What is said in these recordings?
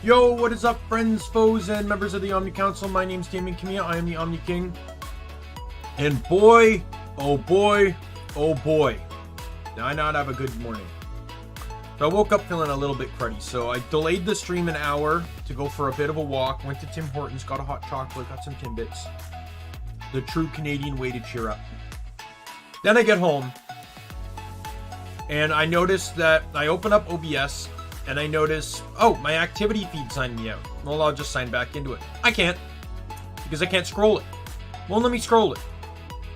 Yo, what is up, friends, foes, and members of the Omni Council? My name's Daimien Kamiya, I am the Omni King. And boy, oh boy, oh boy, did I not have a good morning. So I woke up feeling a little bit cruddy, so I delayed the stream an hour to go for a bit of a walk, went to Tim Hortons, got a hot chocolate, got some Timbits. The true Canadian way to cheer up. Then I get home, and I notice that I open up OBS, and I notice, oh, my activity feed signed me out. Well, I'll just sign back into it. I can't, because I can't scroll it. Won't let me scroll it.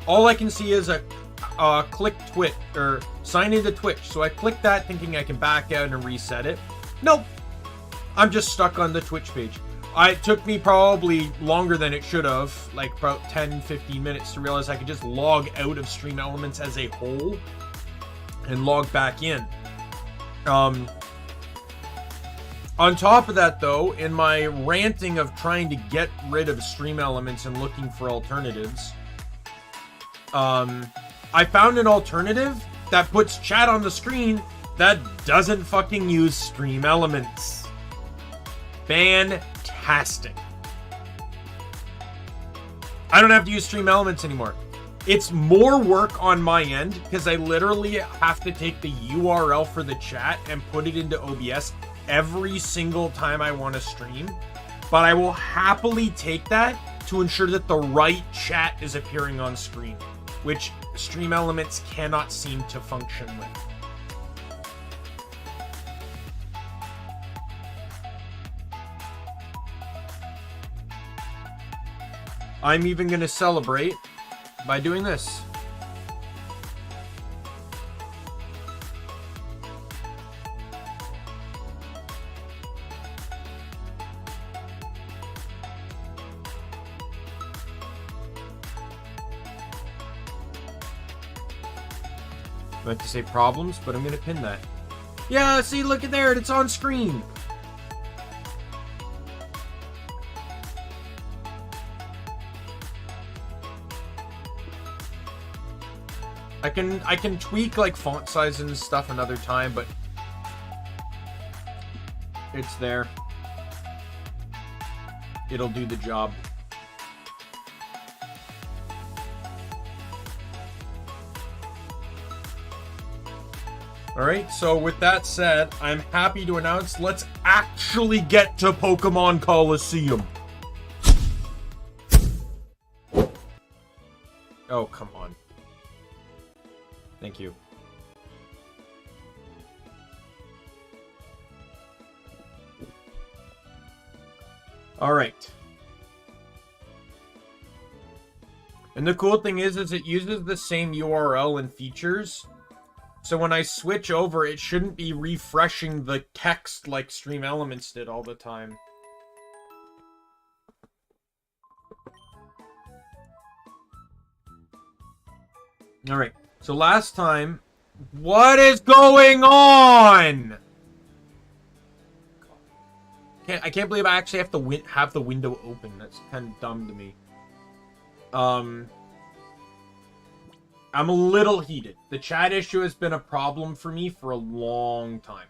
All I can see is a click Twitch, or sign into Twitch. So I click that thinking I can back out and reset it. Nope. I'm just stuck on the Twitch page. It took me probably longer than it should have, like about 10-15 minutes to realize I could just log out of Stream Elements as a whole and log back in. On top of that, though, in my ranting of trying to get rid of Stream Elements and looking for alternatives, I found an alternative that puts chat on the screen that doesn't fucking use Stream Elements. Fantastic. I don't have to use Stream Elements anymore. It's more work on my end because I literally have to take the URL for the chat and put it into OBS every single time I want to stream, but I will happily take that to ensure that the right chat is appearing on screen, which Stream Elements cannot seem to function with. I'm even going to celebrate by doing this. I meant to say problems, but I'm going to pin that. Yeah, see, look at there. It's on screen. I can tweak like font size and stuff another time, but it's there. It'll do the job. Alright, so with that said, I'm happy to announce, let's actually get to Pokemon Colosseum. Oh, come on. Thank you. Alright. And the cool thing is it uses the same URL and features. So when I switch over, it shouldn't be refreshing the text like Stream Elements did all the time. Alright, so last time, what is going on? I can't believe I actually have to have the window open. That's kind of dumb to me. I'm a little heated. The chat issue has been a problem for me for a long time.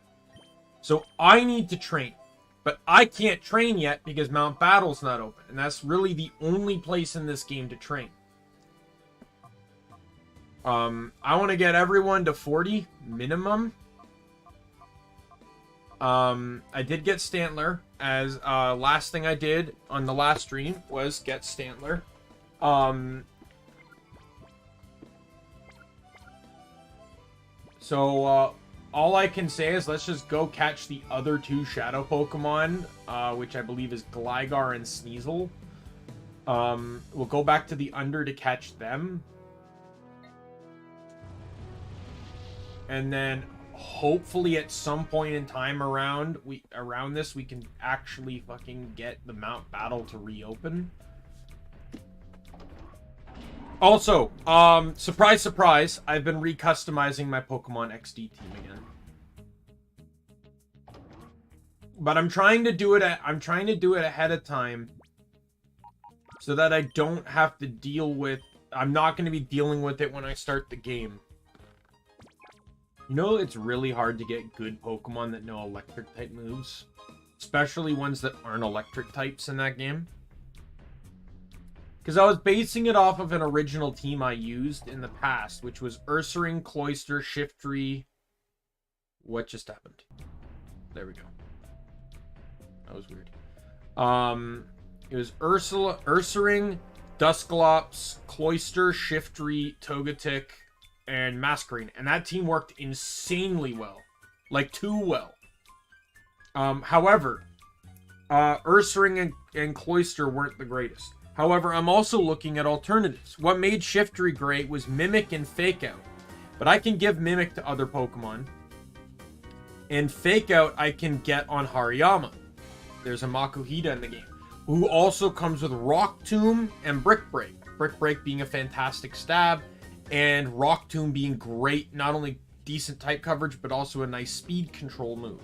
So I need to train. But I can't train yet because Mount Battle's not open. And that's really the only place in this game to train. I want to get everyone to 40 minimum. I did get Stanler. As last thing I did on the last stream was get Stanler. So, all I can say is let's just go catch the other two Shadow Pokemon, which I believe is Gligar and Sneasel. We'll go back to the Under to catch them. And then, hopefully at some point in time around this, we can actually fucking get the Mount Battle to reopen. Also, surprise, surprise, I've been recustomizing my Pokemon XD team again. But I'm trying to do it ahead of time so that I don't have to deal with, I'm not going to be dealing with it when I start the game. You know, it's really hard to get good Pokemon that know electric type moves. Especially ones that aren't electric types in that game. Because I was basing it off of an original team I used in the past, which was Ursaring, Cloyster, Shiftry. What just happened? There we go. That was weird. It was Ursaring, Dusclops, Cloyster, Shiftry, Togetic, and Masquerain. And that team worked insanely well. Like, too well. However, Ursaring and Cloyster weren't the greatest. However, I'm also looking at alternatives. What made Shiftry great was Mimic and Fake Out. But I can give Mimic to other Pokemon. And Fake Out I can get on Hariyama. There's a Makuhita in the game, who also comes with Rock Tomb and Brick Break. Brick Break being a fantastic stab, and Rock Tomb being great, not only decent type coverage, but also a nice speed control move.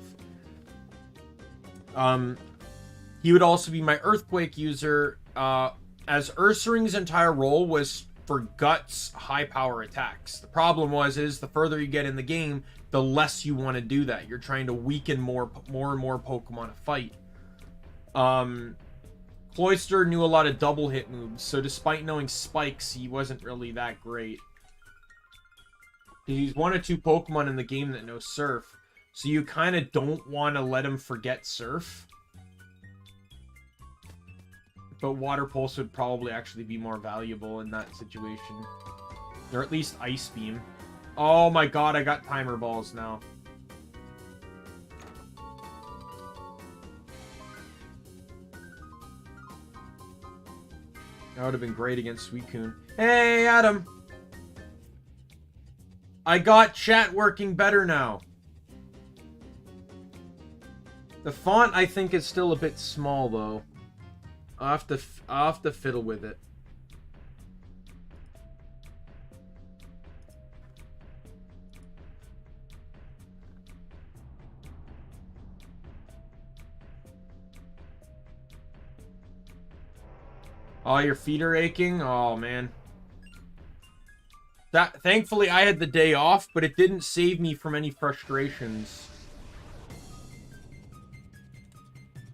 He would also be my Earthquake user, as Ursaring's entire role was for Guts high power attacks. The problem is the further you get in the game, the less you want to do that. You're trying to weaken more and more Pokemon to fight. Cloyster knew a lot of double hit moves, so despite knowing spikes, he wasn't really that great. He's one or two Pokemon in the game that know Surf, so you kind of don't want to let him forget Surf. But Water Pulse would probably actually be more valuable in that situation. Or at least Ice Beam. Oh my god, I got Timer Balls now. That would have been great against Suicune. Hey, Adam! I got chat working better now. The font, I think, is still a bit small, though. I'll have to fiddle with it. Oh, your feet are aching? Oh, man. Thankfully, I had the day off, but it didn't save me from any frustrations.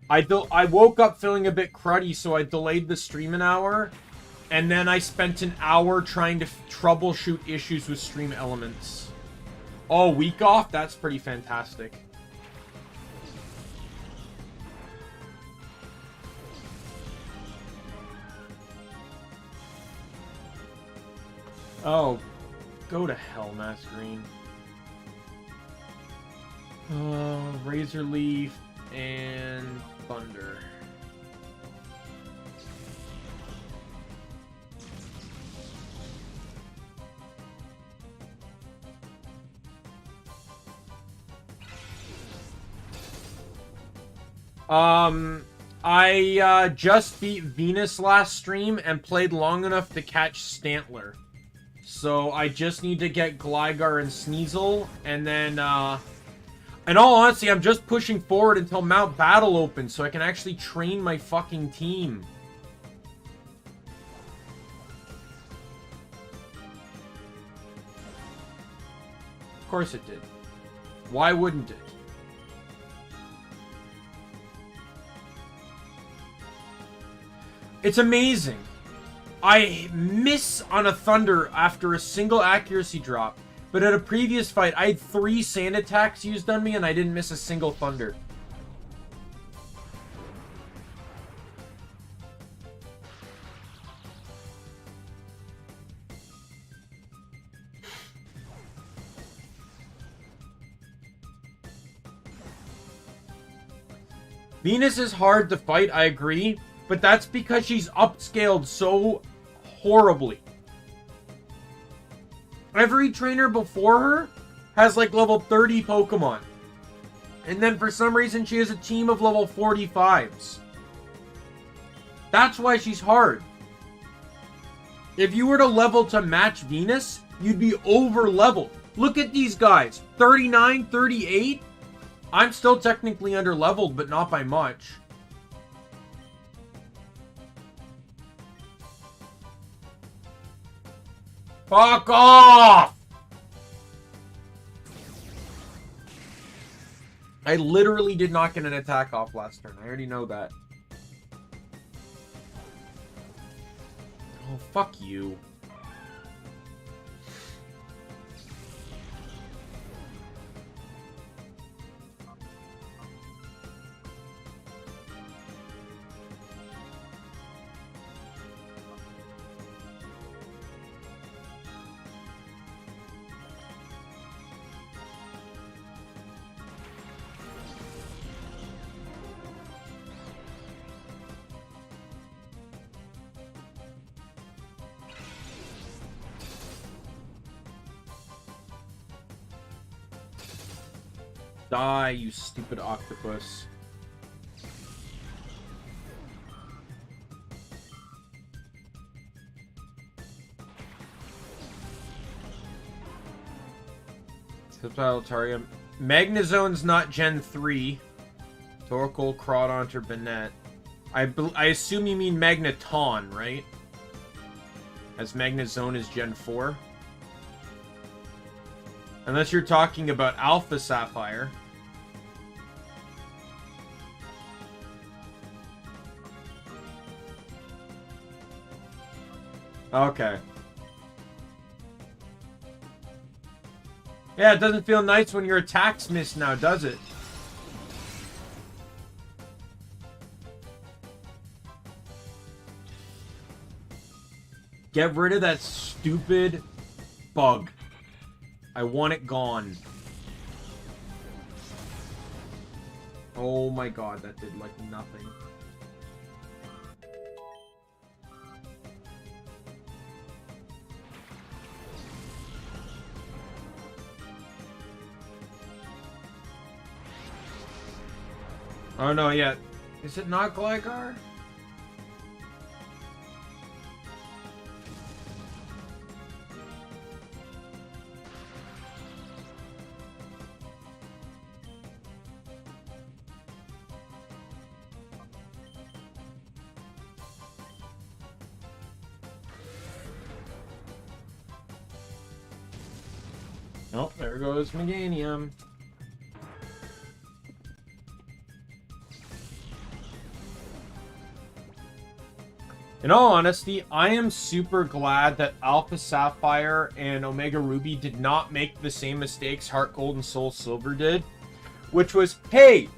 I woke up feeling a bit cruddy, so I delayed the stream an hour. And then I spent an hour trying to troubleshoot issues with stream elements. Oh, week off? That's pretty fantastic. Oh, go to hell, Masquerain. Razor Leaf and Thunder. I just beat Venus last stream and played long enough to catch Stantler. So I just need to get Gligar and Sneasel, and then, in all honesty, I'm just pushing forward until Mount Battle opens so I can actually train my fucking team. Of course it did. Why wouldn't it? It's amazing. I miss on a Thunder after a single accuracy drop, but at a previous fight, I had 3 sand attacks used on me and I didn't miss a single Thunder. Venus is hard to fight, I agree, but that's because she's upscaled so horribly. Every trainer before her has like level 30 Pokemon. And then for some reason she has a team of level 45s. That's why she's hard. If you were to level to match Venus, you'd be over leveled. Look at these guys. 39, 38. I'm still technically under leveled, but not by much. Fuck off! I literally did not get an attack off last turn. I already know that. Oh, fuck you. Die, you stupid octopus. Subtile Altaria. Magnezone's not Gen 3. Torkoal, Crawdont, or Banette. I assume you mean Magneton, right? As Magnezone is Gen 4. Unless you're talking about Alpha Sapphire. Okay. Yeah, it doesn't feel nice when your attacks miss now, does it? Get rid of that stupid bug. I want it gone. Oh my god, that did like nothing. Oh no, yeah. Is it not Gligar? Oh, there goes Meganium. In all honesty, I am super glad that Alpha Sapphire and Omega Ruby did not make the same mistakes Heart Gold and Soul Silver did. Which was, hey,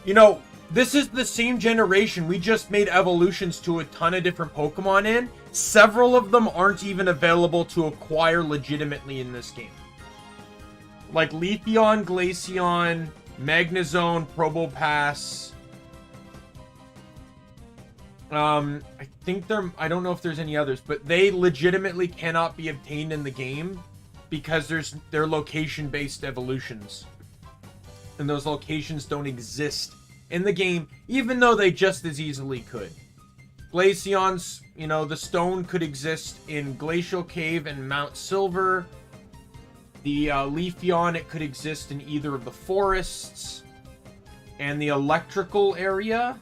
you know, this is the same generation. We just made evolutions to a ton of different Pokemon in. Several of them aren't even available to acquire legitimately in this game. Like Leafeon, Glaceon, Magnezone, Probopass. I think I don't know if there's any others, but they legitimately cannot be obtained in the game because they're location-based evolutions. And those locations don't exist in the game, even though they just as easily could. Glaceon's, you know, the stone could exist in Glacial Cave and Mount Silver. The Leafeon, it could exist in either of the forests. And the electrical area,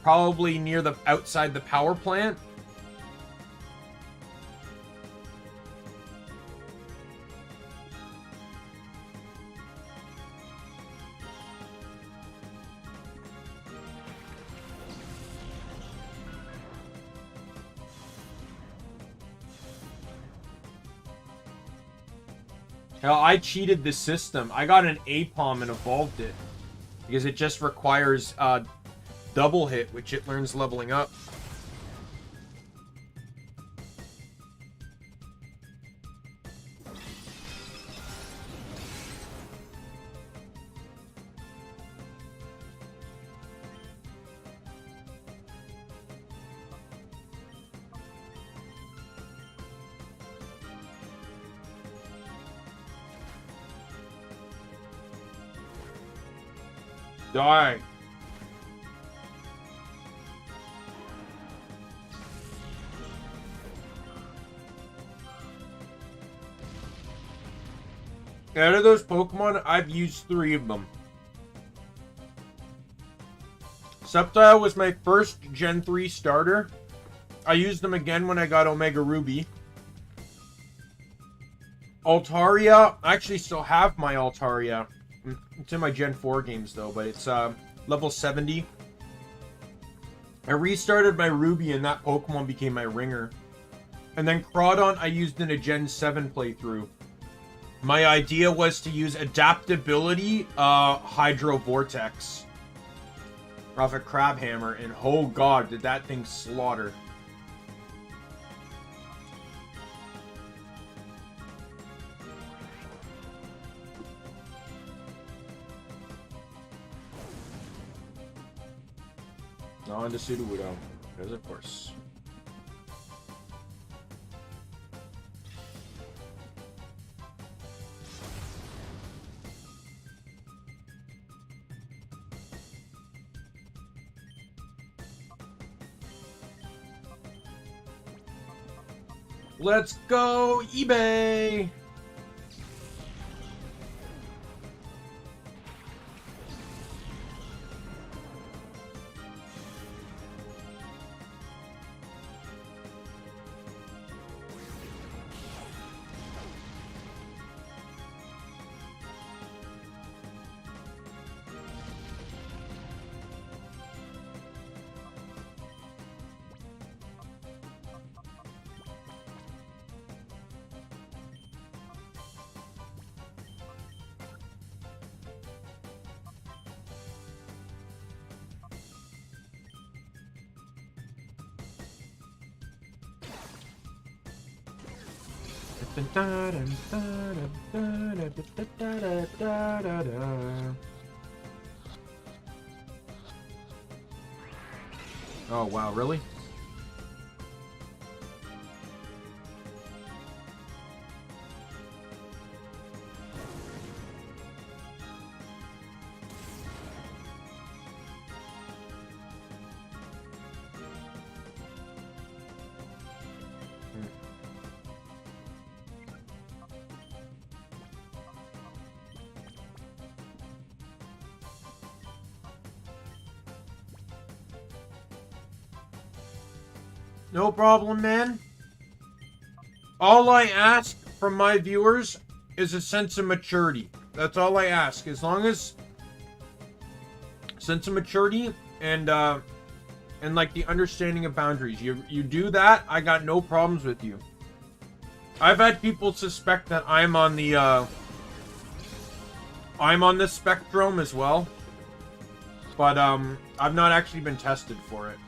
probably near the outside the power plant. Hell, I cheated the system. I got an Apom and evolved it. Because it just requires double hit, which it learns leveling up. Die. Out of those Pokemon, I've used 3 of them. Sceptile was my first Gen 3 starter. I used them again when I got Omega Ruby. Altaria, I actually still have my Altaria. It's in my Gen 4 games, though, but it's level 70. I restarted my Ruby, and that Pokemon became my ringer. And then Crawdon I used in a Gen 7 playthrough. My idea was to use Adaptability Hydro Vortex off a Crabhammer, and oh god, did that thing slaughter. On to Sudowoodo, because of course. Let's go, eBay! Oh wow, really? No problem, man. All I ask from my viewers is a sense of maturity. That's all I ask. As long as sense of maturity and like the understanding of boundaries. You do that, I got no problems with you. I've had people suspect that I'm on the spectrum as well. But I've not actually been tested for it.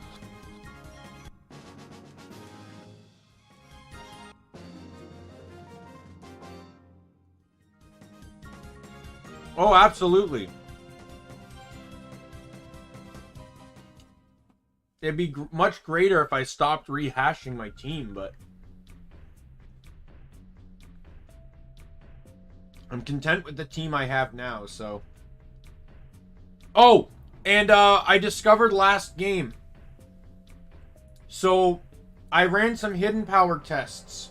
Oh, absolutely. It'd be much greater if I stopped rehashing my team, but I'm content with the team I have now, so. Oh, and I discovered last game. So, I ran some hidden power tests.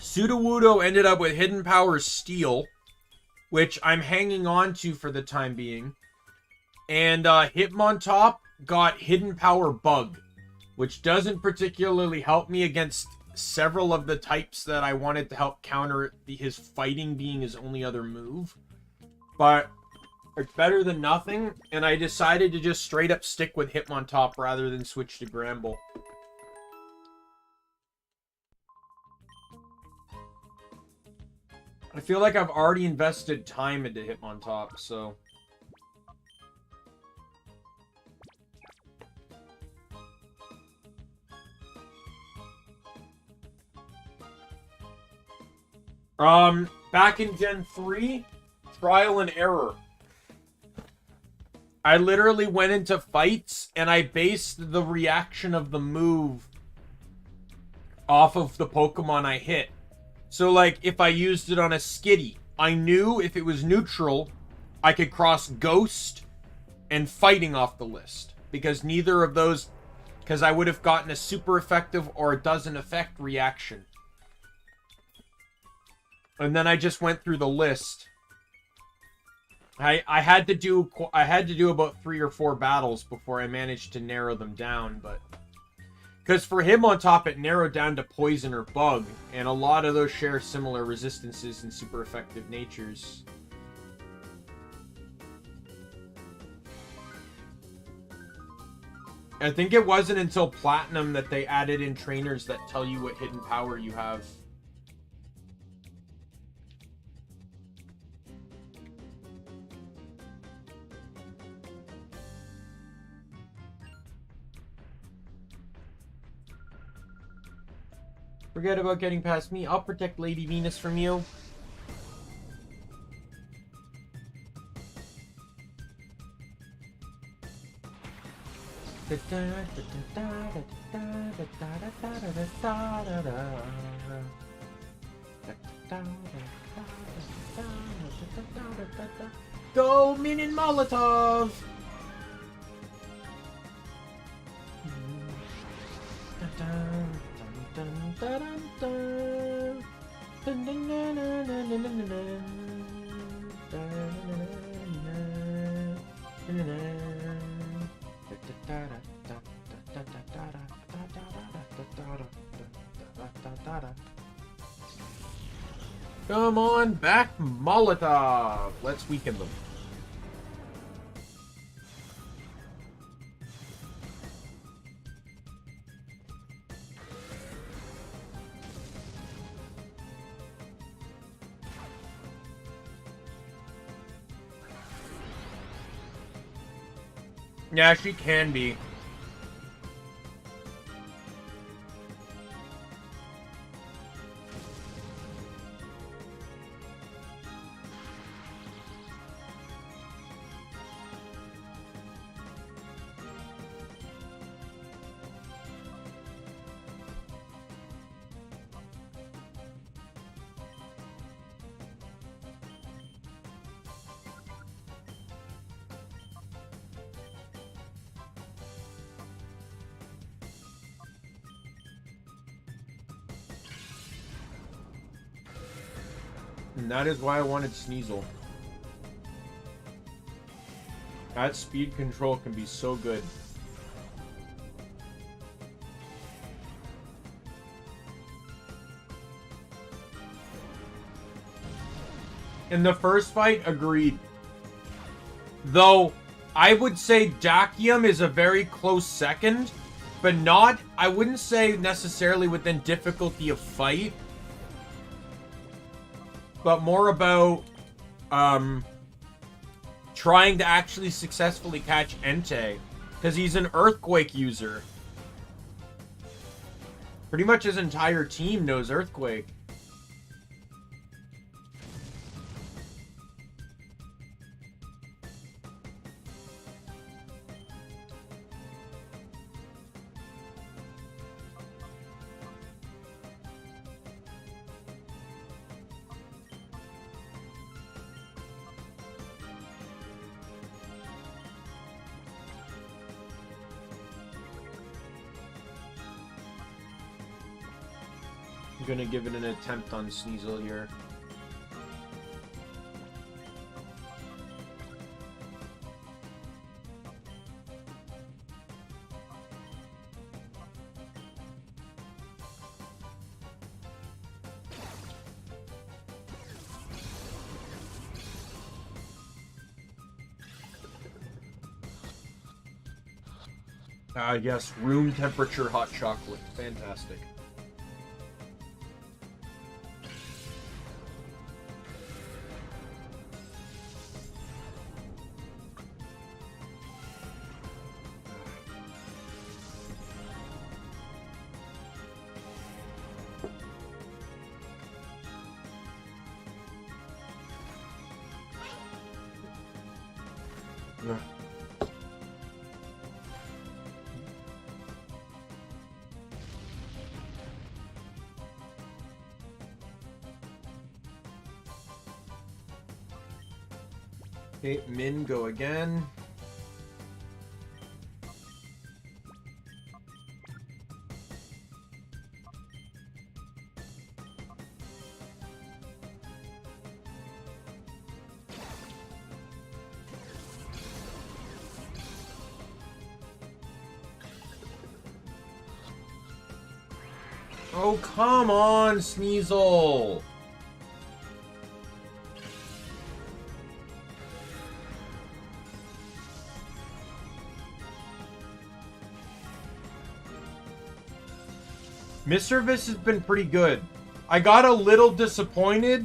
Sudowoodo ended up with hidden power Steel, which I'm hanging on to for the time being. And Hitmontop got hidden power Bug, which doesn't particularly help me against several of the types that I wanted to help counter his fighting being his only other move. But it's better than nothing, and I decided to just straight up stick with Hitmontop rather than switch to Gramble. I feel like I've already invested time into Hitmontop, so. Back in Gen 3, trial and error. I literally went into fights and I based the reaction of the move off of the Pokemon I hit. So, like, if I used it on a Skitty, I knew if it was neutral, I could cross Ghost and Fighting off the list. Because neither of those... Because I would have gotten a super effective or a doesn't affect reaction. And then I just went through the list. I had to do about 3 or 4 battles before I managed to narrow them down, but... Because for Hitmontop, it narrowed down to Poison or Bug, and a lot of those share similar resistances and super effective natures. I think it wasn't until Platinum that they added in trainers that tell you what hidden power you have. Forget about getting past me. I'll protect Lady Venus from you. Go, Minion Molotov! Come on back, Molotov! Let's weaken them. Yeah, she can be. And that is why I wanted Sneasel. That speed control can be so good. In the first fight, agreed. Though, I would say Dakium is a very close second, but not, I wouldn't say necessarily within difficulty of fight. But more about trying to actually successfully catch Entei, because he's an Earthquake user. Pretty much his entire team knows Earthquake. I'm gonna give it an attempt on Sneasel here. Yes, room temperature hot chocolate. Fantastic. Okay, Min, go again. Oh, come on, Sneasel! Misservice has been pretty good. I got a little disappointed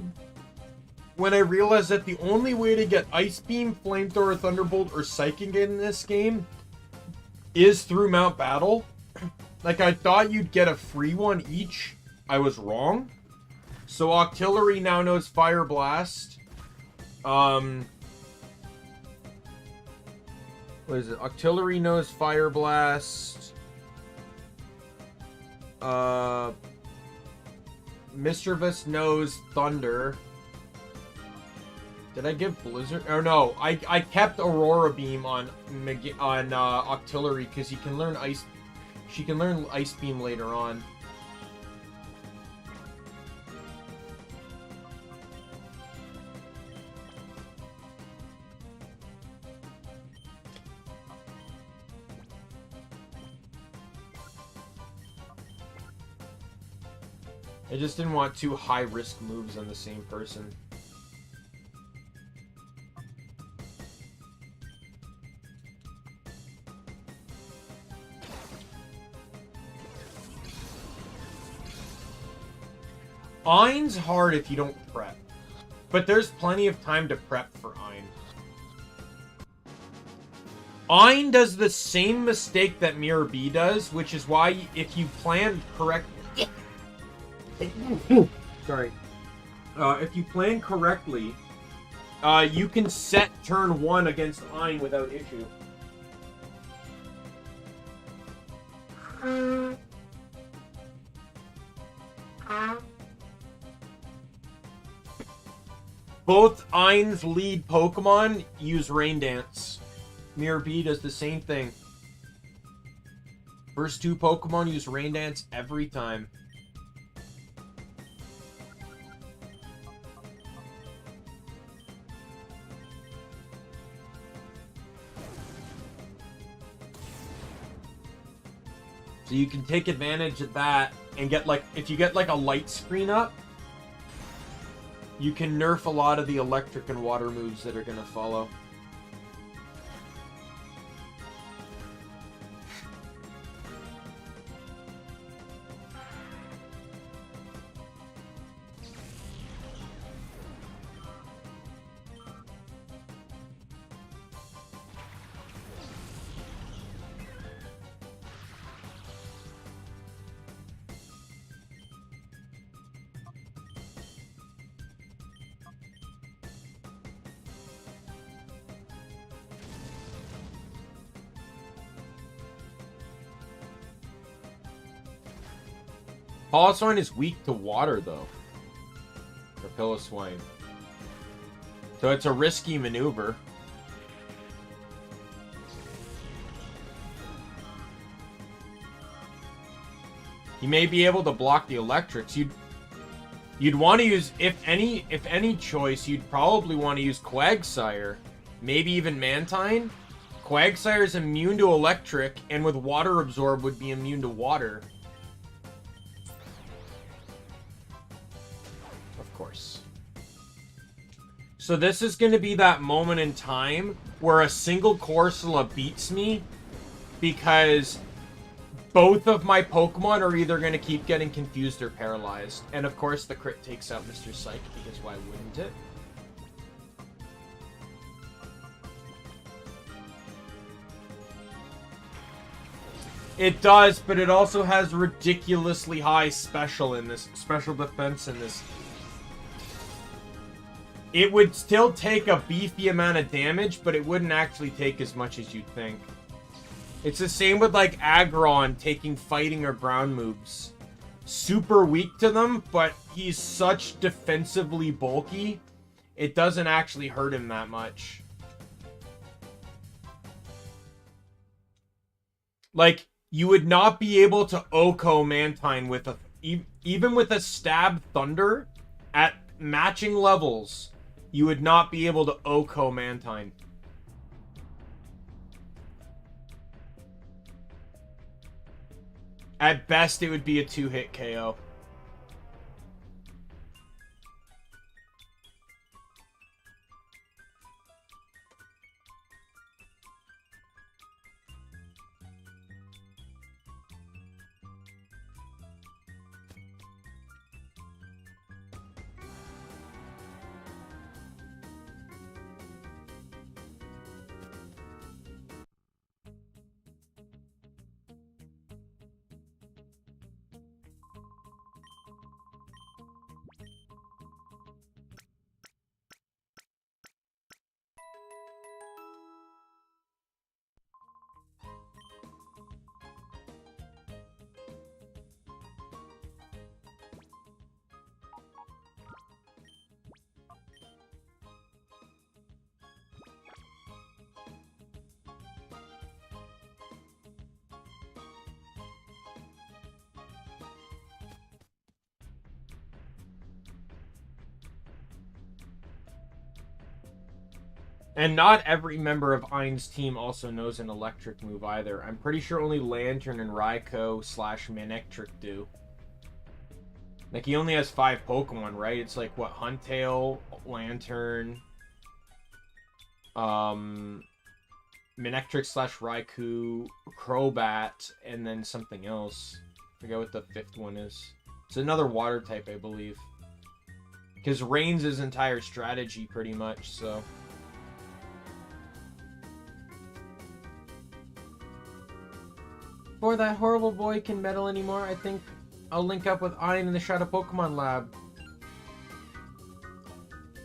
when I realized that the only way to get Ice Beam, Flamethrower, Thunderbolt, or Psychic in this game is through Mount Battle. Like, I thought you'd get a free one each. I was wrong. So Octillery now knows Fire Blast. What is it? Octillery knows Fire Blast. Mischievous knows Thunder. Did I give Blizzard? Oh no, I kept Aurora Beam on Octillery because he can learn Ice. She can learn Ice Beam later on. I just didn't want two high-risk moves on the same person. Ein's hard if you don't prep. But there's plenty of time to prep for Ein. Ein does the same mistake that Mirror B does, which is why if you plan correctly... Sorry. If you plan correctly, you can set turn 1 against Ein without issue. Both Ein's lead Pokemon use Rain Dance. Mirror B does the same thing. First two Pokemon use Rain Dance every time. So you can take advantage of that and get like, if you get like a light screen up, you can nerf a lot of the electric and water moves that are going to follow. Piloswine is weak to water, though. Or Piloswine. So it's a risky maneuver. You may be able to block the electrics. You'd want to use, if any choice, you'd probably want to use Quagsire. Maybe even Mantine. Quagsire is immune to electric, and with Water Absorb would be immune to water. So this is going to be that moment in time where a single Corsola beats me because both of my Pokemon are either going to keep getting confused or paralyzed. And of course the crit takes out Mr. Psych, because why wouldn't it? It does, but it also has ridiculously high special defense in this. It would still take a beefy amount of damage, but it wouldn't actually take as much as you'd think. It's the same with, like, Aggron taking fighting or ground moves. Super weak to them, but he's such defensively bulky, it doesn't actually hurt him that much. Like, you would not be able to Oko Mantine with a... Even with a Stab Thunder at matching levels, you would not be able to Oko Mantine. At best, it would be a 2-hit KO. And not every member of Ein's team also knows an electric move either. I'm pretty sure only Lantern and Raikou / Manectric do. Like, he only has 5 Pokemon, right? It's like, what, Huntail, Lantern, Manectric / Raikou, Crobat, and then something else. I forget what the 5th one is. It's another water type, I believe. Because Rain's his entire strategy, pretty much, so... Before that horrible boy can meddle anymore, I think I'll link up with Ein in the Shadow Pokemon Lab.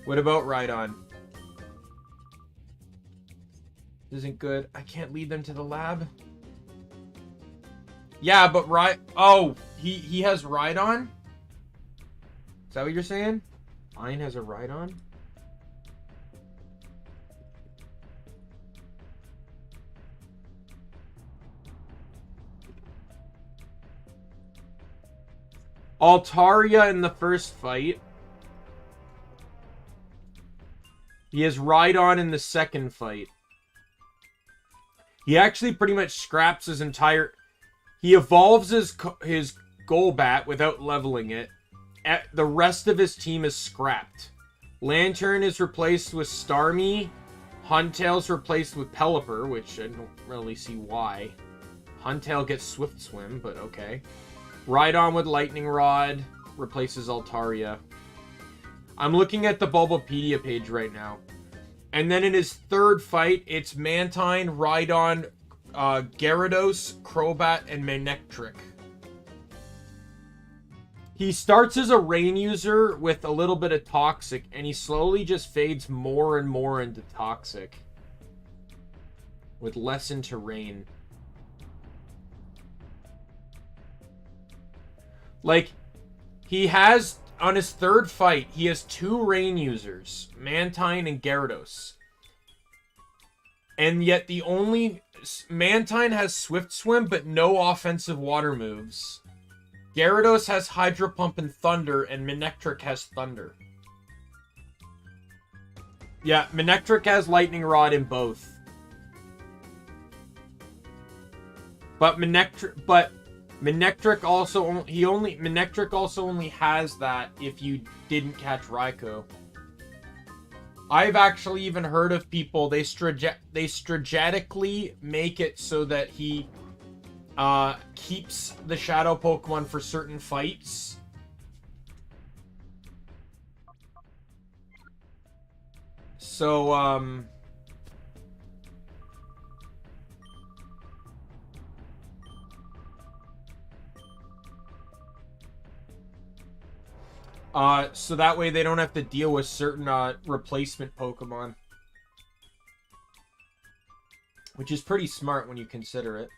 What about Rhydon? Isn't good. I can't lead them to the lab. Yeah, but oh, he has Rhydon? Is that what you're saying? Ein has a Rhydon? Altaria in the first fight. He has Rhydon in the second fight. He actually pretty much scraps his entire... He evolves his Golbat without leveling it. The rest of his team is scrapped. Lantern is replaced with Starmie. Huntail's replaced with Pelipper, which I don't really see why. Huntail gets Swift Swim, but okay. Rhydon with Lightning Rod replaces Altaria. I'm looking at the Bulbapedia page right now. And then in his third fight, it's Mantine, Rhydon, Gyarados, Crobat, and Manectric. He starts as a Rain user with a little bit of Toxic, and he slowly just fades more and more into Toxic. With less into Rain. Like, he has, on his third fight, he has 2 Rain users, Mantine and Gyarados. And yet the only... Mantine has Swift Swim, but no offensive water moves. Gyarados has Hydro Pump and Thunder, and Manectric has Thunder. Yeah, Manectric has Lightning Rod in both. But Manectric also only has that if you didn't catch Raikou. I've actually even heard of people, they strategically make it so that he keeps the Shadow Pokemon for certain fights. So, so that way they don't have to deal with certain replacement Pokemon. Which is pretty smart when you consider it.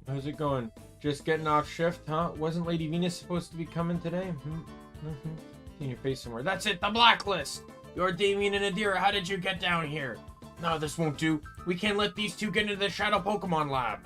How's it going? Just getting off shift, huh? Wasn't Lady Venus supposed to be coming today? Seen your face somewhere. That's it, the blacklist! You're Daimien and Adira, how did you get down here? No, this won't do. We can't let these two get into the Shadow Pokemon Lab.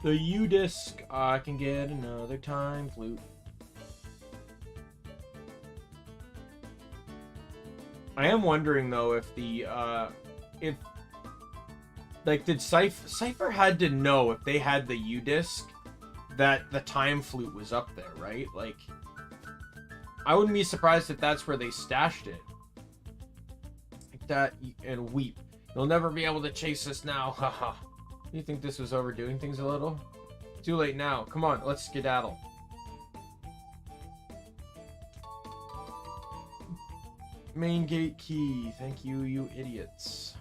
The U-Disc, I can get another time flute. I am wondering though if the did Cypher had to know if they had the U-Disc that the time flute was up there, right? Like, I wouldn't be surprised if that's where they stashed it. Like that, and weep. You'll never be able to chase us now, haha. You think this was overdoing things a little? Too late now. Come on, let's skedaddle. Main gate key. Thank you, you idiots.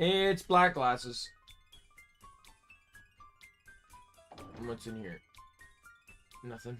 It's black glasses. What's in here? Nothing.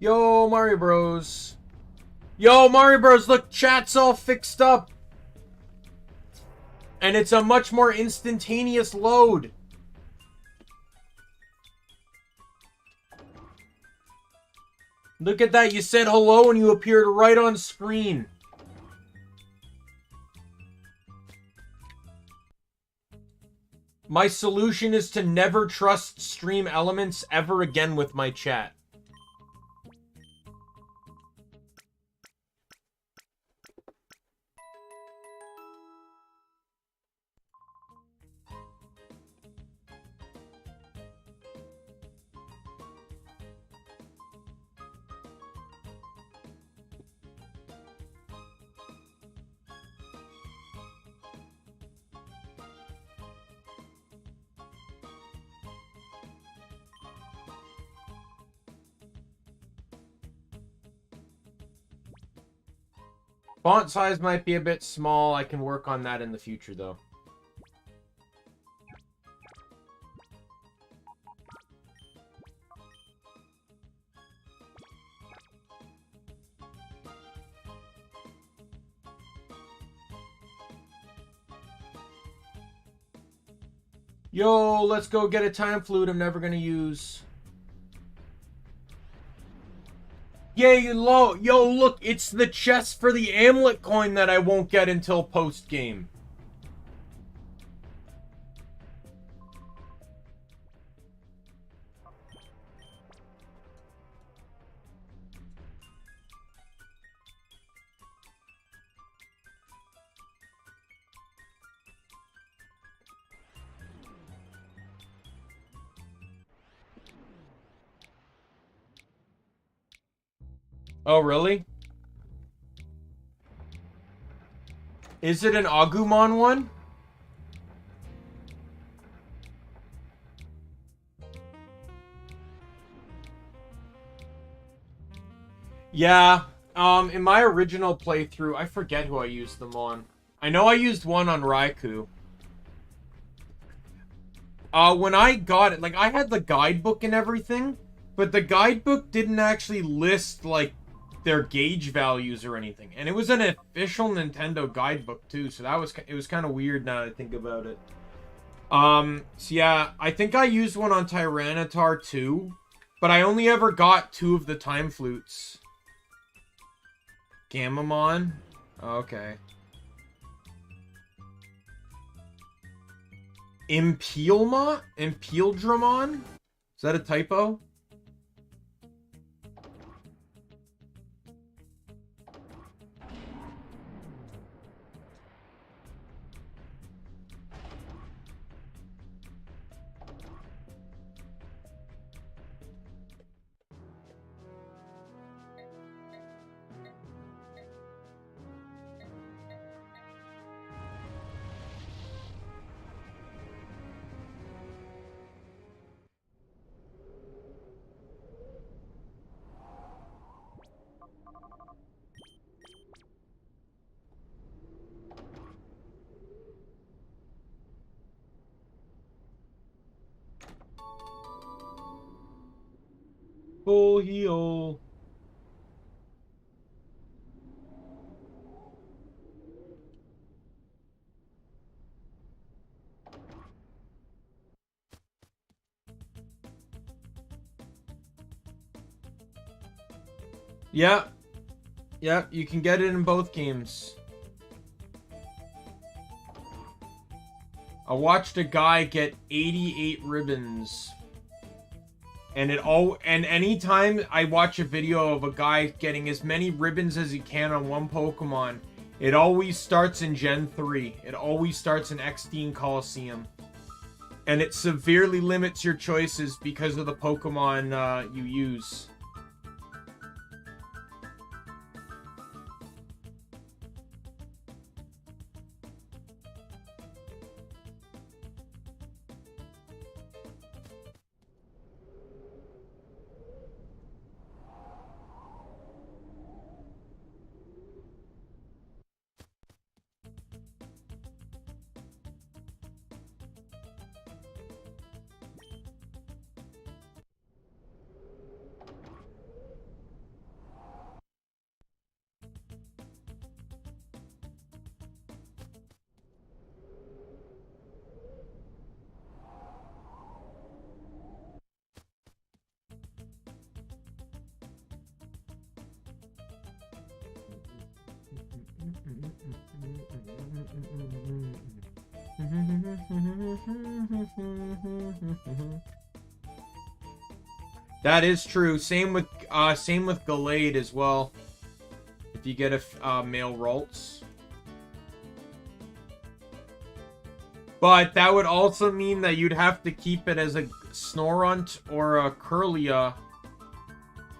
Yo, Mario Bros. Yo, Mario Bros, look, chat's all fixed up. And it's a much more instantaneous load. Look at that, you said hello and you appeared right on screen. My solution is to never trust stream elements ever again with my chat. Font size might be a bit small. I can work on that in the future, though. Yo, let's go get a time flute I'm never gonna use. Yeah, yo, look, it's the chest for the amulet coin that I won't get until post-game. Oh, really? Is it an Agumon one? Yeah, in my original playthrough, I forget who I used them on. I know I used one on Raikou. When I got it, like, I had the guidebook and everything, but the guidebook didn't actually list, like, their gauge values or anything. And it was an official Nintendo guidebook, too, so it was kind of weird now that I think about it. So yeah, I think I used one on Tyranitar, too, but I only ever got 2 of the time flutes. Gamamon? Okay. Impieldramon? Is that a typo? triple heal. Yeah. Yeah, you can get it in both games. I watched a guy get 88 ribbons. And anytime I watch a video of a guy getting as many ribbons as he can on one Pokemon, it always starts in Gen 3. It always starts in Pokemon Colosseum. And it severely limits your choices because of the Pokemon you use. That is true. Same with Gallade as well. If you get a male Ralts. But that would also mean that you'd have to keep it as a Snorunt or a Kirlia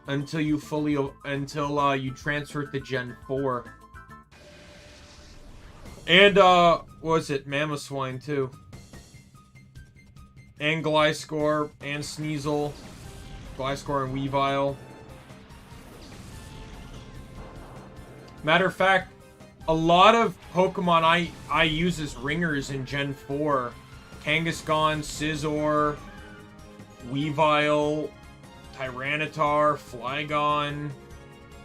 until you you transfer it to Gen 4. And what was it? Mamoswine too. And Gliscor and Sneasel. Gliscor and Weavile. Matter of fact, a lot of Pokemon I use as ringers in Gen 4. Kangaskhan, Scizor, Weavile, Tyranitar, Flygon,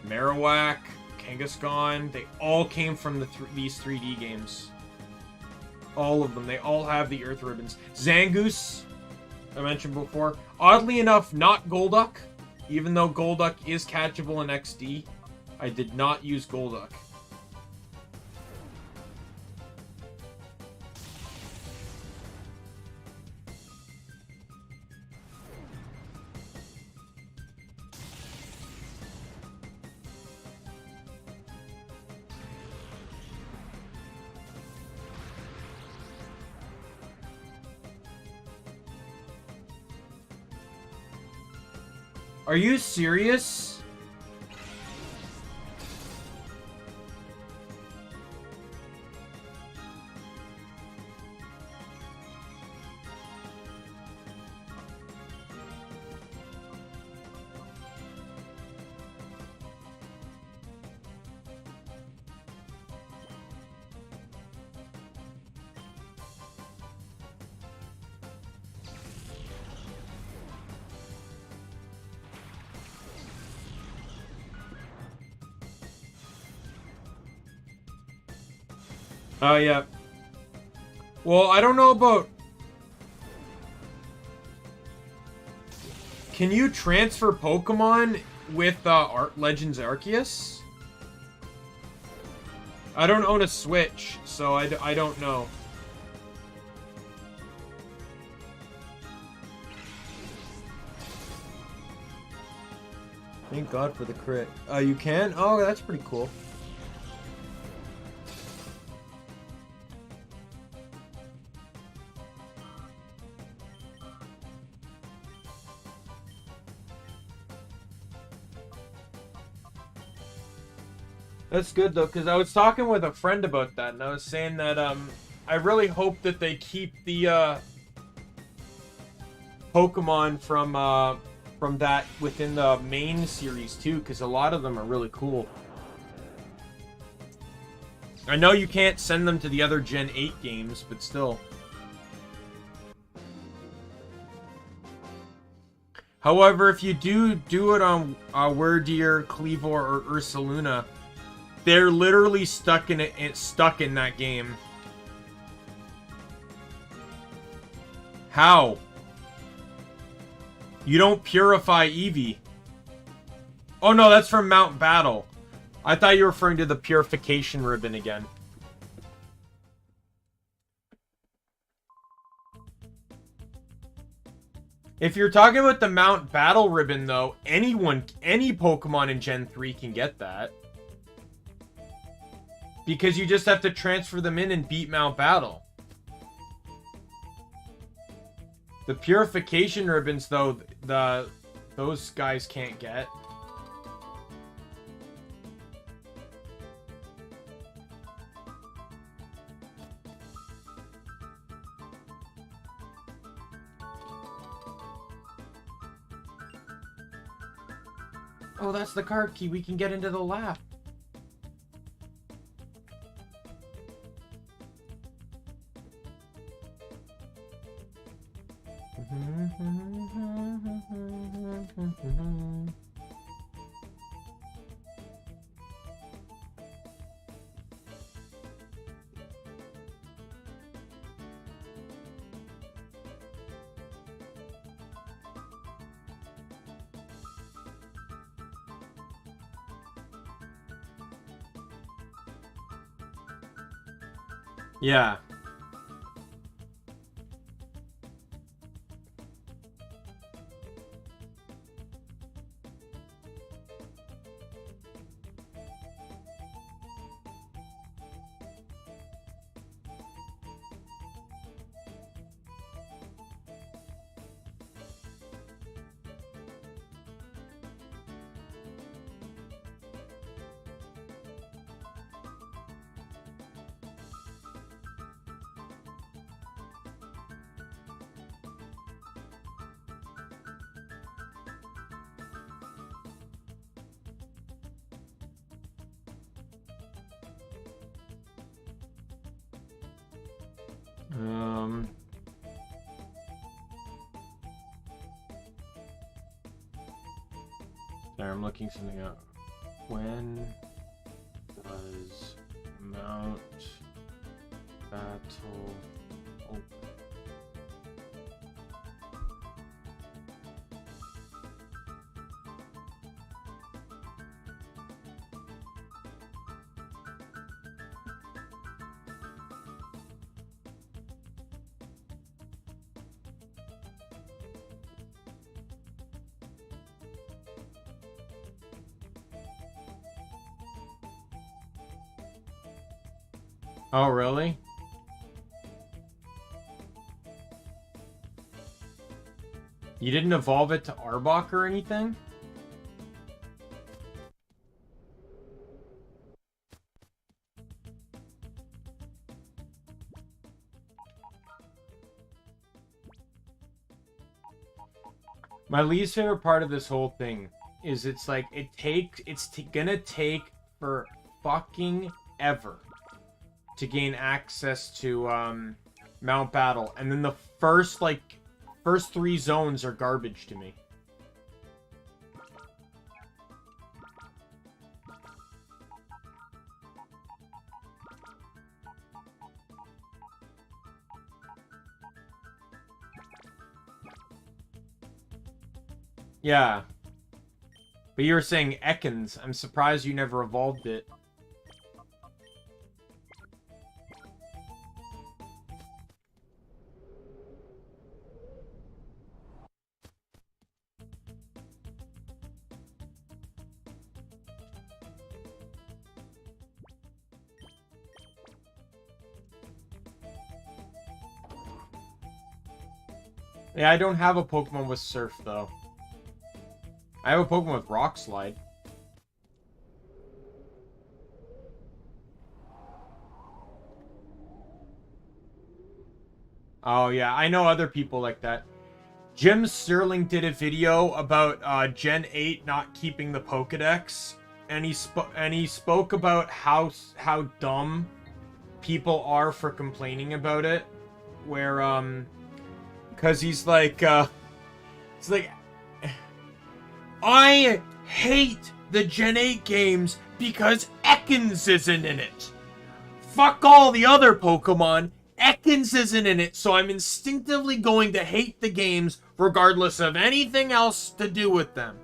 Marowak, Kangaskhan. They all came from these 3D games. All of them. They all have the Earth Ribbons. Zangoose, I mentioned before. Oddly enough, not Golduck. Even though Golduck is catchable in XD, I did not use Golduck. Are you serious? Oh, yeah. Well, I don't know about... Can you transfer Pokemon with Legends Arceus? I don't own a Switch, so I don't know. Thank God for the crit. You can? Oh, that's pretty cool. That's good, though, because I was talking with a friend about that, and I was saying that, I really hope that they keep the, Pokemon from that within the main series, too, because a lot of them are really cool. I know you can't send them to the other Gen 8 games, but still. However, if you do it on Wordeer, Cleavor, or Ursaluna, they're literally stuck in that game. How? You don't purify Eevee. Oh no, that's from Mount Battle. I thought you were referring to the purification ribbon again. If you're talking about the Mount Battle ribbon, though, any Pokemon in Gen 3 can get that. Because you just have to transfer them in and beat Mount Battle. The purification ribbons, though, those guys can't get. Oh, that's the card key. We can get into the lab. Yeah. Sorry, I'm looking something up. When does Mount Battle open? Oh, really? You didn't evolve it to Arbok or anything? My least favorite part of this whole thing is it's like it's gonna take for fucking ever to gain access to Mount Battle, and then the first 3 zones are garbage to me. Yeah. But you were saying Ekans. I'm surprised you never evolved it. Yeah, I don't have a Pokemon with Surf, though. I have a Pokemon with Rock Slide. Oh, yeah, I know other people like that. Jim Sterling did a video about Gen 8 not keeping the Pokedex, and he spoke about how dumb people are for complaining about it, where because he's like I hate the Gen 8 games because Ekans isn't in it. Fuck all the other Pokemon. Ekans isn't in it, so I'm instinctively going to hate the games regardless of anything else to do with them.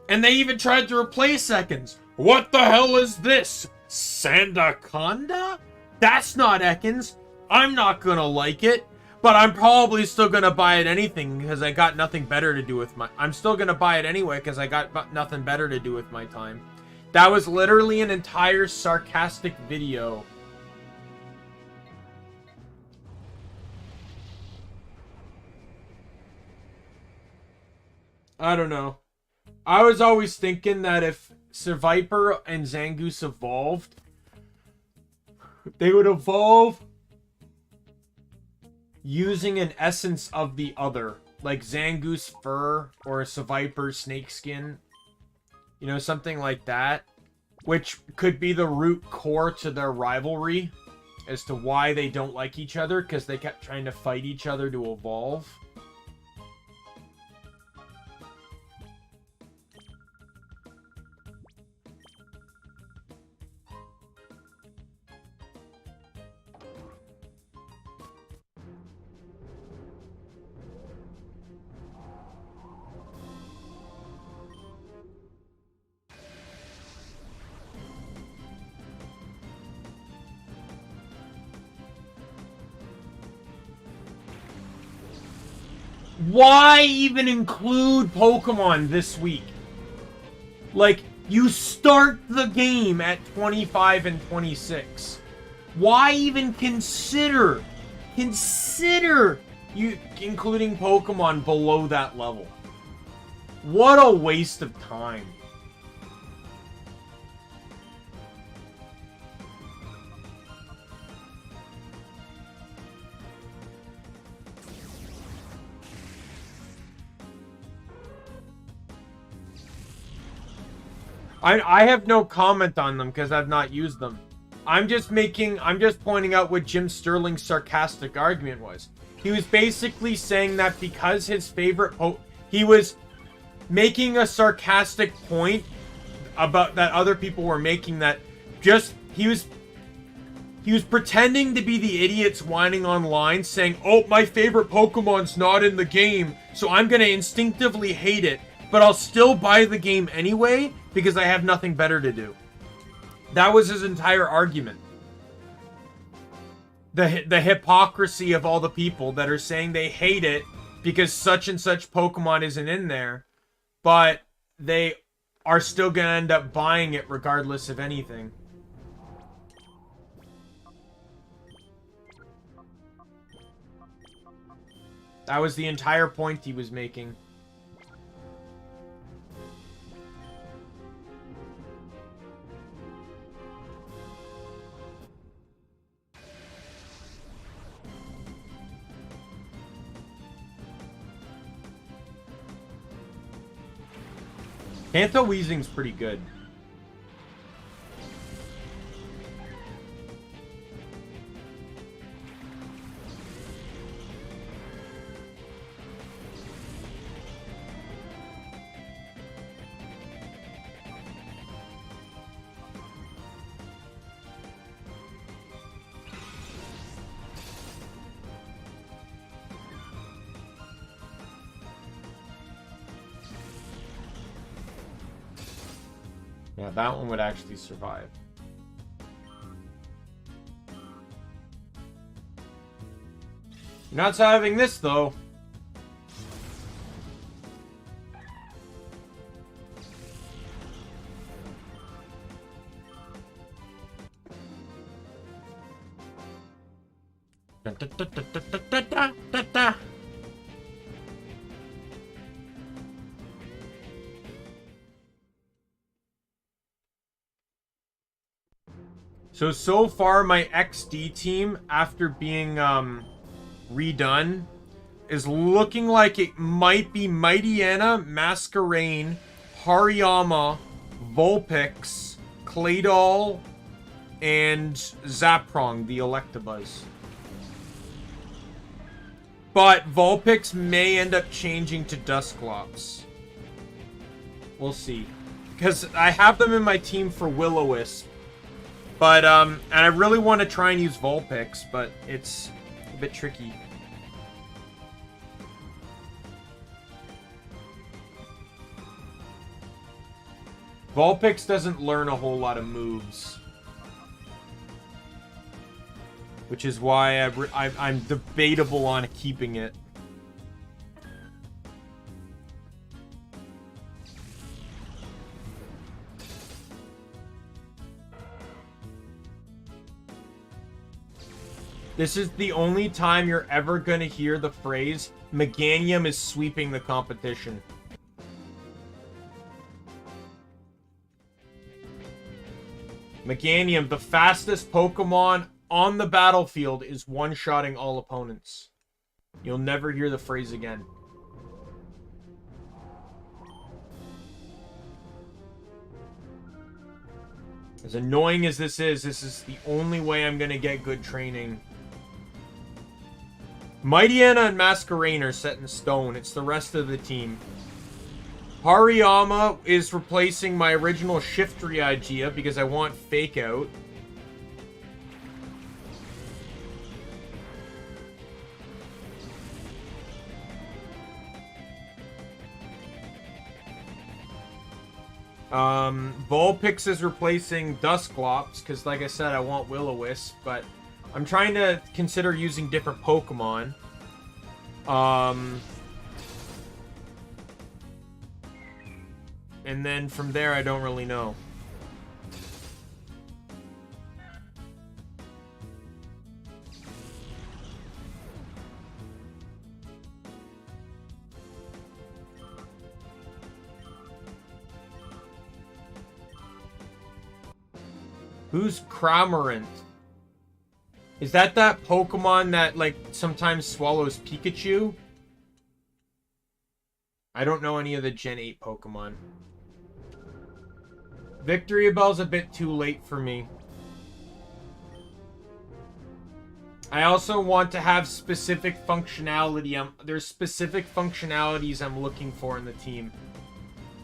And they even tried to replace Ekans. What the hell is this? Sandaconda? That's not Ekans. I'm not gonna like it, but I'm probably still gonna buy it anything because I got nothing better to do with my... I'm still gonna buy it anyway because I got nothing better to do with my time. That was literally an entire sarcastic video. I don't know. I was always thinking that if Seviper and Zangoose evolved, they would evolve using an essence of the other. Like Zangoose fur or a Seviper snakeskin. You know, something like that. Which could be the root core to their rivalry as to why they don't like each other, because they kept trying to fight each other to evolve. Why even include Pokemon this week? Like, you start the game at 25 and 26. Why even consider you including Pokemon below that level? What a waste of time. I have no comment on them because I've not used them. I'm just pointing out what Jim Sterling's sarcastic argument was. He was basically saying that because his favorite he was making a sarcastic point about that other people were making, that just he was pretending to be the idiots whining online saying, "Oh, my favorite Pokemon's not in the game, so I'm going to instinctively hate it, but I'll still buy the game anyway because I have nothing better to do." That was his entire argument. The hypocrisy of all the people that are saying they hate it because such and such Pokemon isn't in there, but they are still going to end up buying it regardless of anything. That was the entire point he was making. Kanto Weezing's pretty good. Yeah, that one would actually survive. You're not having this, though. Da, da, da, da, da, da, da, da. So far, my XD team, after being redone, is looking like it might be Mightyena, Masquerain, Hariyama, Vulpix, Claydol, and Zaprong, the Electabuzz. But Vulpix may end up changing to Dusclops. We'll see. Because I have them in my team for Will-O-Wisp. But, and I really want to try and use Vulpix, but it's a bit tricky. Vulpix doesn't learn a whole lot of moves. Which is why I'm debatable on keeping it. This is the only time you're ever going to hear the phrase, Meganium is sweeping the competition. Meganium, the fastest Pokemon on the battlefield, is one-shotting all opponents. You'll never hear the phrase again. As annoying as this is the only way I'm going to get good training. Mightyena and Masquerain are set in stone. It's the rest of the team. Hariyama is replacing my original Shiftry idea because I want Fake Out. Vulpix is replacing Dusclops because, like I said, I want Will-O-Wisp, but I'm trying to consider using different Pokemon. And then from there, I don't really know. Who's Cramorant? Is that Pokemon that, like, sometimes swallows Pikachu? I don't know any of the Gen 8 Pokemon. Victory Bell's a bit too late for me. I also want to have specific functionality. There's specific functionalities I'm looking for in the team.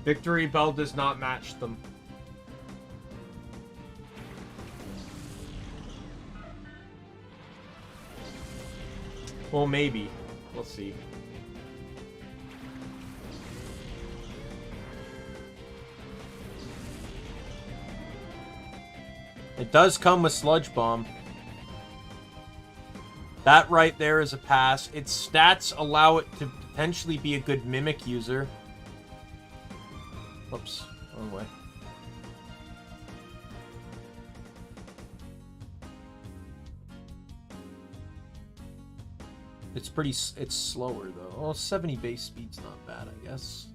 Victory Bell does not match them. Well, maybe. We'll see. It does come with Sludge Bomb. That right there is a pass. Its stats allow it to potentially be a good Mimic user. Whoops. Wrong way. It's slower though. Oh, 70 base speed's not bad, I guess.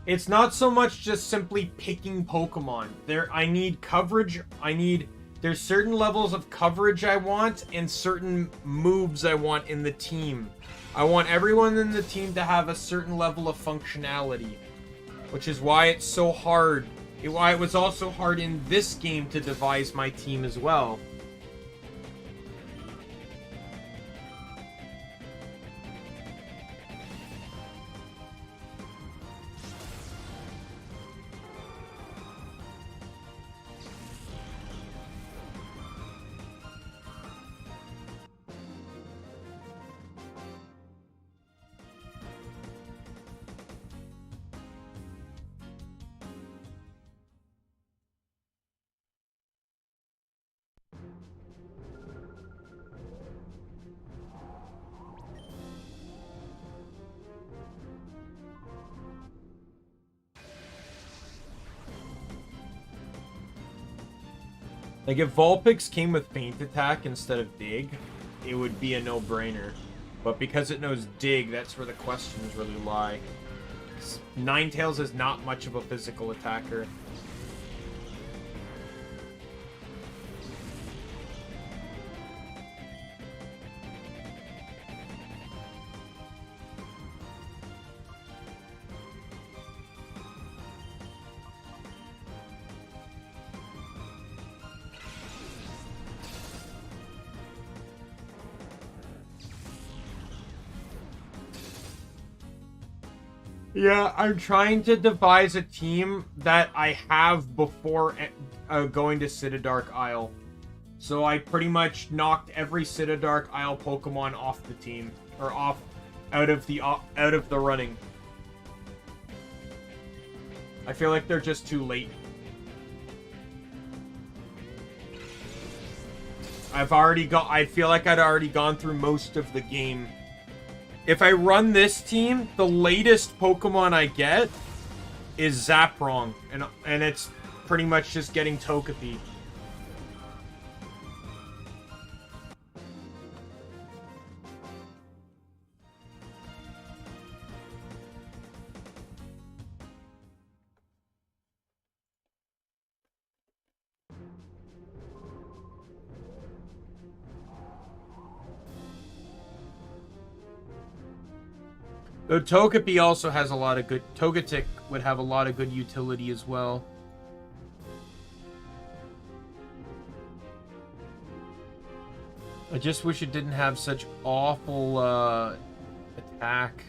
It's not so much just simply picking Pokemon. I need coverage. There's certain levels of coverage I want and certain moves I want in the team. I want everyone in the team to have a certain level of functionality, which is why it's so hard. Why it was also hard in this game to devise my team as well. Like, if Vulpix came with Feint Attack instead of Dig, it would be a no-brainer. But because it knows Dig, that's where the questions really lie. Ninetales is not much of a physical attacker. Yeah, I'm trying to devise a team that I have before going to Citadark Isle. So I pretty much knocked every Citadark Isle Pokemon off the team, or out of the running. I feel like they're just too late. I feel like I'd already gone through most of the game. If I run this team, the latest Pokemon I get is Zaprong, and it's pretty much just getting Togepi. Though Togepi also has a lot of good... Togetic would have a lot of good utility as well. I just wish it didn't have such awful attack.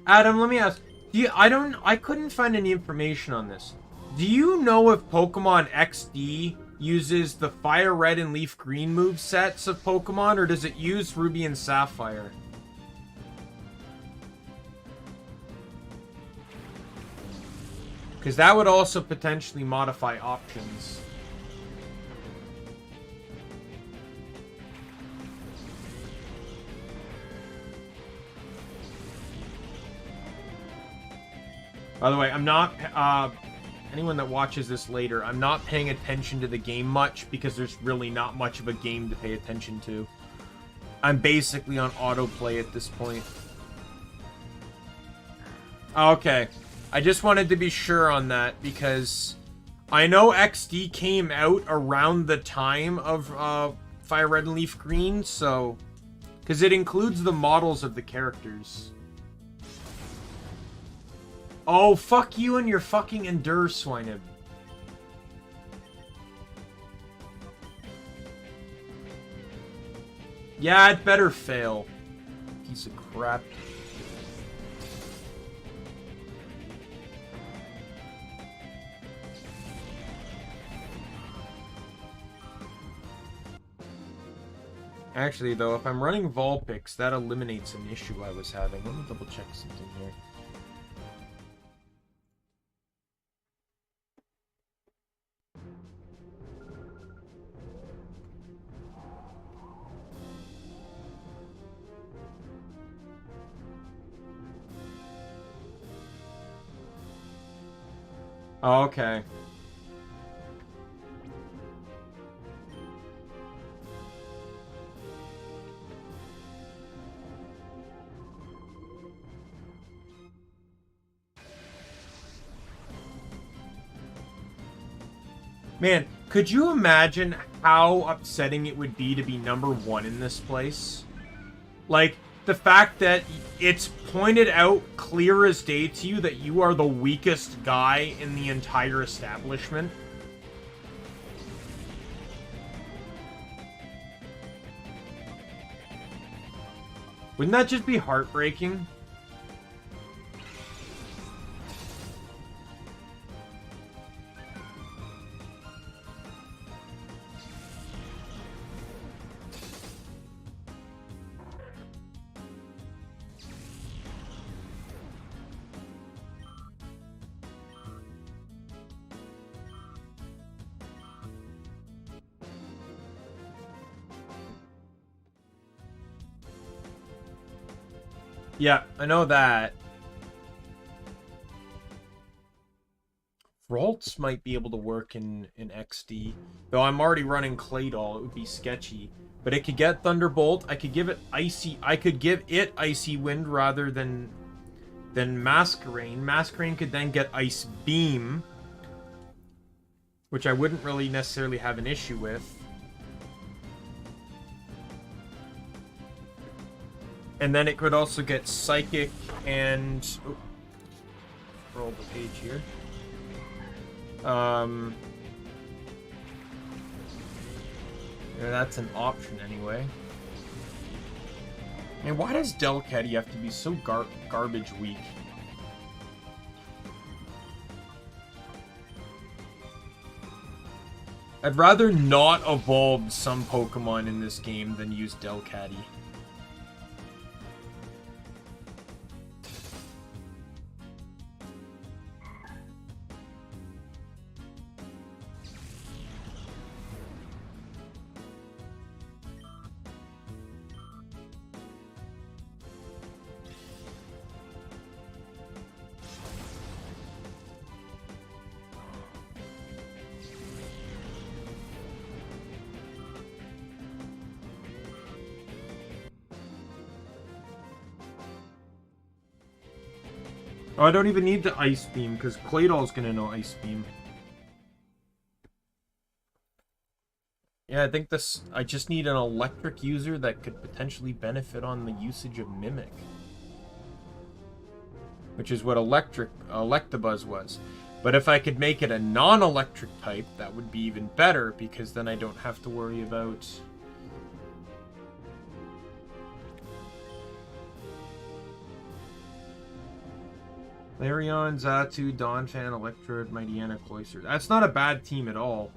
Adam, let me ask. I couldn't find any information on this. Do you know if Pokemon XD uses the Fire Red and Leaf Green move sets of Pokemon, or does it use Ruby and Sapphire? Because that would also potentially modify options. By the way, I'm not... anyone that watches this later, I'm not paying attention to the game much because there's really not much of a game to pay attention to. I'm basically on autoplay at this point. Okay. I just wanted to be sure on that because I know XD came out around the time of Fire Red and Leaf Green, so... Because it includes the models of the characters. Oh, fuck you and your fucking Endure, Swinub. Yeah, it better fail. Piece of crap. Actually, though, if I'm running Vulpix, that eliminates an issue I was having. Let me double check something here. Oh, okay. Man, could you imagine how upsetting it would be to be #1 in this place? Like, the fact that it's pointed out clear as day to you that you are the weakest guy in the entire establishment. Wouldn't that just be heartbreaking? Yeah, I know that. Ralts might be able to work in XD. Though I'm already running Claydol, it would be sketchy. But it could get Thunderbolt. I could give it Icy. I could give it Icy Wind rather than Masquerain. Masquerain could then get Ice Beam, which I wouldn't really necessarily have an issue with. And then it could also get Psychic and... Oh, scroll the page here. Yeah, that's an option anyway. And why does Delcatty have to be so garbage weak? I'd rather not evolve some Pokemon in this game than use Delcatty. Oh, I don't even need the Ice Beam, because Claydol's gonna know Ice Beam. Yeah, I think this... I just need an electric user that could potentially benefit on the usage of Mimic. Which is what Electabuzz was. But if I could make it a non-electric type, that would be even better, because then I don't have to worry about... Larion, Xatu, Donphan, Electrode, Mightyena, Cloyster. That's not a bad team at all.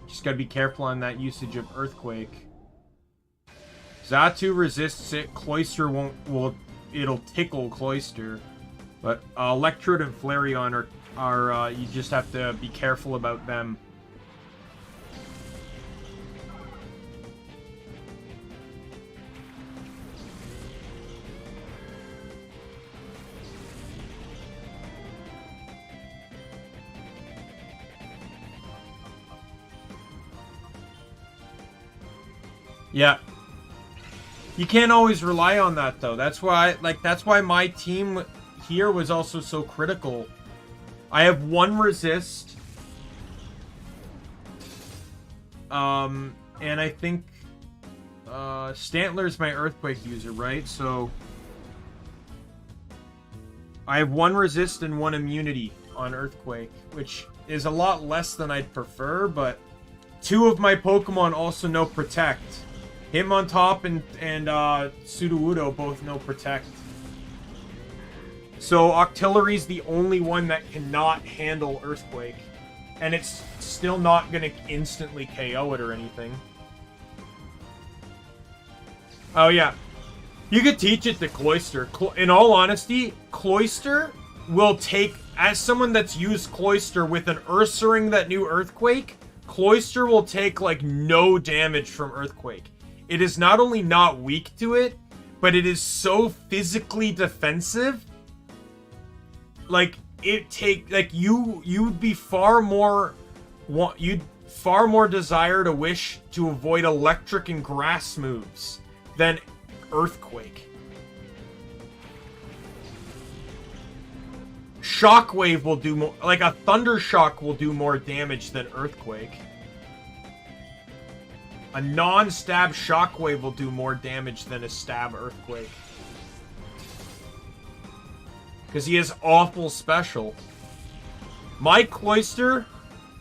Just gotta be careful on that usage of Earthquake. Xatu resists it. Cloyster won't. It'll tickle Cloyster. But Electrode and Flareon are you just have to be careful about them. Yeah. You can't always rely on that, though. That's why, that's why my team here was also so critical. I have one resist. And I think Stantler's my Earthquake user, right? So I have one resist and one immunity on Earthquake, which is a lot less than I'd prefer, but two of my Pokemon also know Protect. Hitmontop and Sudowoodo both know Protect. So Octillery's the only one that cannot handle Earthquake. And it's still not going to instantly KO it or anything. Oh yeah. You could teach it to Cloyster. In all honesty, Cloyster will take... As someone that's used Cloyster with an Ursaring that knew Earthquake, Cloyster will take, like, no damage from Earthquake. It is not only not weak to it, but it is so physically defensive. Like, you'd be far more... You'd far more desire to wish to avoid electric and grass moves than Earthquake. Shockwave will do more... Like, a Thunder Shock will do more damage than Earthquake. A non-stab Shockwave will do more damage than a stab Earthquake. Because he is awful special. My Cloyster,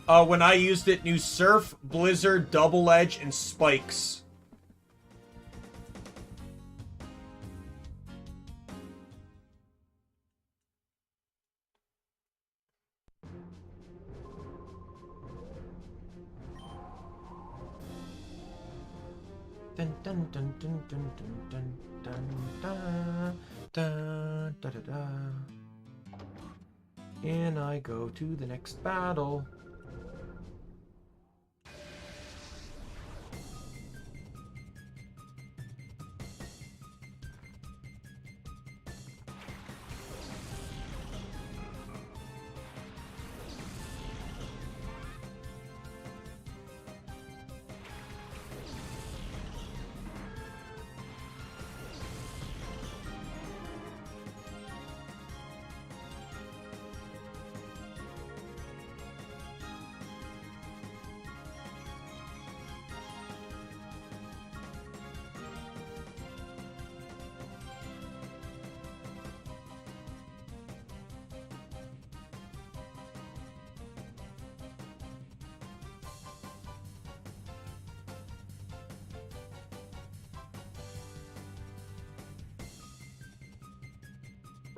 when I used it, knew Surf, Blizzard, Double Edge, and Spikes. Dun, dun, dun, dun, dun, dun, dun, dun, dun, da, da, da. And I go to the next battle.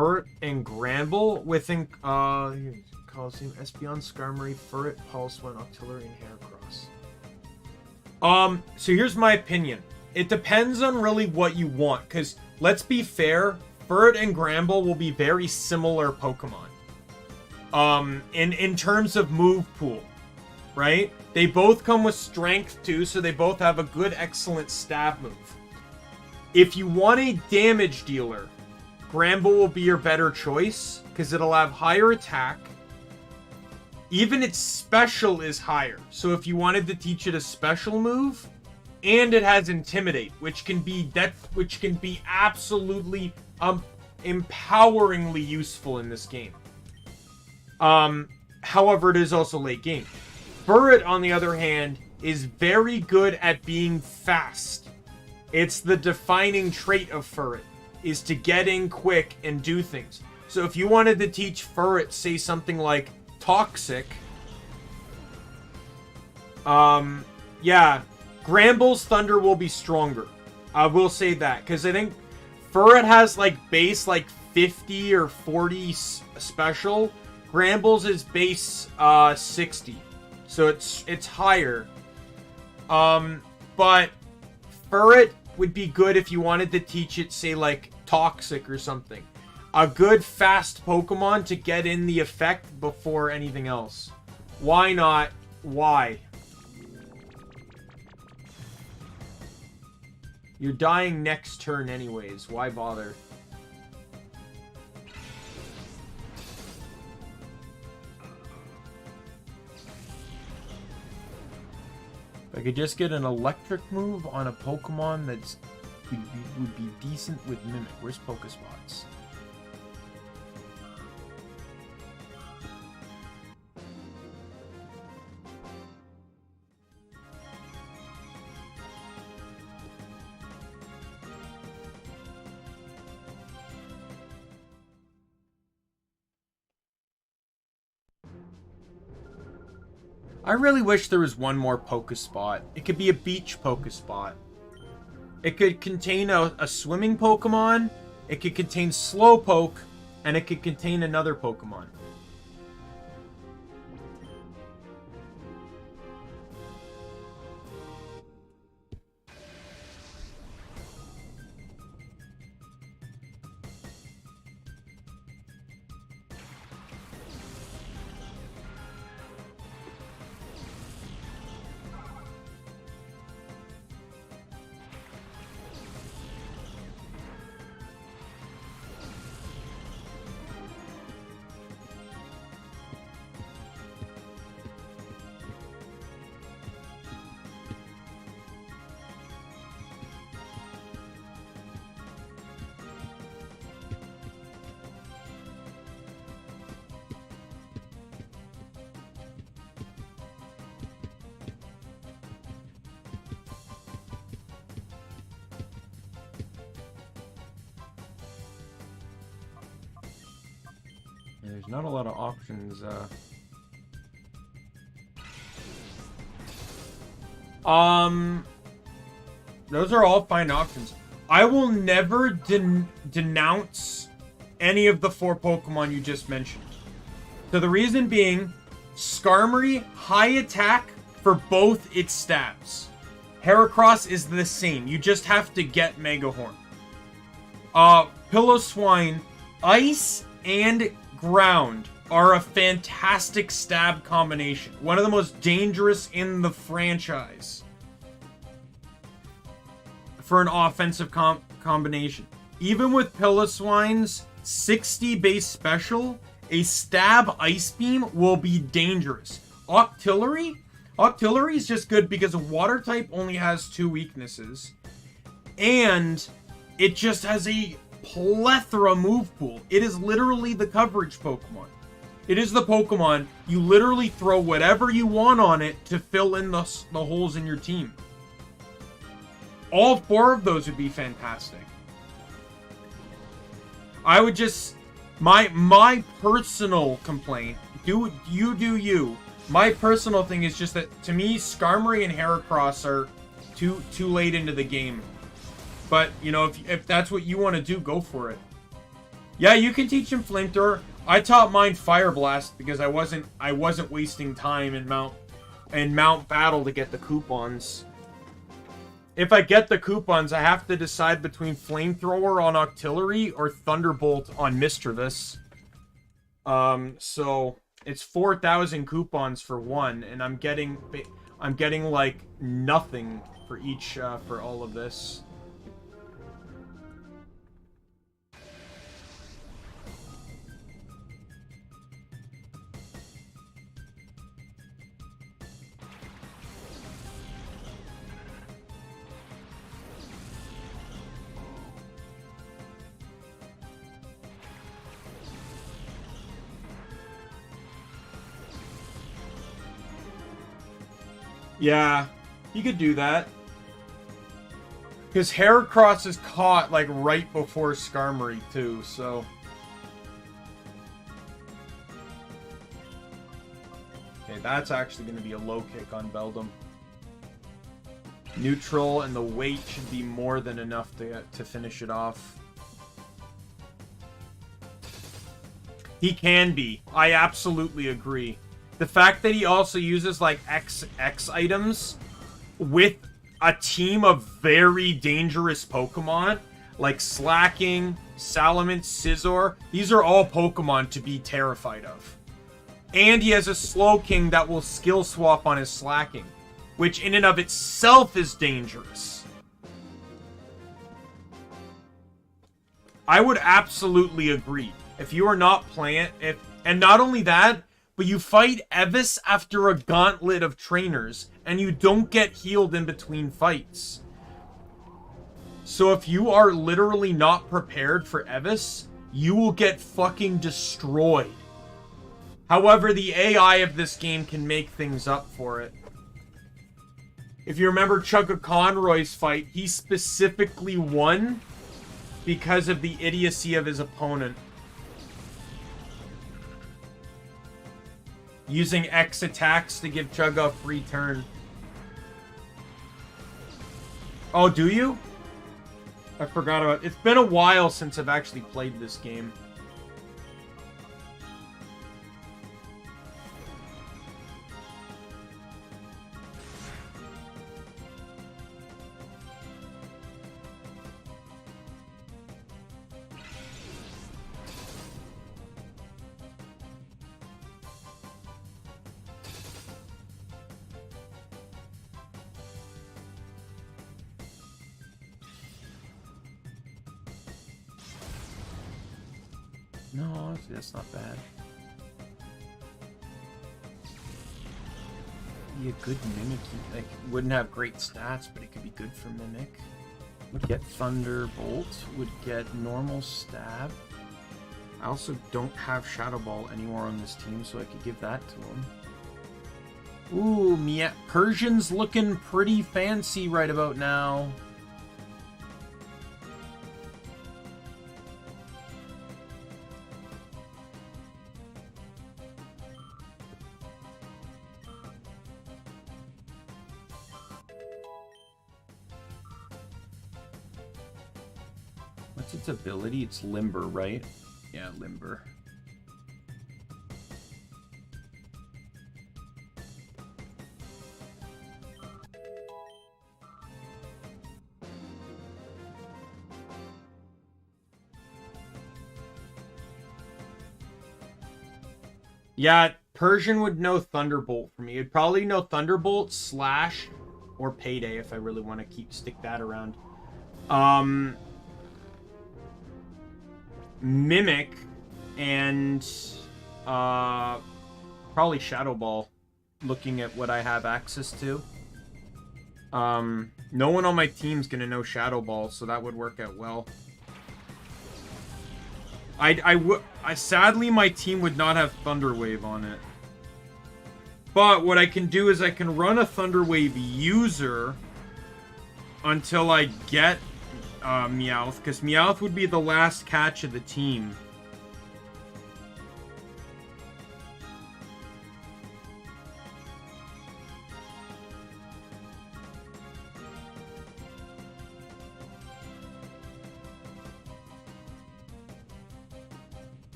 Furret and Granbull within Colosseum, Espeon, Skarmory, Furret, Pulsewine, Octillery, and Heracross. So here's my opinion. It depends on really what you want, because let's be fair, Furret and Granbull will be very similar Pokemon. In terms of move pool, right? They both come with strength too, so they both have a good, excellent stab move. If you want a damage dealer, Granbull will be your better choice, because it'll have higher attack. Even its special is higher, so if you wanted to teach it a special move, and it has Intimidate, which can be absolutely empoweringly useful in this game. However, it is also late game. Furret, on the other hand, is very good at being fast. It's the defining trait of Furret, is to get in quick and do things. So if you wanted to teach Furret, say something like Toxic, yeah, Granbull's Thunder will be stronger. I will say that, because I think Furret has like base like 50 or 40 special. Granbull's is base 60, so it's higher. But Furret would be good if you wanted to teach it, say, like Toxic or something. A good fast Pokemon to get in the effect before anything else. Why not? Why? You're dying next turn anyways. Why bother? If I could just get an electric move on a Pokemon that's would be decent with Mimic. Where's Pokespots? I really wish there was one more Pokespot. It could be a beach Pokespot. It could contain a swimming Pokemon, it could contain Slowpoke, and it could contain another Pokemon. There's not a lot of options. Those are all fine options. I will never denounce any of the 4 Pokemon you just mentioned. So the reason being, Skarmory, high attack for both its stabs. Heracross is the same. You just have to get Megahorn. Piloswine, ice and ground are a fantastic stab combination. One of the most dangerous in the franchise for an offensive combination. Even with Piloswine's 60 base special, a stab ice beam will be dangerous. Octillery is just good because a water type only has 2 weaknesses. And it just has a plethora move pool. It is literally the coverage Pokemon. It is the Pokemon you literally throw whatever you want on it to fill in the holes in your team. All 4 of those would be fantastic. I would just... My personal complaint, do you. My personal thing is just that, to me, Skarmory and Heracross are too late into the game. But, you know, if that's what you want to do, go for it. Yeah, you can teach him Flamethrower. I taught mine Fire Blast because I wasn't wasting time in Mount Battle to get the coupons. If I get the coupons, I have to decide between Flamethrower on Octillery or Thunderbolt on Mischievous. So it's 4,000 coupons for one, and I'm getting like nothing for each for all of this. Yeah, you could do that. Because Heracross is caught, like, right before Skarmory, too, so... Okay, that's actually going to be a low kick on Beldum. Neutral, and the weight should be more than enough to finish it off. He can be. I absolutely agree. The fact that he also uses, like, X items with a team of very dangerous Pokemon, like Slacking, Salamence, Scizor, these are all Pokemon to be terrified of. And he has a Slowking that will skill swap on his Slacking, which in and of itself is dangerous. I would absolutely agree. If you are not playing... And not only that... But you fight Evis after a gauntlet of trainers, and you don't get healed in between fights. So if you are literally not prepared for Evis, you will get fucking destroyed. However, the AI of this game can make things up for it. If you remember Chugga Conroy's fight, he specifically won because of the idiocy of his opponent. Using X attacks to give Chugga a free turn. Oh, do you? I forgot about it. It's been a while since I've actually played this game. No, that's not bad. Be a good Mimic. Like, wouldn't have great stats, but it could be good for Mimic. Would get Thunderbolt. Would get normal stab. I also don't have Shadow Ball anymore on this team, so I could give that to him. Ooh, Persian's looking pretty fancy right about now. What's its ability? It's Limber, right? Yeah, Limber. Yeah, Persian would know Thunderbolt for me. It'd probably know Thunderbolt, Slash, or Payday if I really want to stick that around. Mimic and probably Shadow Ball, looking at what I have access to. No one on my team's gonna know Shadow Ball, so that would work out well. Sadly, my team would not have Thunder Wave on it. But what I can do is I can run a Thunder Wave user until I get Meowth, because Meowth would be the last catch of the team.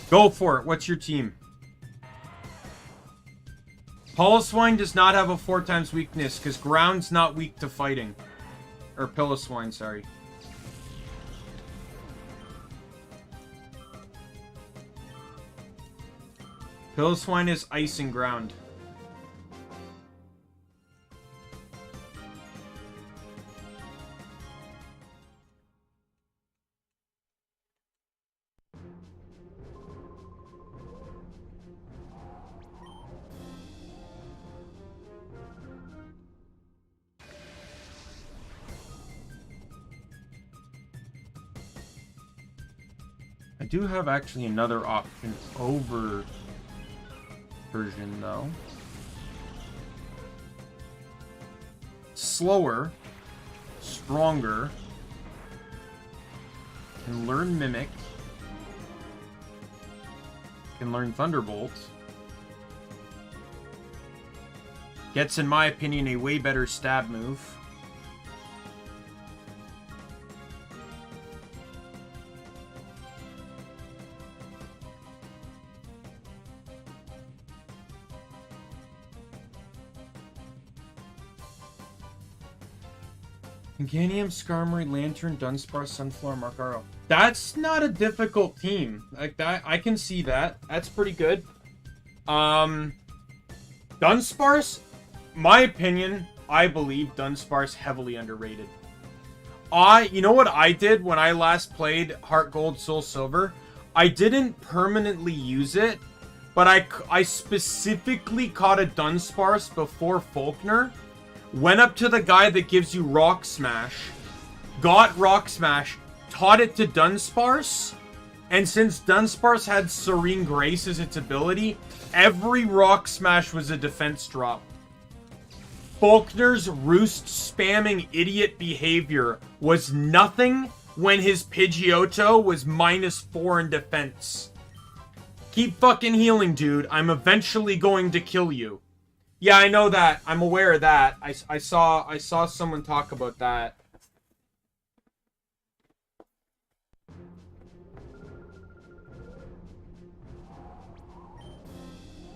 Go for it. What's your team? Piloswine does not have a 4 times weakness because ground's not weak to fighting. Or Piloswine, sorry. Piloswine is ice and ground. I do have actually another option over version though. Slower, stronger, can learn Mimic, can learn Thunderbolt, gets, in my opinion, a way better stab move. Meganium, Skarmory, Lantern, Dunsparce, Sunflower, Markaro. That's not a difficult team. Like that, I can see that. That's pretty good. Dunsparce, my opinion, I believe Dunsparce heavily underrated. You know what I did when I last played Heart Gold, Soul Silver? I didn't permanently use it, but I specifically caught a Dunsparce before Faulkner. Went up to the guy that gives you Rock Smash, got Rock Smash, taught it to Dunsparce, and since Dunsparce had Serene Grace as its ability, every Rock Smash was a defense drop. Faulkner's roost spamming idiot behavior was nothing when his Pidgeotto was -4 in defense. Keep fucking healing, dude. I'm eventually going to kill you. Yeah, I know that. I'm aware of that. I saw someone talk about that.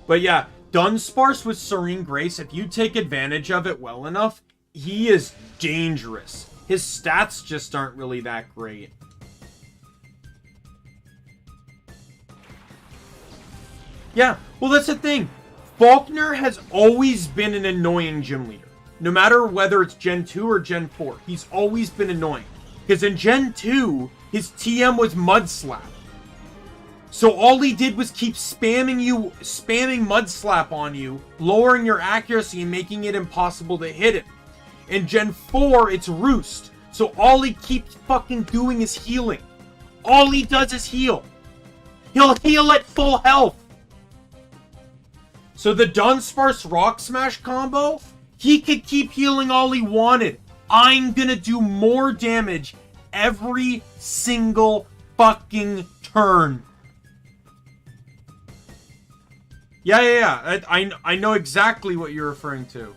But yeah, Dunsparce with Serene Grace, if you take advantage of it well enough, he is dangerous. His stats just aren't really that great. Yeah, well that's the thing. Faulkner has always been an annoying gym leader. No matter whether it's Gen 2 or Gen 4, he's always been annoying. Because in Gen 2, his TM was Mud Slap. So all he did was keep spamming Mud Slap on you, lowering your accuracy and making it impossible to hit him. In Gen 4, it's Roost. So all he keeps fucking doing is healing. All he does is heal. He'll heal at full health. So the Dunsparce Rock Smash combo, he could keep healing all he wanted. I'm gonna do more damage every single fucking turn. Yeah. I know exactly what you're referring to.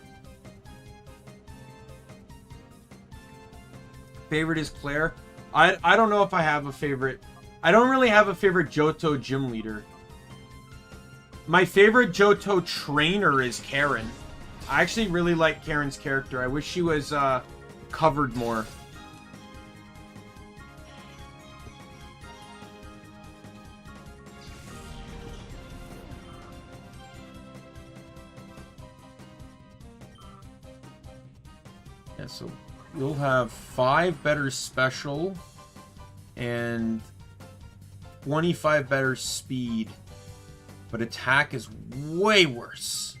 Favorite is Claire. I don't know if I have a favorite. I don't really have a favorite Johto gym leader. My favorite Johto trainer is Karen. I actually really like Karen's character. I wish she was covered more. Yeah, so you'll have 5 better special and 25 better speed. But attack is way worse.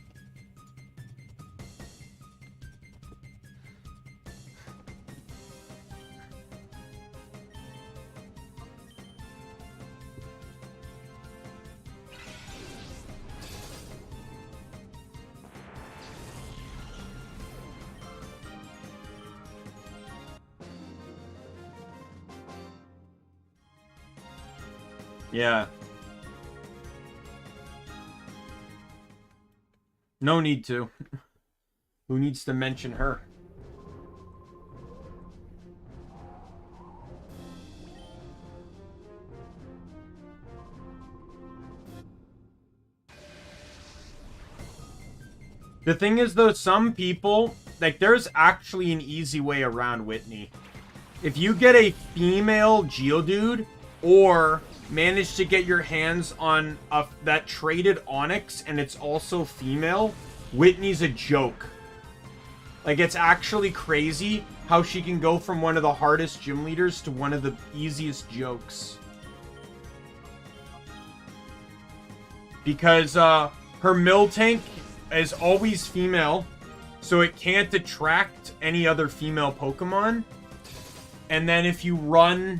Yeah. No need to. Who needs to mention her? The thing is, though, some people, like, there's actually an easy way around Whitney. If you get a female Geodude, or manage to get your hands on that traded Onyx, and it's also female, Whitney's a joke. Like, it's actually crazy how she can go from one of the hardest gym leaders to one of the easiest jokes. Because, her Miltank is always female, so it can't attract any other female Pokemon. And then if you run...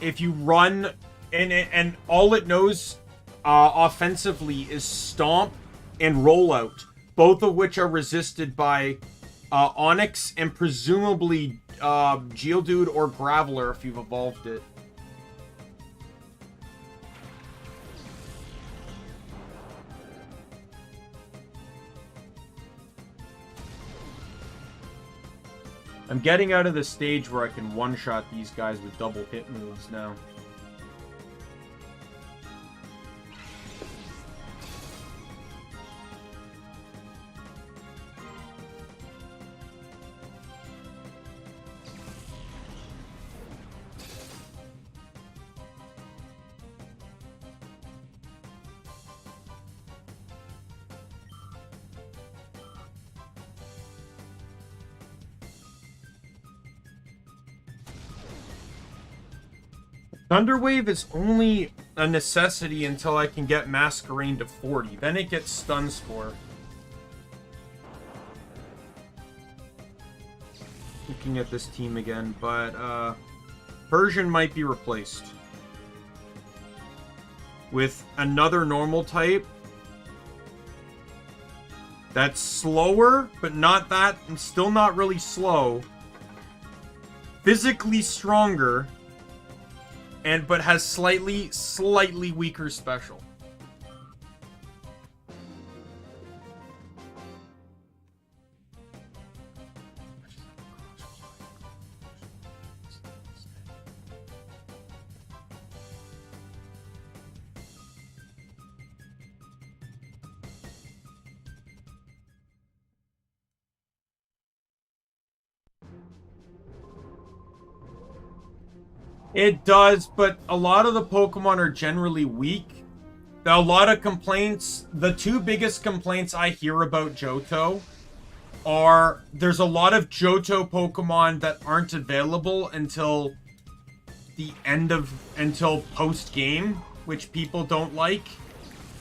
if you run... And all it knows offensively is Stomp and Rollout. Both of which are resisted by Onyx and presumably Geodude or Graveler if you've evolved it. I'm getting out of the stage where I can one-shot these guys with double hit moves now. Thunderwave is only a necessity until I can get Masquerain to 40. Then it gets Stun Spore. Looking at this team again, but Persian might be replaced with another normal type that's slower, but not that, and still not really slow. Physically stronger. But has slightly weaker special. It does, but a lot of the Pokemon are generally weak. A lot of complaints, the two biggest complaints I hear about Johto are there's a lot of Johto Pokemon that aren't available until until post-game, which people don't like.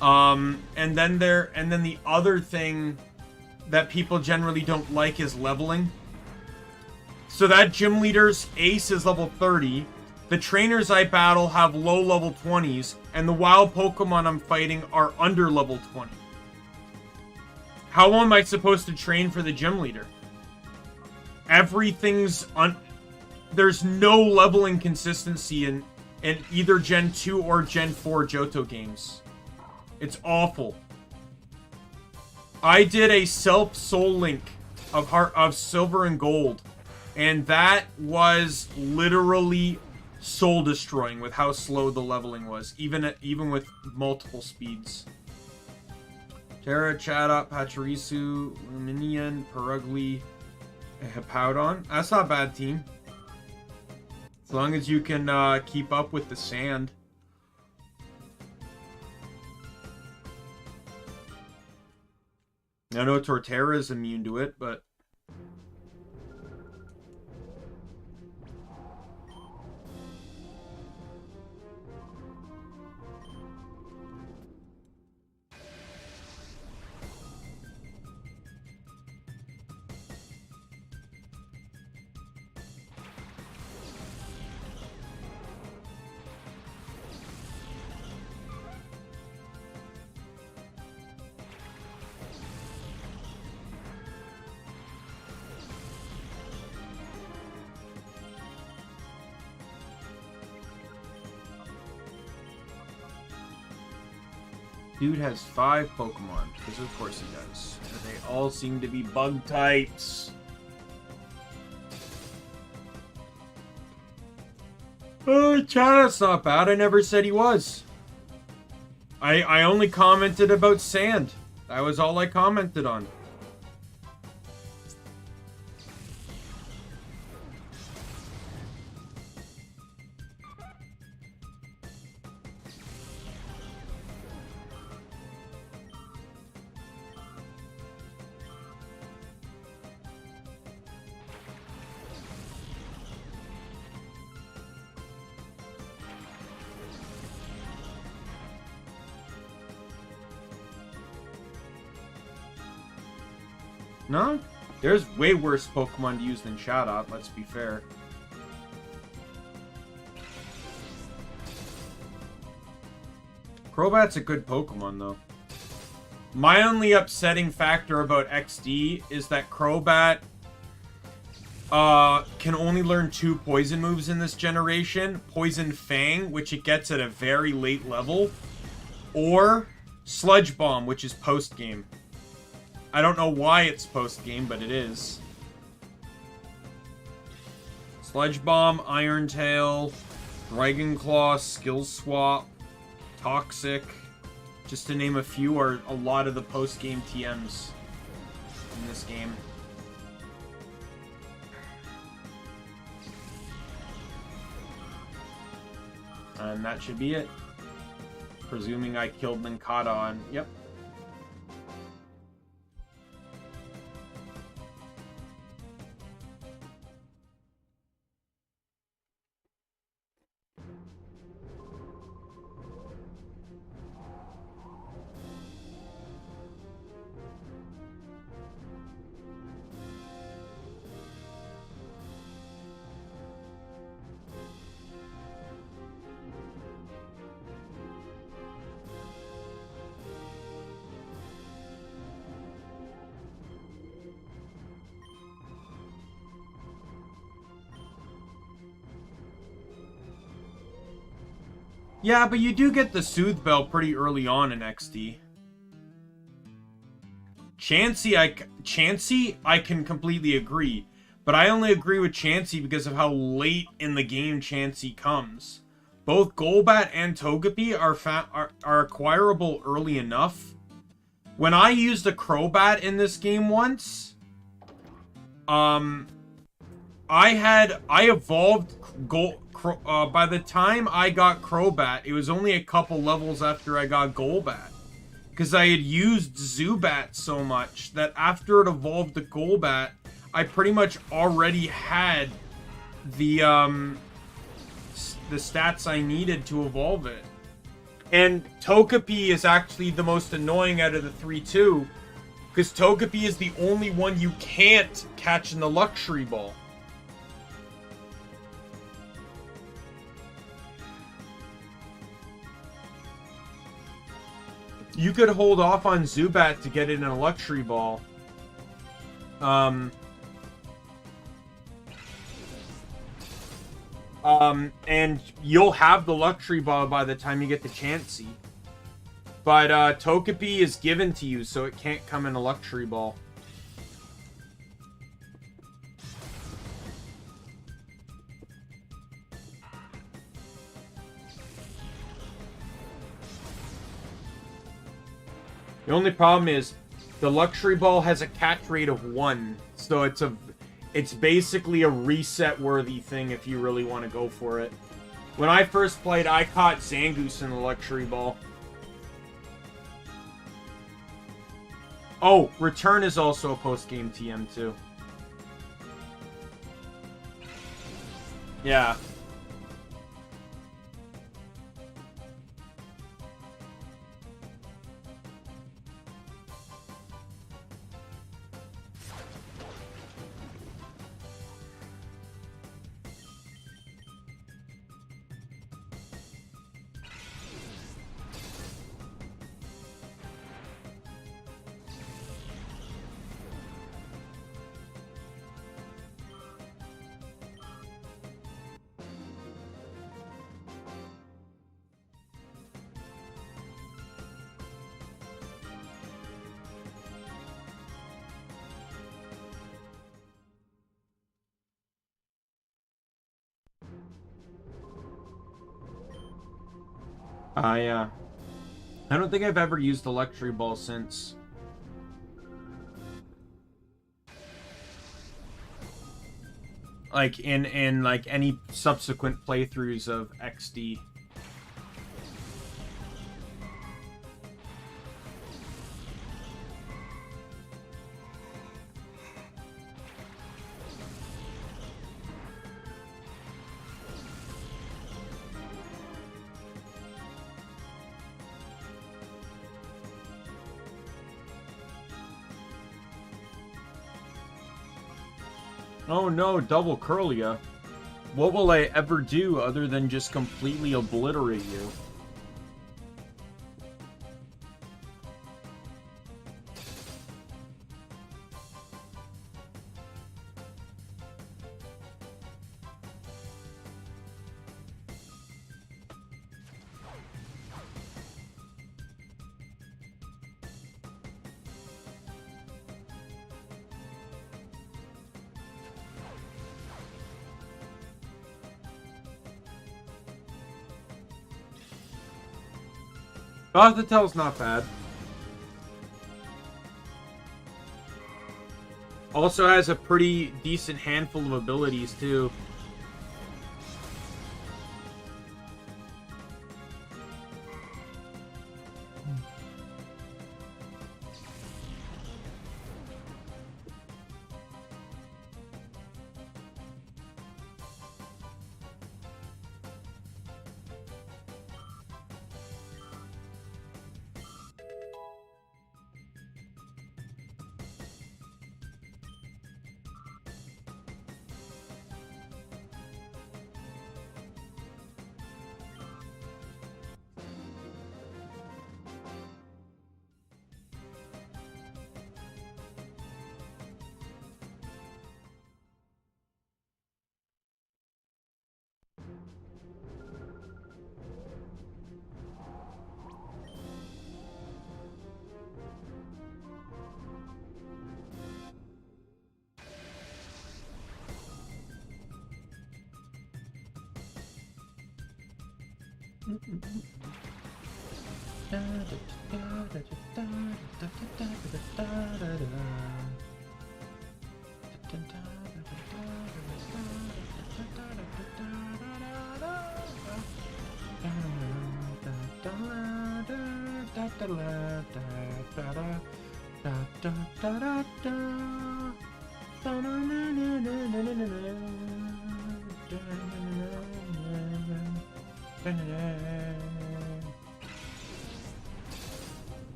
And then the other thing that people generally don't like is leveling. So that gym leader's ace is level 30. The trainers I battle have low level 20s, and the wild Pokemon I'm fighting are under level 20. How am I supposed to train for the gym leader? Everything's there's no leveling consistency in either Gen 2 or Gen 4 Johto games. It's awful. I did a self-soul link of Silver and Gold, and that was literally soul-destroying with how slow the leveling was, even with multiple speeds. Terra, Chatot, Pachirisu, Luminian, Perugly, Hippowdon. That's not a bad team. As long as you can keep up with the sand. I know Torterra is immune to it, but... Dude has 5 Pokemon, because of course he does. And they all seem to be bug types. Oh, Chad's not bad. I never said he was. I only commented about sand. That was all I commented on. No? There's way worse Pokemon to use than Shadowt, let's be fair. Crobat's a good Pokemon, though. My only upsetting factor about XD is that Crobat can only learn 2 poison moves in this generation. Poison Fang, which it gets at a very late level, or Sludge Bomb, which is post-game. I don't know why it's post-game, but it is. Sludge Bomb, Iron Tail, Dragon Claw, Skill Swap, Toxic, just to name a few, are a lot of the post-game TMs in this game. And that should be it. Presuming I killed Ninkata on... Yep. Yeah, but you do get the Soothe Bell pretty early on in XD. Chansey, I can completely agree. But I only agree with Chansey because of how late in the game Chansey comes. Both Golbat and Togepi are acquirable early enough. When I used a Crobat in this game once, I evolved by the time I got Crobat, it was only a couple levels after I got Golbat. Because I had used Zubat so much that after it evolved to Golbat, I pretty much already had the stats I needed to evolve it. And Togepi is actually the most annoying out of the 3 too, because Togepi is the only one you can't catch in the Luxury Ball. You could hold off on Zubat to get it in a Luxury Ball. And you'll have the Luxury Ball by the time you get the Chansey. But, Togepi is given to you, so it can't come in a Luxury Ball. The only problem is the Luxury Ball has a catch rate of 1, so it's basically a reset-worthy thing if you really want to go for it. When I first played, I caught Zangoose in the Luxury Ball. Oh, Return is also a post-game TM too. Yeah. Yeah. I don't think I've ever used the Electro Ball since. Like, in like, any subsequent playthroughs of XD. Oh no, double Curlia. What will I ever do other than just completely obliterate you? Gothatel's not bad. Also has a pretty decent handful of abilities, too.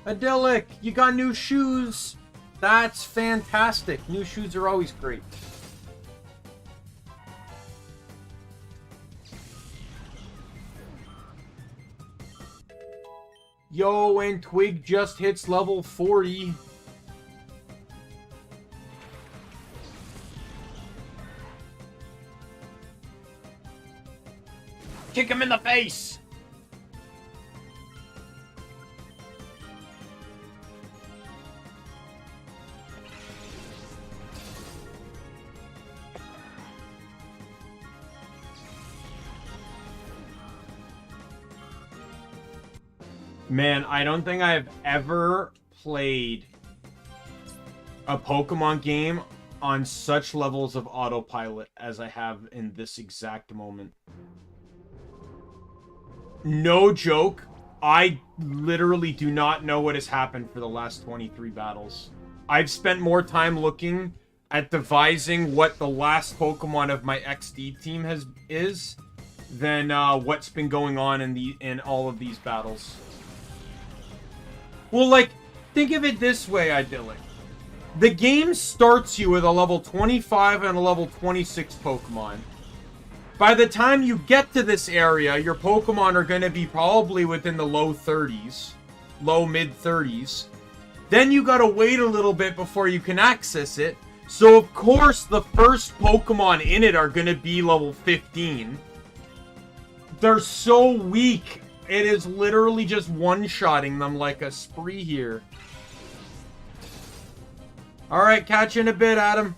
Idyllic, you got new shoes. That's fantastic. New shoes are always great. Yo, and Twig just hits level 40. Kick him in the face! Man, I don't think I've ever played a Pokemon game on such levels of autopilot as I have in this exact moment. No joke, I literally do not know what has happened for the last 23 battles. I've spent more time looking at devising what the last Pokemon of my XD team is than what's been going on in all of these battles. Well, like, think of it this way, Idyllic. The game starts you with a level 25 and a level 26 Pokemon. By the time you get to this area, your Pokemon are going to be probably within the low 30s. Low mid 30s. Then you gotta wait a little bit before you can access it. So, of course, the first Pokemon in it are going to be level 15. They're so weak. It is literally just one-shotting them like a spree here. Alright, catch you in a bit, Adam.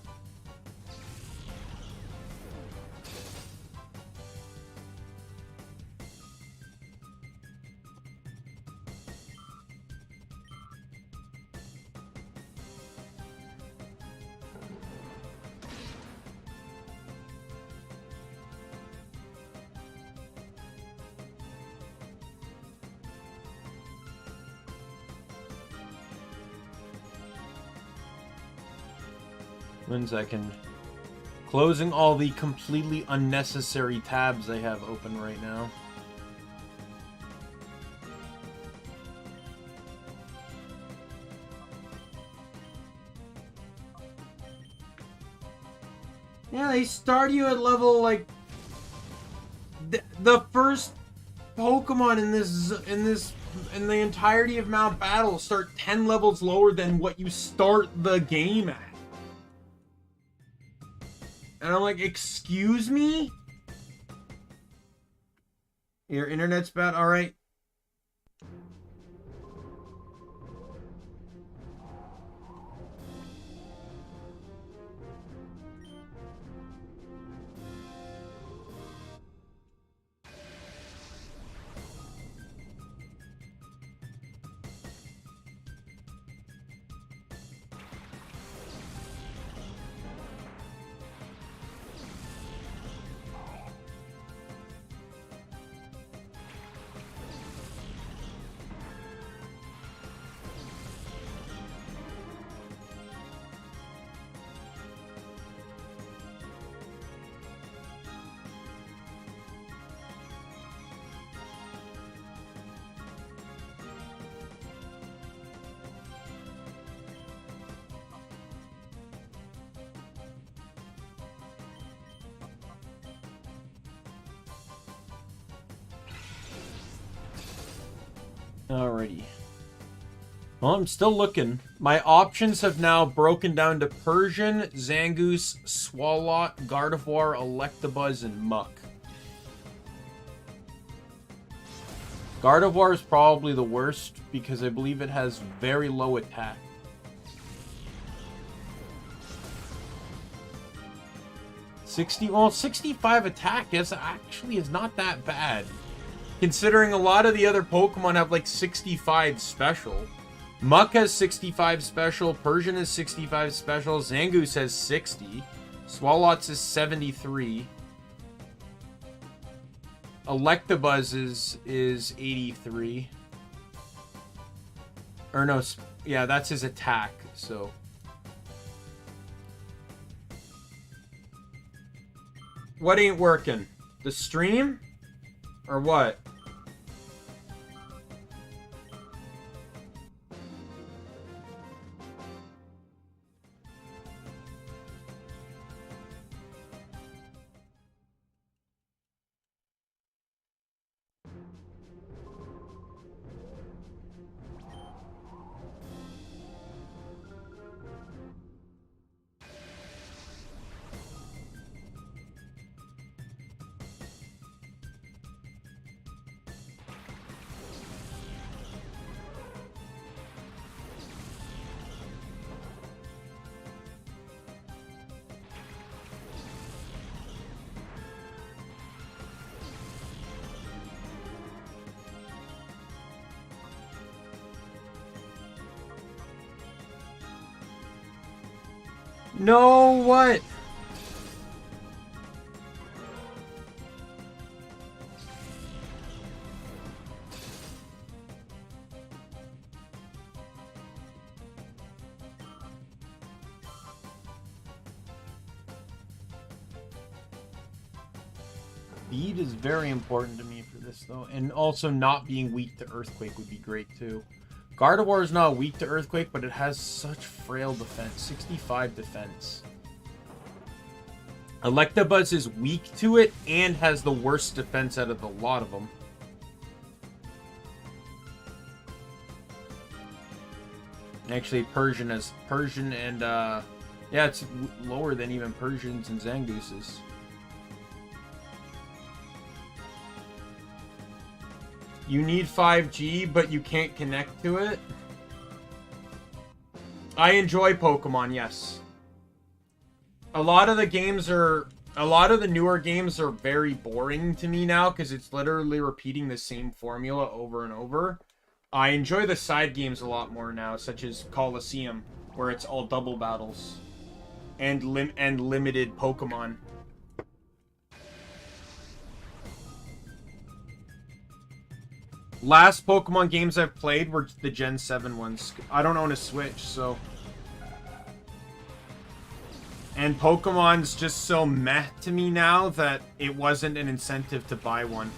Means I can... Closing all the completely unnecessary tabs I have open right now. Yeah, they start you at level, like... The first Pokemon in the entirety of Mount Battle start 10 levels lower than what you start the game at. And I'm like, excuse me? Your internet's bad? Alright. Alrighty. Well, I'm still looking. My options have now broken down to Persian, Zangoose, Swalot, Gardevoir, Electabuzz, and Muck. Gardevoir is probably the worst because I believe it has very low attack. Well, 65 attack is not that bad. Considering a lot of the other Pokemon have like 65 special. Muck has 65 special, Persian has 65 special, Zangoose has 60, Swalot's is 73, Electabuzz is 83. Or no, yeah, that's his attack, so. What ain't working? The stream? Or what? No, what? Speed is very important to me for this, though. And also not being weak to Earthquake would be great, too. Gardevoir is not weak to Earthquake, but it has such frail defense. 65 defense. Electabuzz is weak to it and has the worst defense out of the lot of them. Actually, Persian and yeah, it's lower than even Persians and Zangooses. You need 5G, but you can't connect to it. I enjoy Pokemon, yes. A lot of the newer games are very boring to me now because it's literally repeating the same formula over and over. I enjoy the side games a lot more now, such as Colosseum, where it's all double battles and limited Pokemon. Last Pokemon games I've played were the Gen 7 ones. I don't own a Switch, so... And Pokemon's just so meh to me now that it wasn't an incentive to buy one.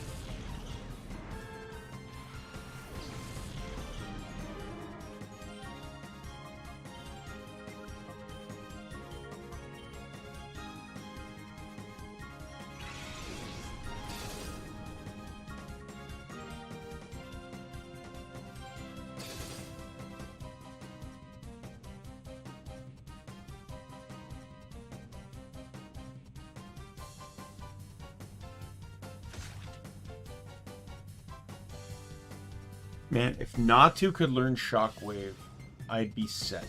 Man, if Natu could learn Shockwave, I'd be set.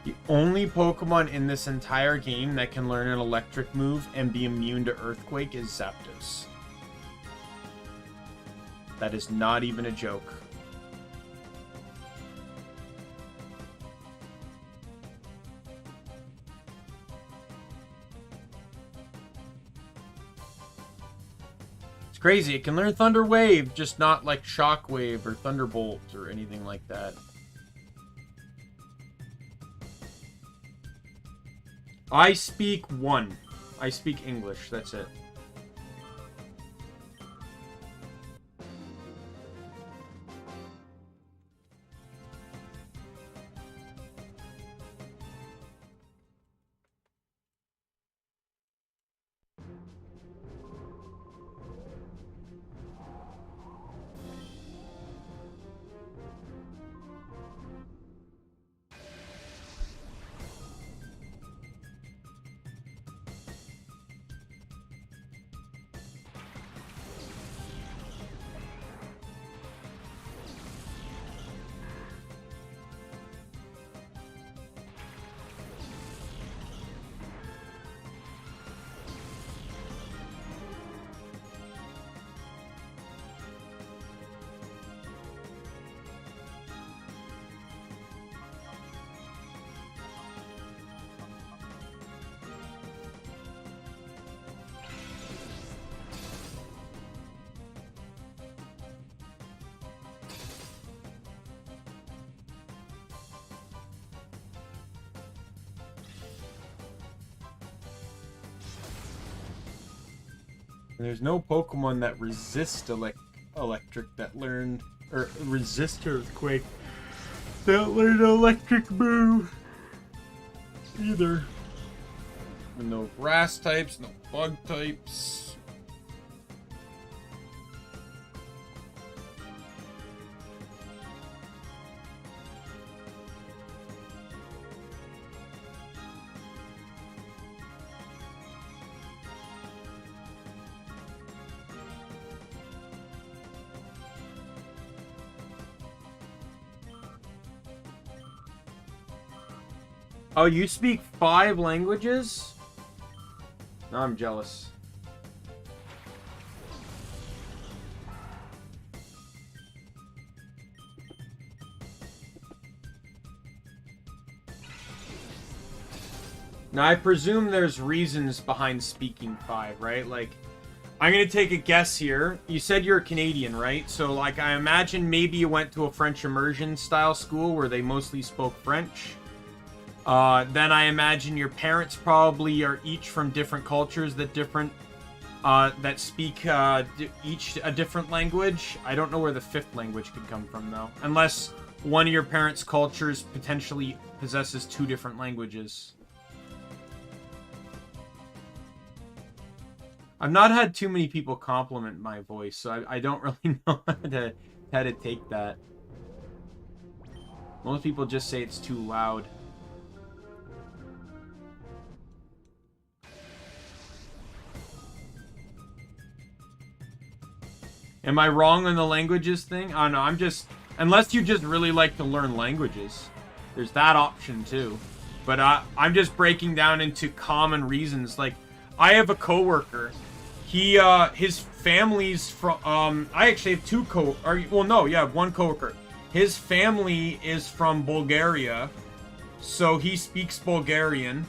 The only Pokemon in this entire game that can learn an electric move and be immune to Earthquake is Zapdos. That is not even a joke. It's crazy. It can learn Thunder Wave, just not like Shockwave or Thunderbolt or anything like that. I speak one. I speak English. That's it. And there's no Pokemon that resist electric that learned, or resist Earthquake that learned electric move either. And no grass types, no bug types. Oh, you speak 5 languages? Now I'm jealous. Now I presume there's reasons behind speaking 5, right? Like, I'm gonna take a guess here. You said you're a Canadian, right? So, like, I imagine maybe you went to a French immersion style school where they mostly spoke French. Then I imagine your parents probably are each from different cultures that speak each a different language. I don't know where the 5th language could come from, though. Unless one of your parents' cultures potentially possesses 2 different languages. I've not had too many people compliment my voice, so I don't really know how to take that. Most people just say it's too loud. Am I wrong on the languages thing? I don't know, I'm just... Unless you just really like to learn languages. There's that option, too. But I'm just breaking down into common reasons. Like, I have a coworker. His family's from... I actually have 2 well, no, yeah, 1 coworker. His family is from Bulgaria, So he speaks Bulgarian.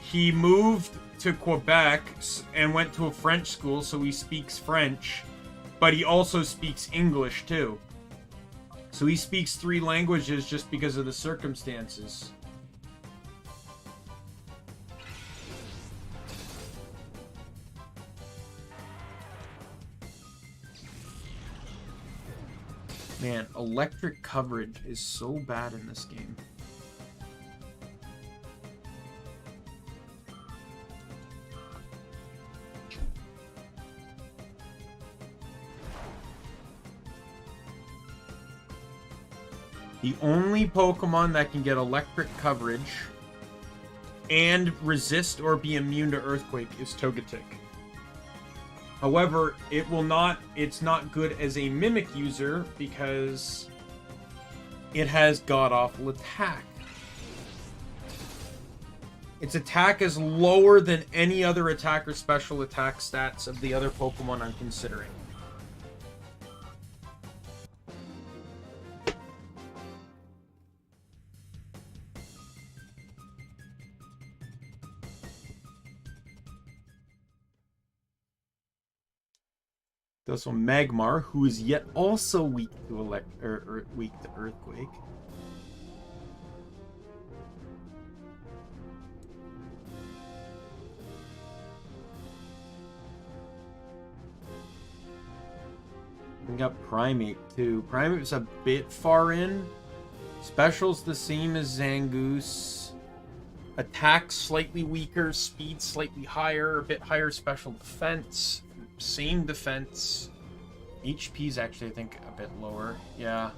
He moved to Quebec and went to a French school, so he speaks French. But he also speaks English, too. So he speaks 3 languages just because of the circumstances. Man, electric coverage is so bad in this game. The only Pokemon that can get electric coverage and resist or be immune to Earthquake is Togetic. However, it's not good as a Mimic user because it has god-awful attack. Its attack is lower than any other attack or special attack stats of the other Pokemon I'm considering. There's also Magmar, who is yet also weak to weak to Earthquake. We got Primate too. Primate's a bit far in. Special's the same as Zangoose. Attack slightly weaker, speed slightly higher, a bit higher special defense. Same defense. HP's actually, I think, a bit lower. Yeah.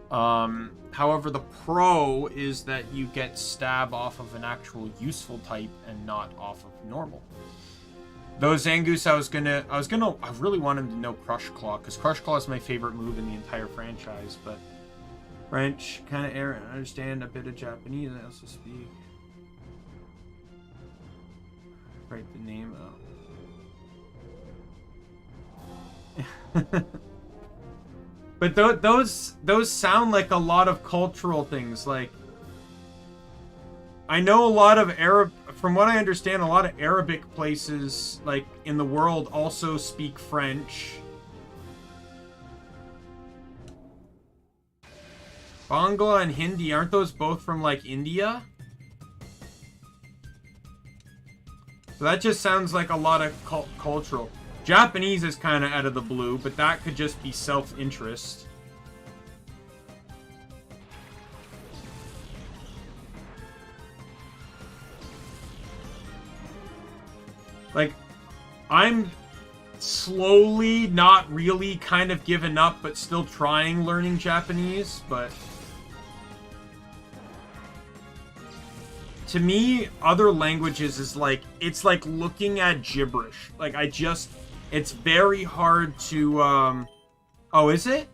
However, the pro is that you get stab off of an actual useful type and not off of normal. Though Zangoose, I really want him to know Crush Claw, because Crush Claw is my favorite move in the entire franchise, but French, kind of understand a bit of Japanese, I also speak. Write the name out. But those sound like a lot of cultural things. Like, I know a lot of from what I understand, a lot of Arabic places like in the world also speak French. Bangla and Hindi, aren't those both from like India? So that just sounds like a lot of cultural. Japanese is kind of out of the blue, but that could just be self-interest. Like, I'm slowly, not really, kind of given up, but still trying learning Japanese, but to me, other languages is like, it's like looking at gibberish. Like, it's very hard to, oh, is it?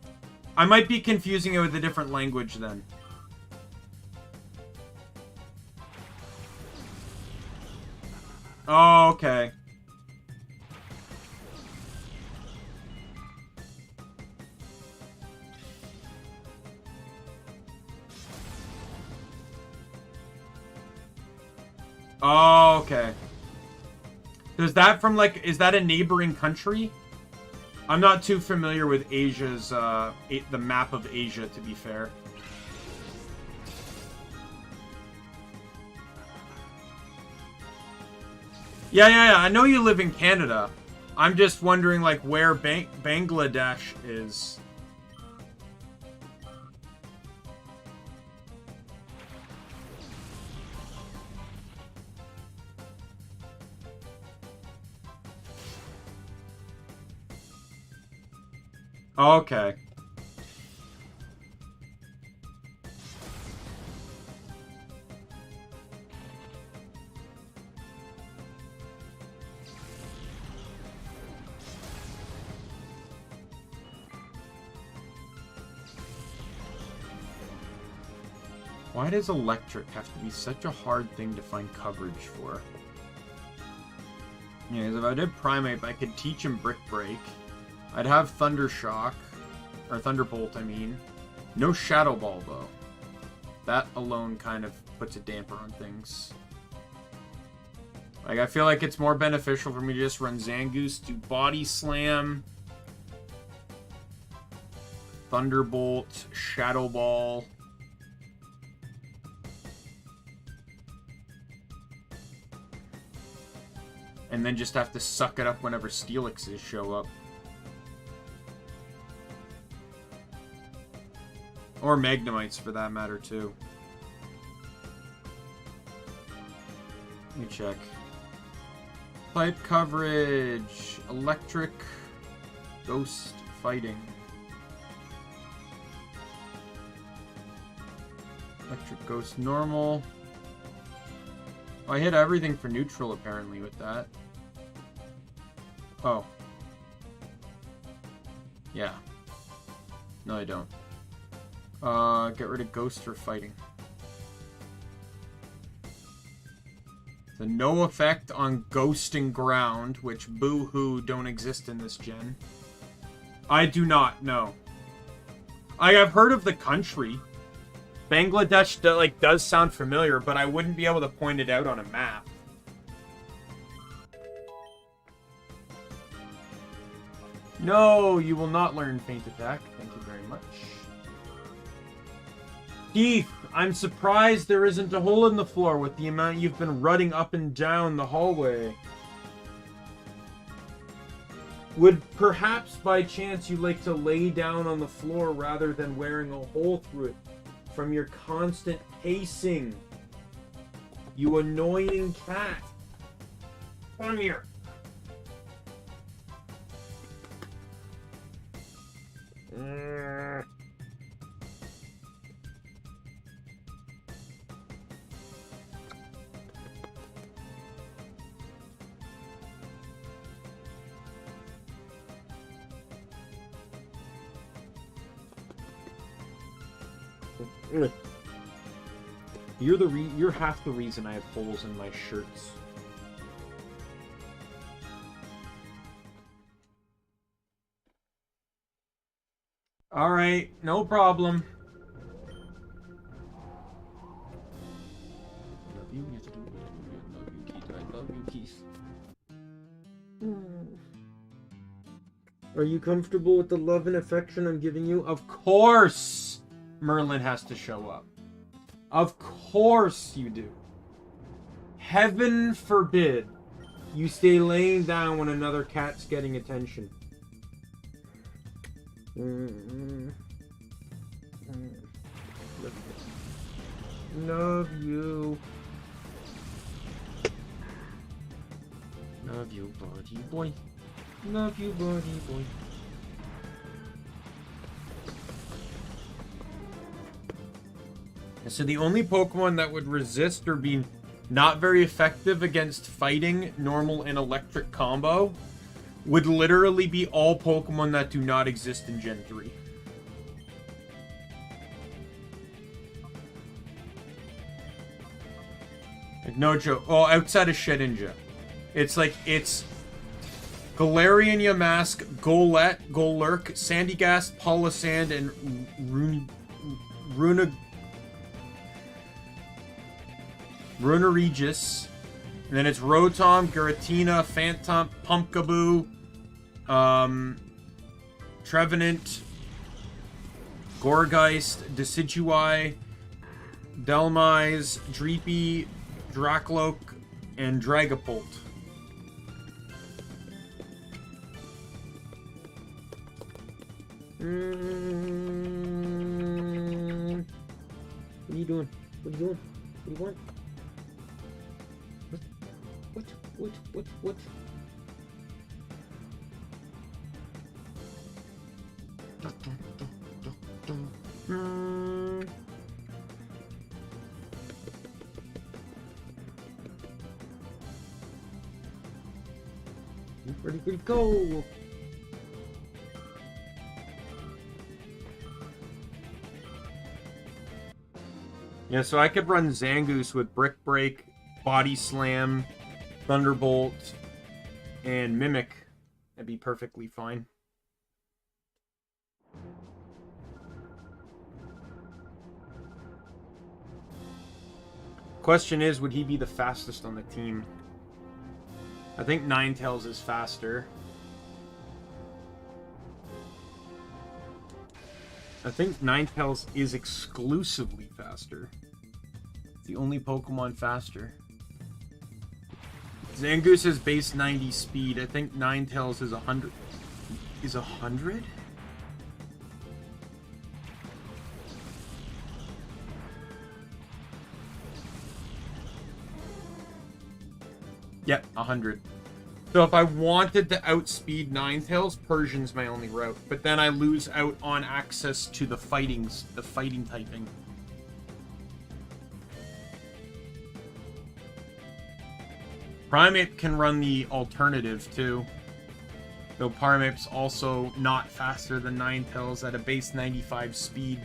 I might be confusing it with a different language then. Oh, okay. Oh, okay. Is that from, like, is that a neighboring country? I'm not too familiar with Asia's, the map of Asia, to be fair. Yeah, I know you live in Canada. I'm just wondering, like, where Bangladesh is. Okay. Why does electric have to be such a hard thing to find coverage for? Yeah, if I did Primate, I could teach him Brick Break. I'd have Thunder Shock. Or Thunderbolt, I mean. No Shadow Ball, though. That alone kind of puts a damper on things. Like, I feel like it's more beneficial for me to just run Zangoose, do Body Slam, Thunderbolt, Shadow Ball. And then just have to suck it up whenever Steelixes show up. Or Magnemites, for that matter, too. Let me check. Type coverage. Electric. Ghost fighting. Electric Ghost normal. Oh, I hit everything for neutral, apparently, with that. Oh. Yeah. No, I don't. Get rid of Ghost for fighting. So no effect on Ghost and Ground, which boo-hoo don't exist in this gen. I do not know. I have heard of the country. Bangladesh does sound familiar, but I wouldn't be able to point it out on a map. No, you will not learn Feint Attack. Thank you very much. Keith, I'm surprised there isn't a hole in the floor with the amount you've been running up and down the hallway. Would perhaps by chance you like to lay down on the floor rather than wearing a hole through it from your constant pacing? You annoying cat. Come here. You're half the reason I have holes in my shirts. All right, no problem. Love you, Keith. I love you, Keith. Are you comfortable with the love and affection I'm giving you? Of course, Merlin has to show up. Of course you do. Heaven forbid you stay laying down when another cat's getting attention. Love you. Love you, buddy boy. Love you, buddy boy. So the only Pokemon that would resist or be not very effective against fighting normal and electric combo would literally be all Pokemon that do not exist in Gen 3. Like, no joke. Oh, outside of Shedinja. It's Galarian Yamask, Golett, Golurk, Sandygast, Palossand, and Runaregis. And then it's Rotom, Giratina, Phantom, Pumpkaboo, Trevenant, Gourgeist, Decidueye, Delmise, Dreepy, Dracloak, and Dragapult. What are you doing? What are you doing? What do you want? What? Ready, go! Yeah, so I could run Zangoose with Brick Break, Body Slam, Thunderbolt, and Mimic. That'd be perfectly fine. Question is, would he be the fastest on the team? I think Ninetales is faster. I think Ninetales is exclusively faster. It's the only Pokemon faster. Zangoose is base 90 speed. I think Ninetales is 100. Is 100? Yep, 100. So if I wanted to outspeed Ninetales, Persian's my only route. But then I lose out on access to the fighting typing. Primeape can run the alternative too. Though Primeape's also not faster than Ninetales at a base 95 speed.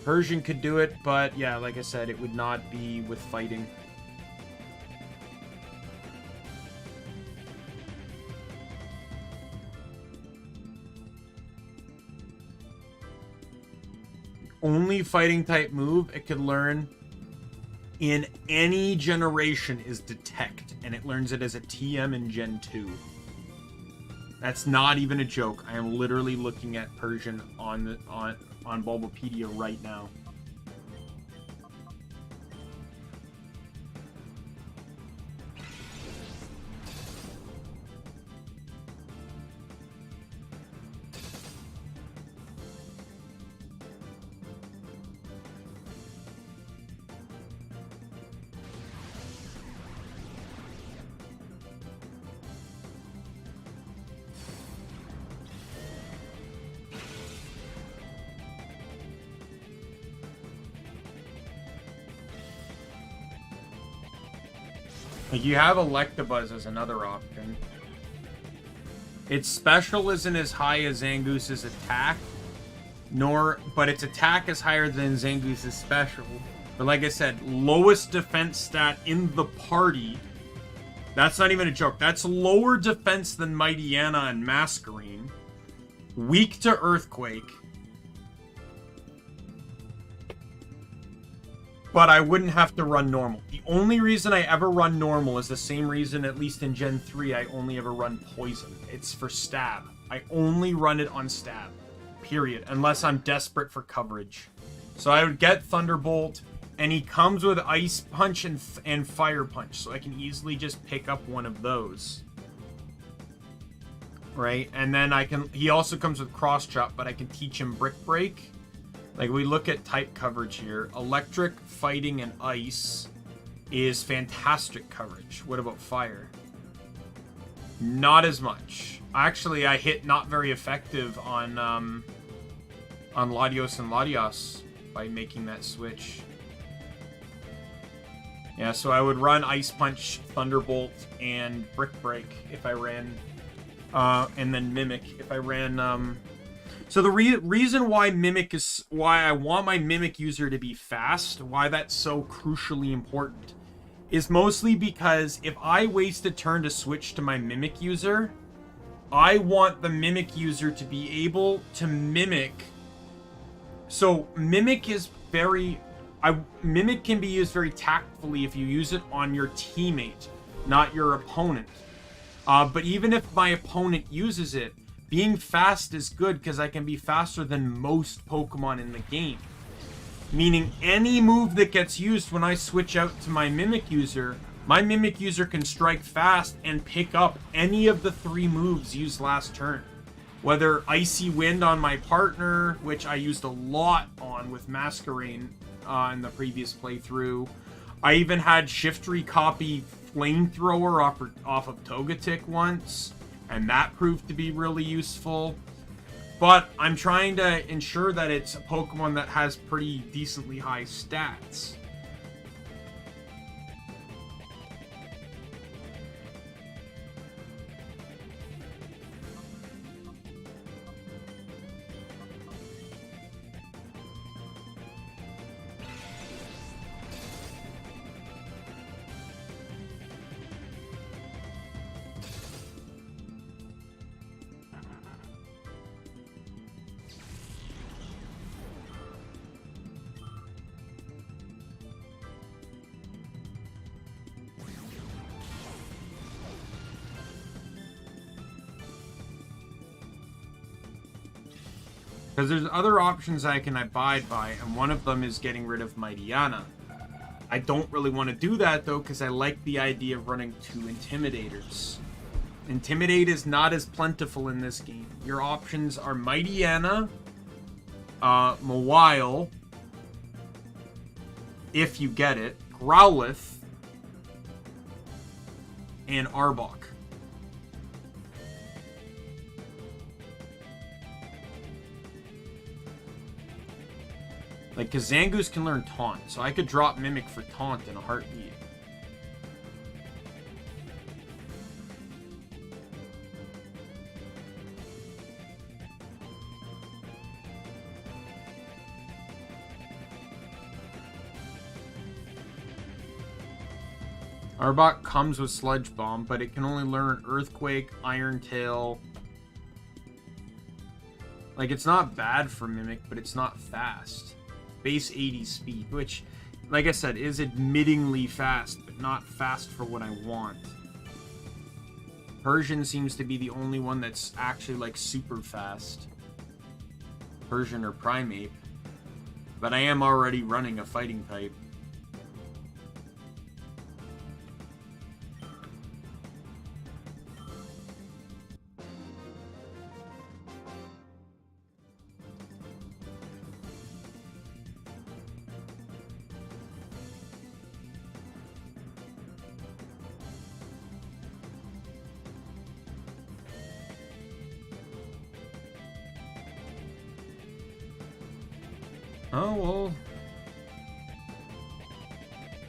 Persian could do it, but yeah, like I said, it would not be with fighting. Only fighting type move it could learn in any generation is Detect, and it learns it as a TM in Gen 2. That's not even a joke. I am literally looking at Persian on Bulbapedia right now. You have Electabuzz as another option. Its special isn't as high as Zangoose's attack, but its attack is higher than Zangoose's special. But like I said, lowest defense stat in the party. That's not even a joke. That's lower defense than Mightyena and Masquerain. Weak to Earthquake. But I wouldn't have to run normal. The only reason I ever run normal is the same reason, at least in Gen 3, I only ever run Poison. It's for stab. I only run it on stab. Period. Unless I'm desperate for coverage. So I would get Thunderbolt, and he comes with Ice Punch and Fire Punch, so I can easily just pick up one of those. Right? And then he also comes with Cross Chop, but I can teach him Brick Break. Like, we look at type coverage here. Electric, Fighting, and Ice is fantastic coverage. What about Fire? Not as much. Actually, I hit not very effective on Latios and Latias by making that switch. Yeah, so I would run Ice Punch, Thunderbolt, and Brick Break if I ran... and then Mimic if I ran... So the reason why why I want my Mimic user to be fast, why that's so crucially important, is mostly because if I waste a turn to switch to my Mimic user, I want the Mimic user to be able to mimic. So Mimic is Mimic can be used very tactfully if you use it on your teammate, not your opponent. But even if my opponent uses it, being fast is good because I can be faster than most Pokemon in the game. Meaning any move that gets used when I switch out to my Mimic user can strike fast and pick up any of the 3 moves used last turn. Whether Icy Wind on my partner, which I used a lot on with Masquerain in the previous playthrough. I even had Shiftry copy Flamethrower off of Togetic once, and that proved to be really useful. But I'm trying to ensure that it's a Pokemon that has pretty decently high stats. Because there's other options I can abide by, and one of them is getting rid of Mightyana. I don't really want to do that, though, because I like the idea of running 2 Intimidators. Intimidate is not as plentiful in this game. Your options are Mightyana, Mawile, if you get it, Growlithe, and Arbok. Like, because Zangoose can learn Taunt, so I could drop Mimic for Taunt in a heartbeat. Arbok comes with Sludge Bomb, but it can only learn Earthquake, Iron Tail. Like, it's not bad for Mimic, but it's not fast. Base 80 speed, which, like I said, is admittingly fast, but not fast for what I want. Persian seems to be the only one that's actually, like, super fast. Persian or Primeape. But I am already running a fighting type. Oh, well,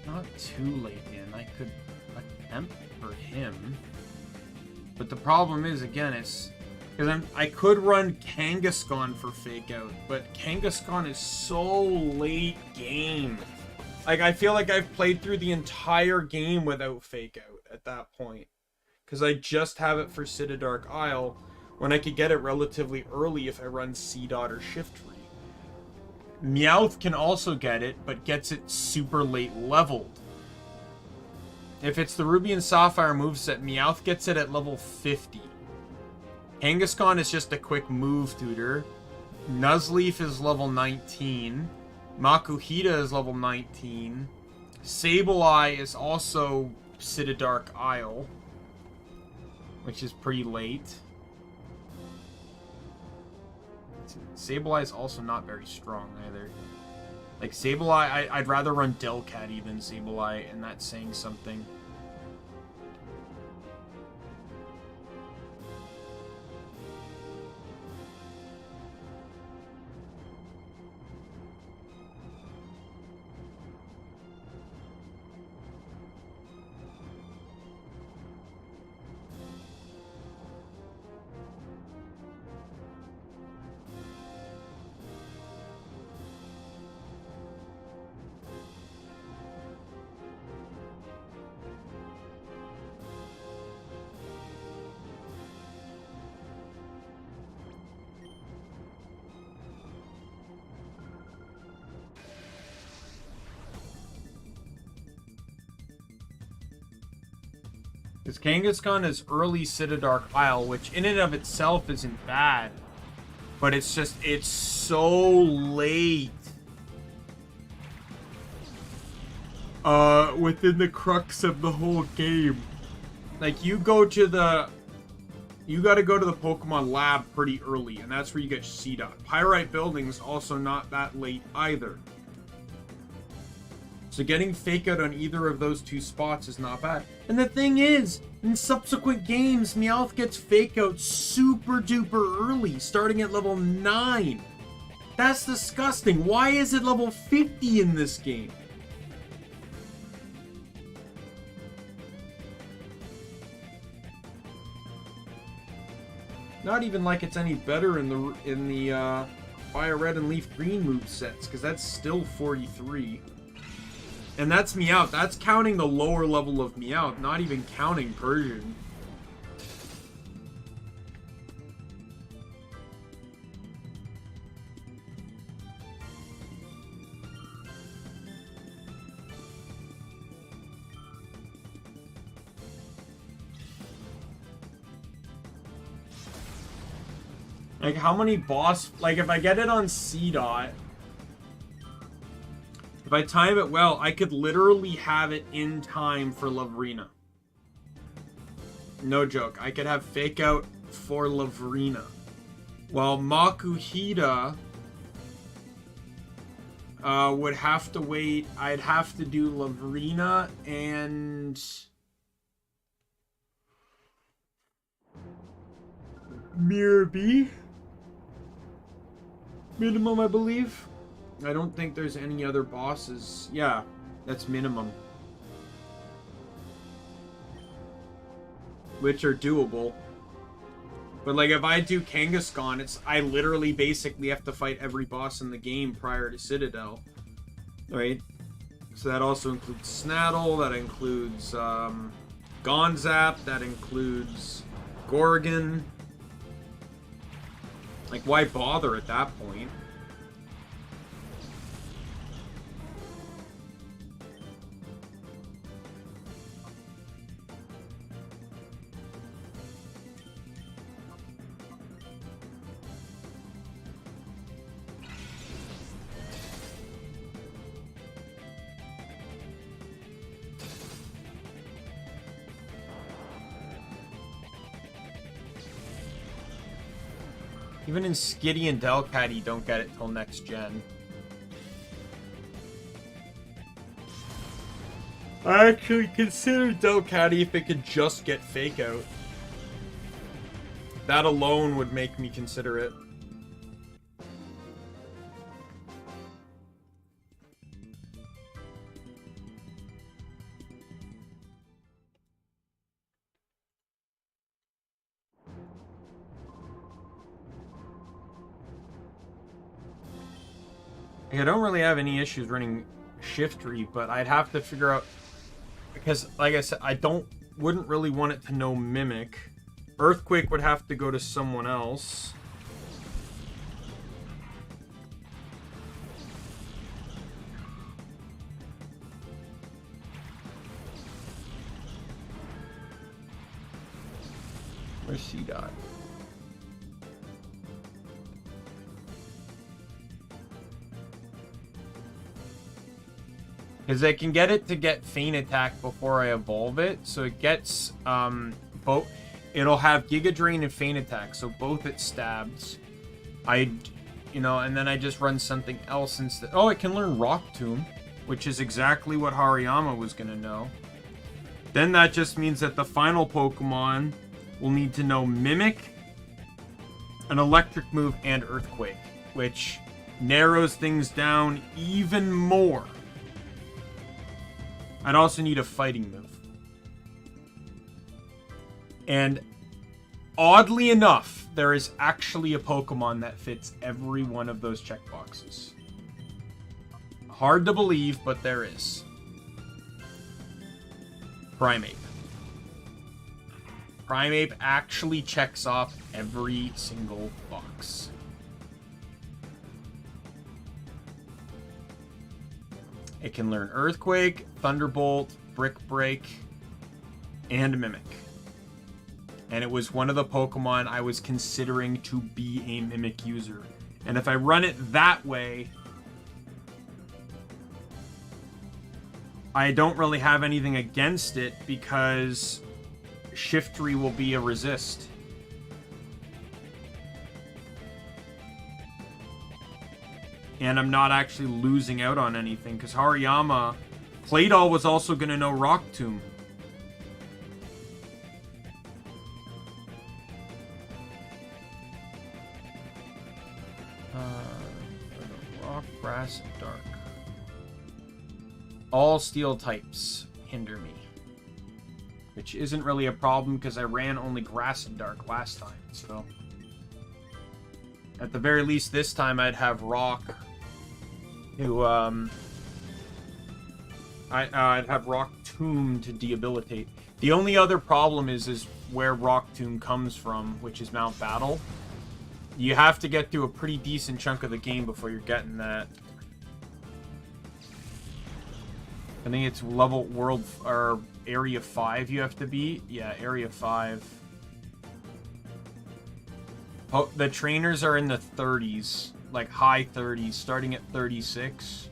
not too late in. I could attempt for him. But the problem is, again, it's... Because I could run Kangaskhan for Fake Out, but Kangaskhan is so late game. Like, I feel like I've played through the entire game without Fake Out at that point. Because I just have it for Citydark Isle, when I could get it relatively early if I run Seedot or Shiftry. Meowth can also get it, but gets it super late leveled. If it's the Ruby and Sapphire moveset, Meowth gets it at level 50. Kangaskhan is just a quick move tutor. Nuzleaf is level 19. Makuhita is level 19. Sableye is also Citydark Isle, which is pretty late. Sableye is also not very strong either. Like, Sableye, I'd rather run Delcat than Sableye, and that's saying something. Because Kangaskhan is early Citydark Isle, which in and of itself isn't bad. But it's just, it's so late. Within the crux of the whole game. Like, you gotta go to the Pokemon Lab pretty early, and that's where you get Seedot. Pyrite Building's also not that late either. So getting Fake Out on either of those 2 spots is not bad. And the thing is, in subsequent games, Meowth gets Fake Out super duper early, starting at level 9. That's disgusting. Why is it level 50 in this game? Not even like it's any better in the Fire Red and Leaf Green movesets, because that's still 43. And that's Meowth. That's counting the lower level of Meowth, not even counting Persian. Like, how many boss... Like, if I get it on C dot... If I time it well, I could literally have it in time for Lavrina. No joke. I could have Fake Out for Lavrina. While Makuhita... would have to wait. I'd have to do Lavrina and... Mirror B? Minimum, I believe. I don't think there's any other bosses. Yeah, that's minimum. Which are doable. But like if I do Kangaskhan, it's I literally basically have to fight every boss in the game prior to Citadel. Right? So that also includes Snaddle, that includes Gonzap, that includes Gorgon. Like, why bother at that point? Even in Skitty and Delcat, you don't get it till next gen. I actually consider Delcat if it could just get Fake Out. That alone would make me consider it. I don't really have any issues running Shiftry, but I'd have to figure out, because like I said, wouldn't really want it to know Mimic. Earthquake would have to go to someone else. Where's C-Dot? Because I can get it to get Feint Attack before I evolve it. So it gets, both. It'll have Giga Drain and Feint Attack. So both it stabs. You know, and then I just run something else instead. Oh, it can learn Rock Tomb, which is exactly what Hariyama was going to know. Then that just means that the final Pokemon will need to know Mimic, an Electric move, and Earthquake, which narrows things down even more. I'd also need a fighting move. And oddly enough, there is actually a Pokemon that fits every one of those checkboxes. Hard to believe, but there is. Primeape. Primeape actually checks off every single box. It can learn Earthquake, Thunderbolt, Brick Break, and Mimic. And it was one of the Pokemon I was considering to be a Mimic user. And if I run it that way, I don't really have anything against it because Shiftry will be a resist. And I'm not actually losing out on anything, because Hariyama, Claydol was also going to know Rock Tomb. Rock, Grass, and Dark. All steel types hinder me. Which isn't really a problem, because I ran only Grass and Dark last time, so... At the very least, this time I'd have Rock, who, I'd have Rock Tomb to debilitate. The only other problem is where Rock Tomb comes from, which is Mount Battle. You have to get through a pretty decent chunk of the game before you're getting that. I think it's or Area 5 you have to beat. Yeah, Area 5. The trainers are in the 30s, like high 30s, starting at 36.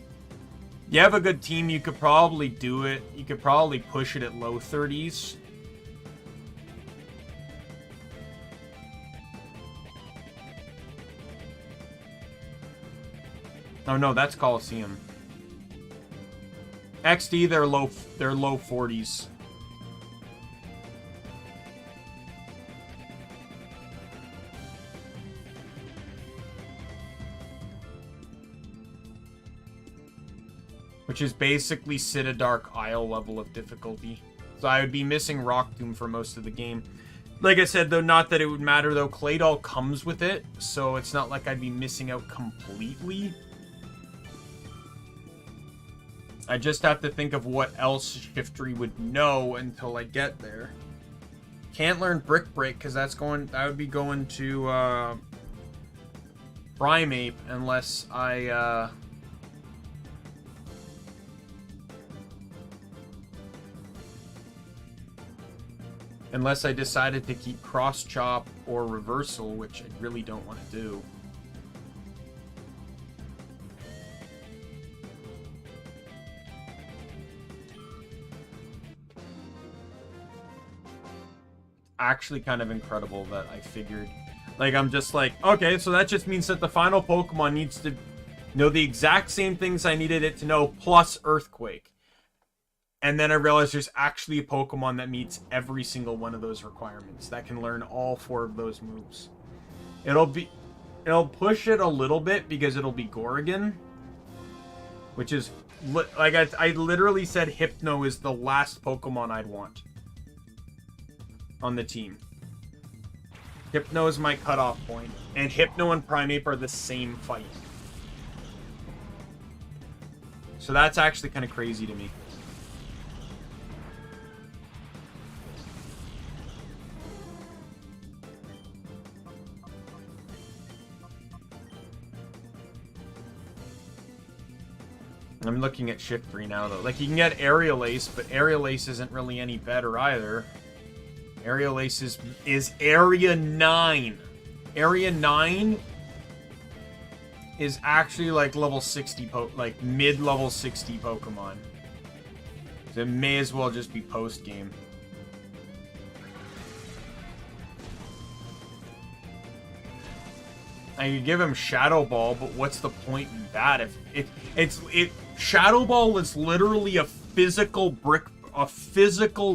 You have a good team, you could probably do it. You could probably push it at low 30s. Oh no, that's Colosseum. XD, they're low 40s. Which is basically Dark Isle level of difficulty. So I would be missing Rock Tomb for most of the game. Like I said, though, not that it would matter, though. Claydol comes with it, so it's not like I'd be missing out completely. I just have to think of what else Shiftry would know until I get there. Can't learn Brick Break, because that would be going to Primeape unless I unless I decided to keep Cross Chop or Reversal, which I really don't want to do. Actually kind of incredible that I figured. Like, I'm just like, okay, so that just means that the final Pokemon needs to know the exact same things I needed it to know, plus Earthquake. And then I realized there's actually a Pokemon that meets every single one of those requirements, that can learn all 4 of those moves. It'll push it a little bit because it'll be Gorgon, which is, like, I literally said Hypno is the last Pokemon I'd want on the team. Hypno is my cutoff point, and Hypno and Primeape are the same fight. So that's actually kind of crazy to me. I'm looking at Shiftry now, though. Like, you can get Aerial Ace, but Aerial Ace isn't really any better either. Aerial Ace is Area 9. Area 9 is actually like level 60, like mid-level 60 Pokemon. So it may as well just be post-game. I could give him Shadow Ball, but what's the point in that? If Shadow Ball is literally a physical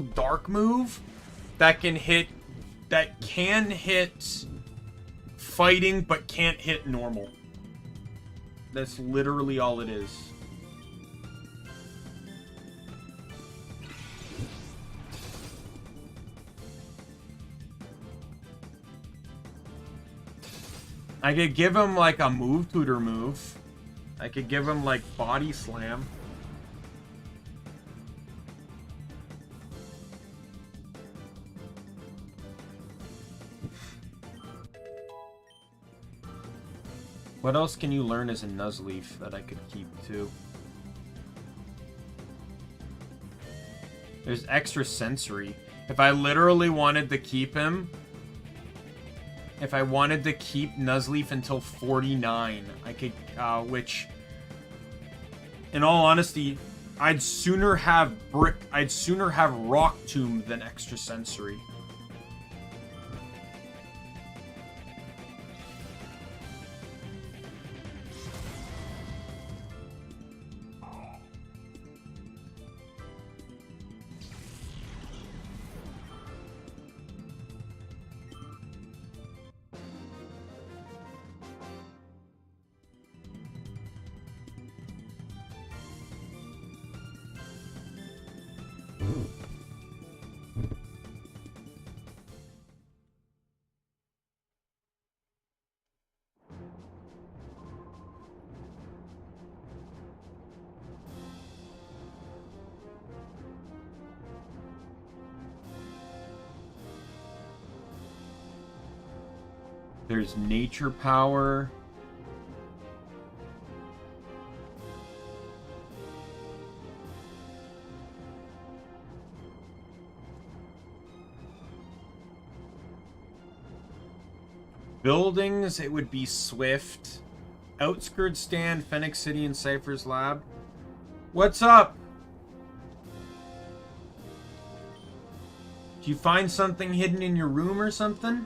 dark move that can hit fighting but can't hit normal. That's literally all it is. I could give him like a Move Tutor move. I could give him like Body Slam. What else can you learn as a Nuzleaf that I could keep too? There's Extra Sensory. If I literally wanted to keep him, if I wanted to keep Nuzleaf until 49, I could, which, in all honesty, I'd sooner have Rock Tomb than Extra Sensory. There's Nature Power. Buildings, it would be Swift. Outskirts stand, Phoenix City, and Cypher's Lab. What's up? Did you find something hidden in your room or something?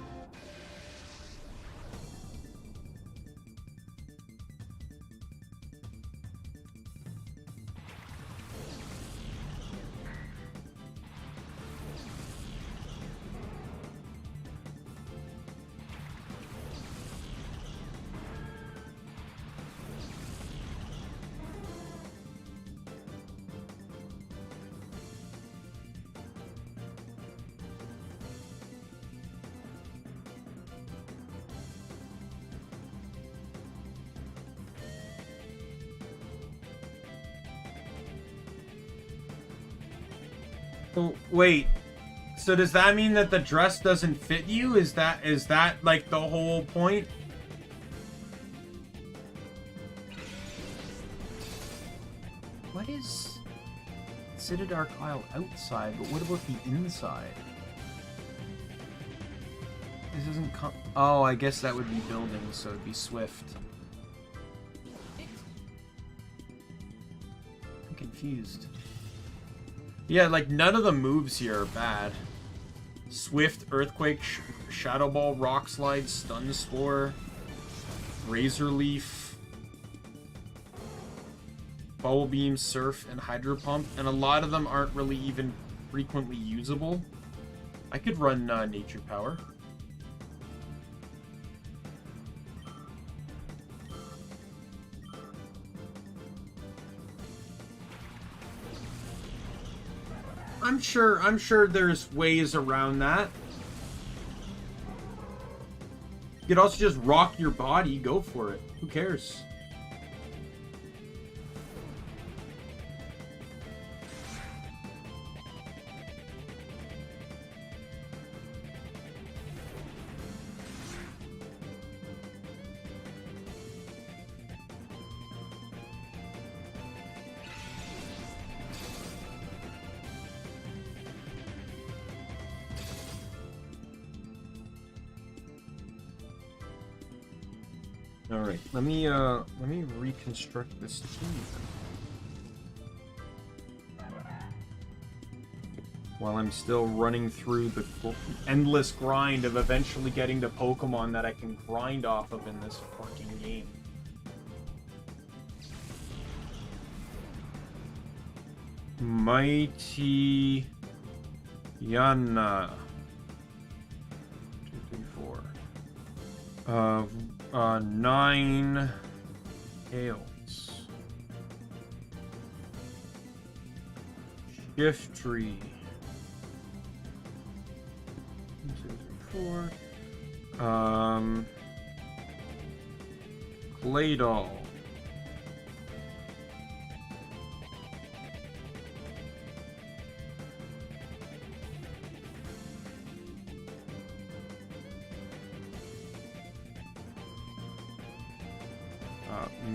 Oh, wait. So does that mean that the dress doesn't fit you? Is that like the whole point? What is Citadark Isle outside, but what about the inside? This isn't oh, I guess that would be buildings, so it'd be Swift. I'm confused. Yeah, like, none of the moves here are bad. Swift, Earthquake, Shadow Ball, Rock Slide, Stun Spore, Razor Leaf, Bubble Beam, Surf, and Hydro Pump, and a lot of them aren't really even frequently usable. I could run Nature Power. I'm sure there's ways around that. You could also just rock your body, go for it. Who cares? Alright, let me reconstruct this team. While I'm still running through the endless grind of eventually getting to Pokemon that I can grind off of in this fucking game. Mighty Yana. 2, 3, 4. 9 Tails. Shift Tree. 1, 2, 3, 4. Claydol.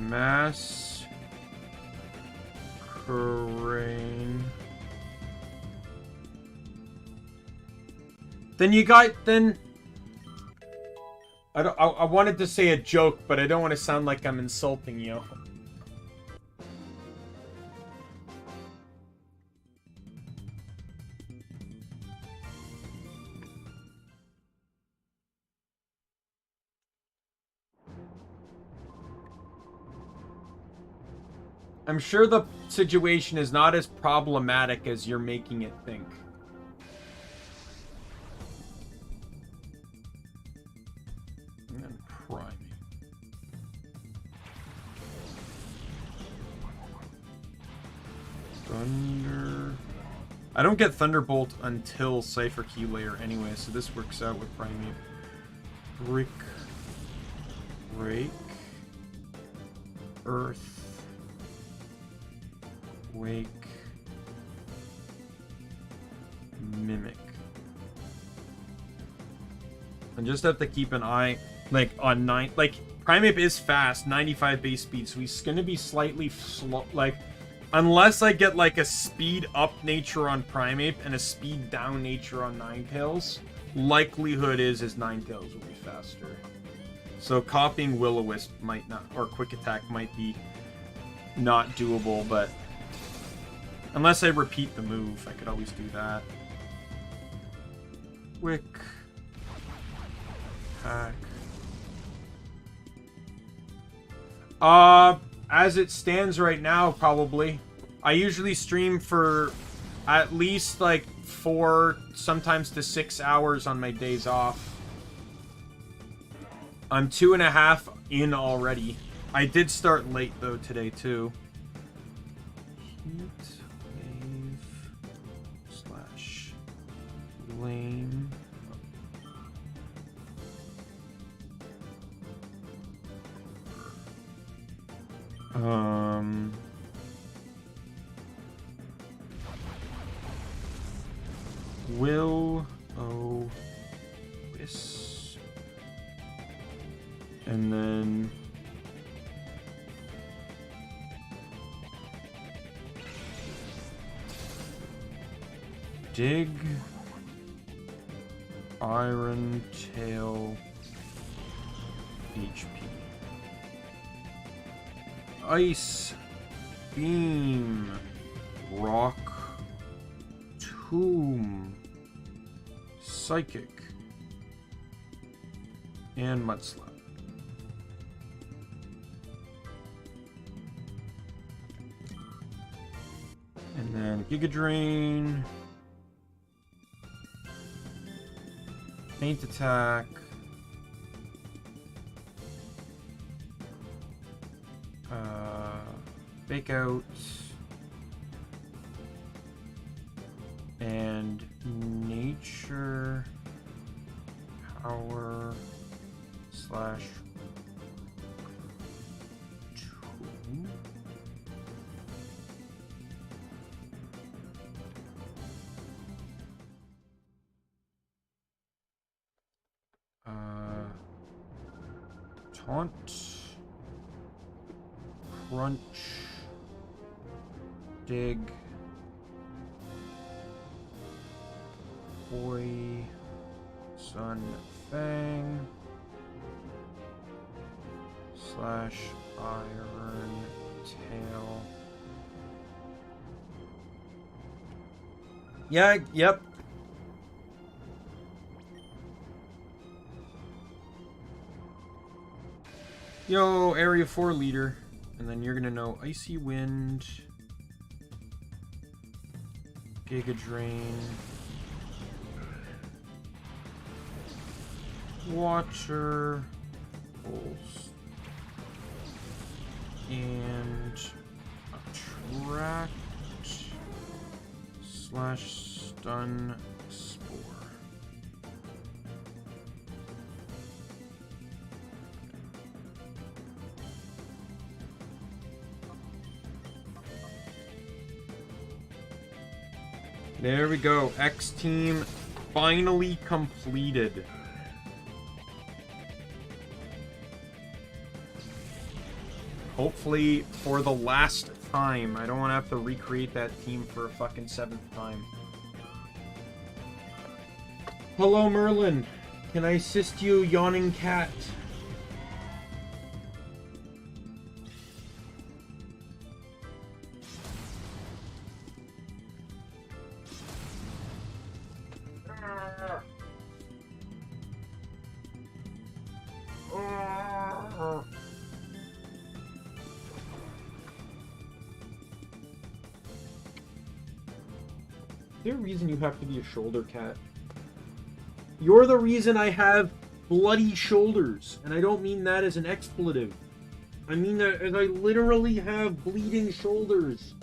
Masquerain. Then you got I wanted to say a joke, but I don't want to sound like I'm insulting you. I'm sure the situation is not as problematic as you're making it think. And priming. Thunder. I don't get Thunderbolt until Cypher Key Layer anyway, so this works out with priming. Brick. Break. Earth. Wake. Mimic. And just have to keep an eye, like, on 9... Like, Primeape is fast, 95 base speed, so he's gonna be slightly slow, like... Unless I get, like, a speed up nature on Primeape and a speed down nature on Ninetales, likelihood is his Ninetales will be faster. So copying Will-O-Wisp might not, or Quick Attack might be not doable, but unless I repeat the move, I could always do that. Quick Attack. As it stands right now, probably. I usually stream for at least like 4, sometimes to 6 hours on my days off. I'm 2.5 in already. I did start late though today too. Heat wave / lame. Will-O-Wisp. And then Dig Iron Tail HP. Ice Beam Rock Tomb Psychic and Mudslap. And then Giga Drain, Paint Attack, Fake Out, and Nature Power / Taunt, Crunch, Dig, Poison Fang / Iron Tail. Yeah, yep. Yo, Area 4 leader. And then you're gonna know Icy Wind, Giga Drain, Water Pulse, and Attract / Stun Spore. There we go. X team finally completed. Hopefully for the last time. I don't want to have to recreate that team for a fucking 7th time. Hello, Merlin. Can I assist you, yawning cat? Is there a reason you have to be a shoulder cat? You're the reason I have bloody shoulders, and I don't mean that as an expletive. I mean that as I literally have bleeding shoulders.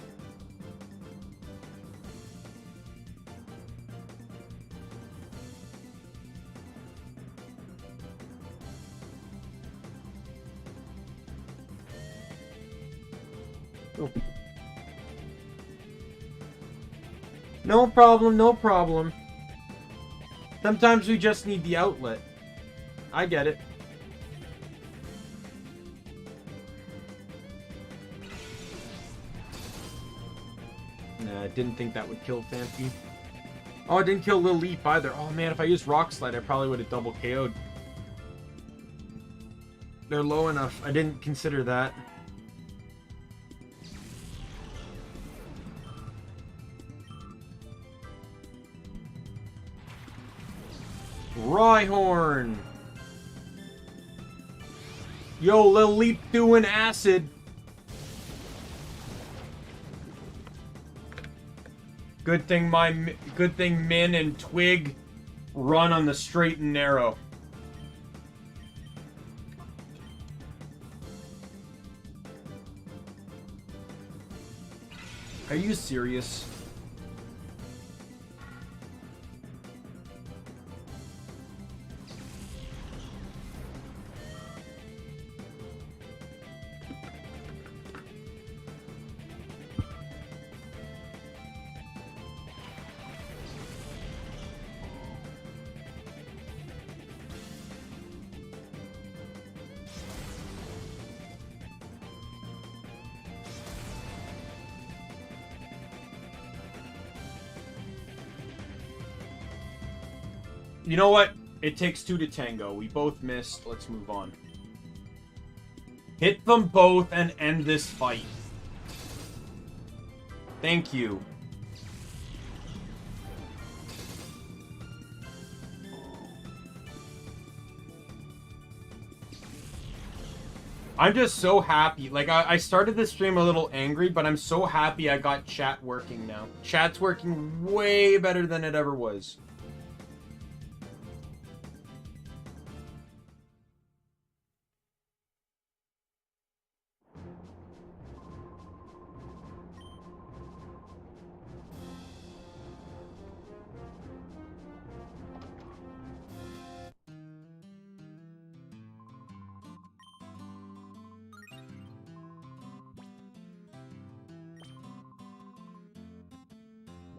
Oh. No problem, no problem. Sometimes we just need the outlet. I get it. Nah, I didn't think that would kill Fancy. Oh, it didn't kill Lil Leap either. Oh man, if I used Rock Slide, I probably would have double KO'd. They're low enough. I didn't consider that. Rhyhorn! Yo, Lil Leap doing acid. Good thing Min and Twig run on the straight and narrow. Are you serious? You know what? It takes two to tango. We both missed. Let's move on. Hit them both and end this fight. Thank you. I'm just so happy. Like, I started this stream a little angry, but I'm so happy I got chat working now. Chat's working way better than it ever was.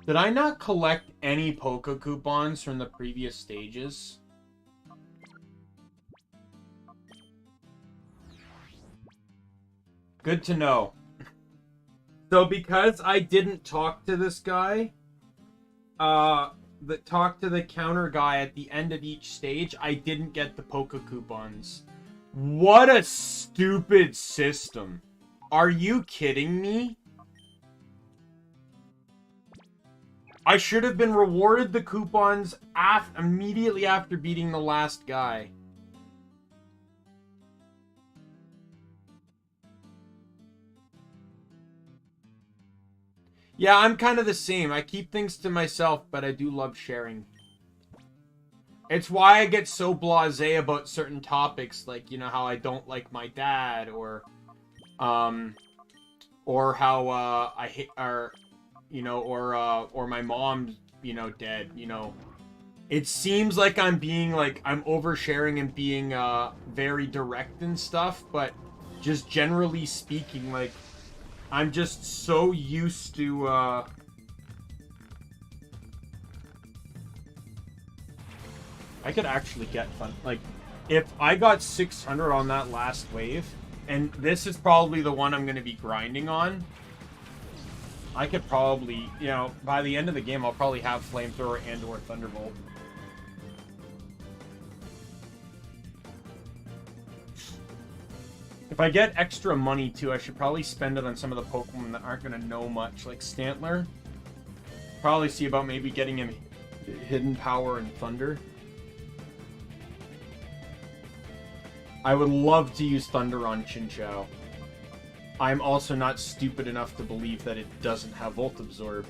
Did I not collect any Poke coupons from the previous stages? Good to know. So because I didn't talk to this guy, talk to the counter guy at the end of each stage, I didn't get the Poke coupons. What a stupid system. Are you kidding me? I should have been rewarded the coupons immediately after beating the last guy. Yeah, I'm kind of the same. I keep things to myself, but I do love sharing. It's why I get so blasé about certain topics, like, you know, how I don't like my dad, or how I hate, or, you know, or my mom's, you know, dead, you know. It seems like I'm being, like, I'm oversharing and being, very direct and stuff, but just generally speaking, like, I'm just so used to, I could actually get fun, like, if I got 600 on that last wave, and this is probably the one I'm going to be grinding on, I could probably, you know, by the end of the game, I'll probably have Flamethrower and or Thunderbolt. If I get extra money, too, I should probably spend it on some of the Pokemon that aren't going to know much, like Stantler. Probably see about maybe getting him Hidden Power and Thunder. I would love to use Thunder on Chinchou. I'm also not stupid enough to believe that it doesn't have Volt Absorb.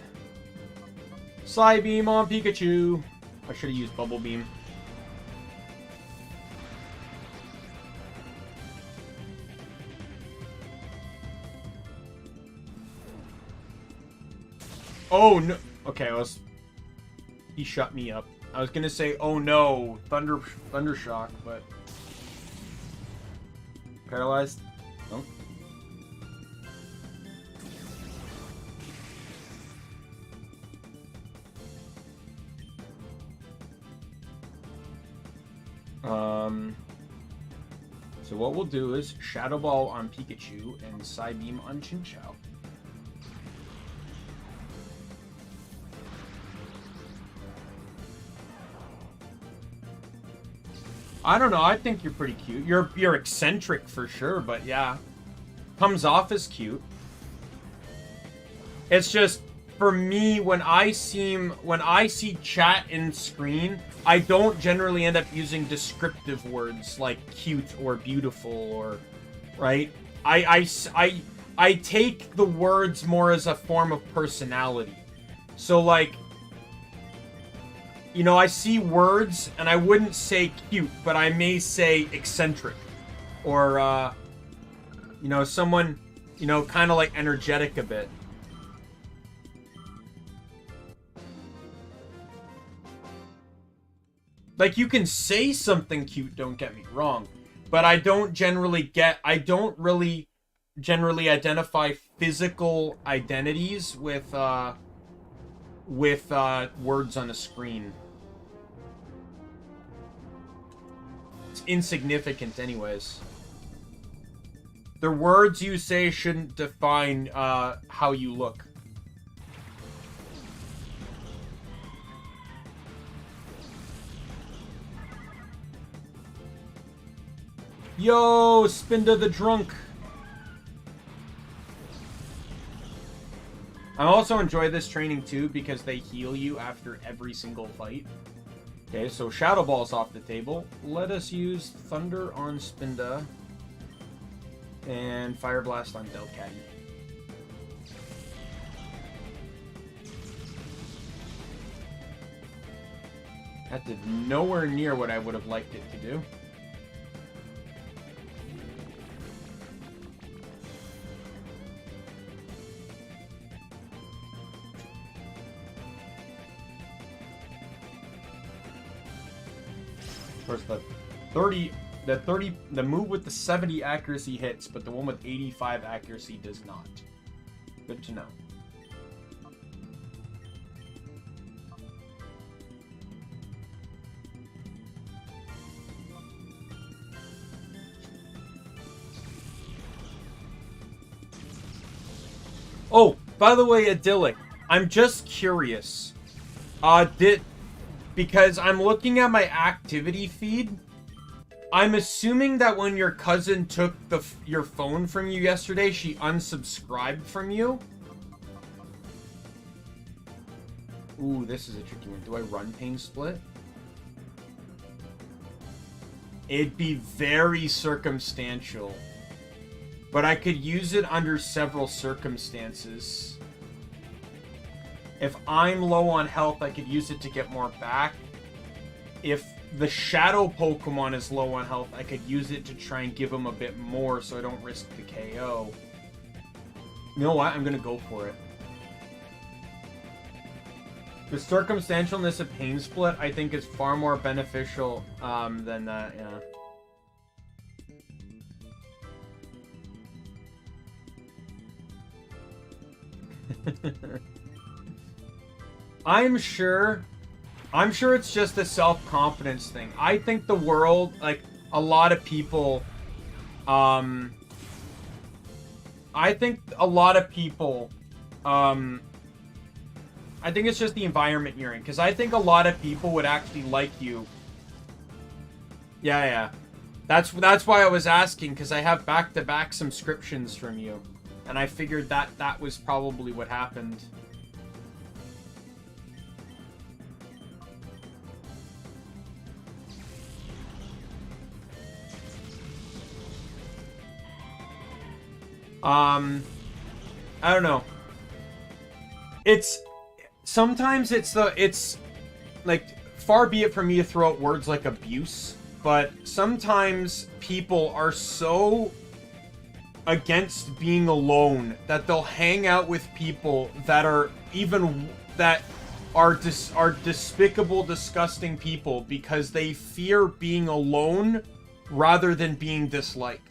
Psybeam on Pikachu! I should have used Bubble Beam. Oh no! Okay, he shut me up. I was gonna say, oh no, Thunder Shock, but paralyzed. Oh. So what we'll do is Shadow Ball on Pikachu and Psybeam on Chinchou. I don't know. I think you're pretty cute. You're eccentric for sure, but yeah. Comes off as cute. It's just, for me, when I see chat in screen, I don't generally end up using descriptive words like cute or beautiful or, right? I take the words more as a form of personality. So, like, you know, I see words and I wouldn't say cute, but I may say eccentric. Or, you know, someone, you know, kind of like energetic a bit. Like, you can say something cute, don't get me wrong. But I don't really generally identify physical identities with words on a screen. It's insignificant anyways. The words you say shouldn't define how you look. Yo, Spinda the Drunk. I also enjoy this training too because they heal you after every single fight. Okay, so Shadow Ball's off the table. Let us use Thunder on Spinda and Fire Blast on Delcatty. That did nowhere near what I would have liked it to do. Of course, the move with the 70 accuracy hits, but the one with 85 accuracy does not. Good to know. Oh, by the way, Idyllic, I'm just curious. Because I'm looking at my activity feed, I'm assuming that when your cousin took your phone from you yesterday, she unsubscribed from you. Ooh, this is a tricky one. Do I run Pain Split? It'd be very circumstantial. But I could use it under several circumstances. If I'm low on health, I could use it to get more back. If the Shadow Pokemon is low on health, I could use it to try and give him a bit more so I don't risk the KO. You know what? I'm going to go for it. The circumstantialness of Pain Split, I think, is far more beneficial than that, yeah. I'm sure it's just a self-confidence thing. I think the world, like, a lot of people, I think it's just the environment you're in, because I think a lot of people would actually like you. Yeah. That's why I was asking, because I have back-to-back subscriptions from you. And I figured that was probably what happened. I don't know. Sometimes it's like, far be it from me to throw out words like abuse, but sometimes people are so against being alone that they'll hang out with people that are despicable, disgusting people because they fear being alone rather than being disliked.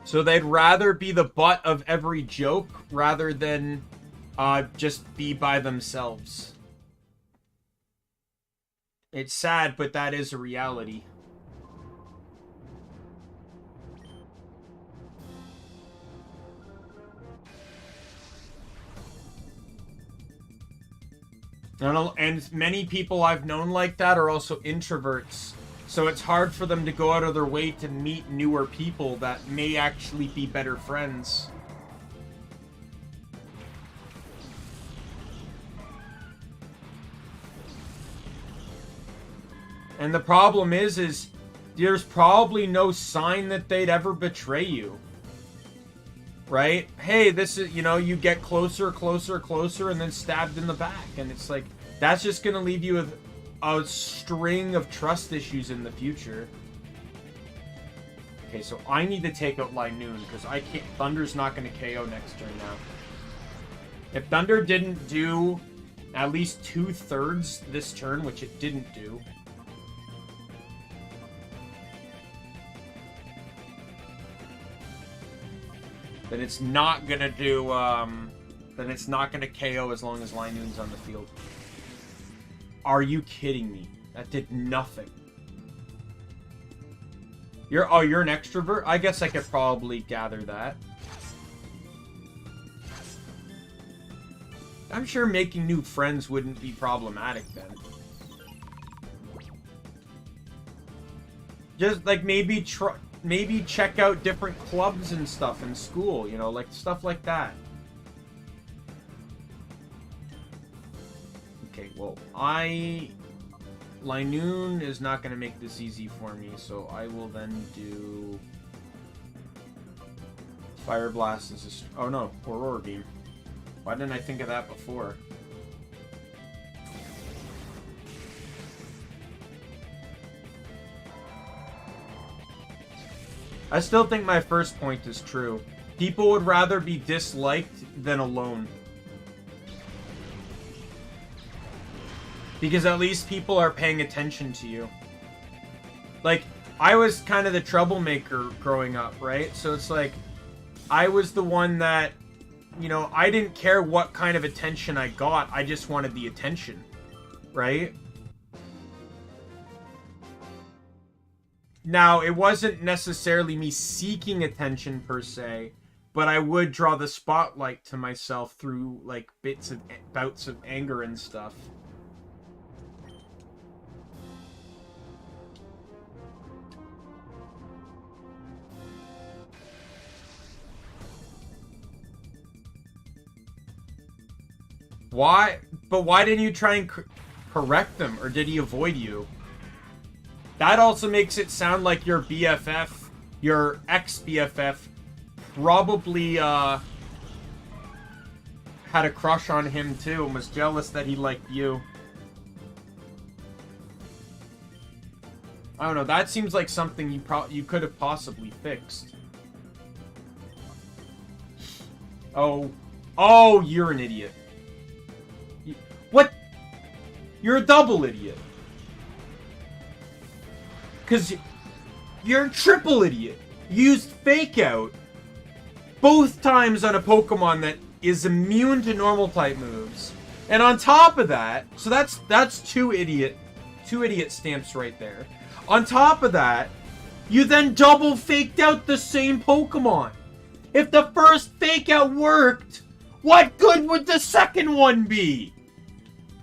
So they'd rather be the butt of every joke rather than just be by themselves. It's sad, but that is a reality. And many people I've known like that are also introverts. So it's hard for them to go out of their way to meet newer people that may actually be better friends. And the problem is there's probably no sign that they'd ever betray you. Right? Hey, this is, you know, you get closer, closer, closer, and then stabbed in the back. And it's like, that's just going to leave you with a string of trust issues in the future. Okay, so I need to take out Linoon, because I can't, Thunder's not going to KO next turn now. If Thunder didn't do at least 2/3 this turn, which it didn't do, then it's not gonna do, then it's not gonna KO as long as Linoon's on the field. Are you kidding me? That did nothing. You're an extrovert? I guess I could probably gather that. I'm sure making new friends wouldn't be problematic then. Just, like, maybe check out different clubs and stuff in school, you know, like stuff like that. Okay, well, Linoon is not going to make this easy for me, so I will then do Fire Blast as a... Oh no, Aurora Beam. Why didn't I think of that before? I still think my first point is true. People would rather be disliked than alone. Because at least people are paying attention to you. Like, I was kind of the troublemaker growing up, right? So it's like, I was the one that, you know, I didn't care what kind of attention I got. I just wanted the attention, right? Now, it wasn't necessarily me seeking attention per se, but I would draw the spotlight to myself through, like, bouts of anger and stuff. Why? But why didn't you try and correct them, or did he avoid you? That also makes it sound like your BFF, your ex-BFF, probably had a crush on him too and was jealous that he liked you. I don't know, that seems like something you could have possibly fixed. Oh, you're an idiot. What? You're a double idiot. Because you're a triple idiot. You used Fake Out both times on a Pokemon that is immune to normal type moves. And on top of that, so that's two idiot stamps right there. On top of that, you then double faked out the same Pokemon. If the first Fake Out worked, what good would the second one be?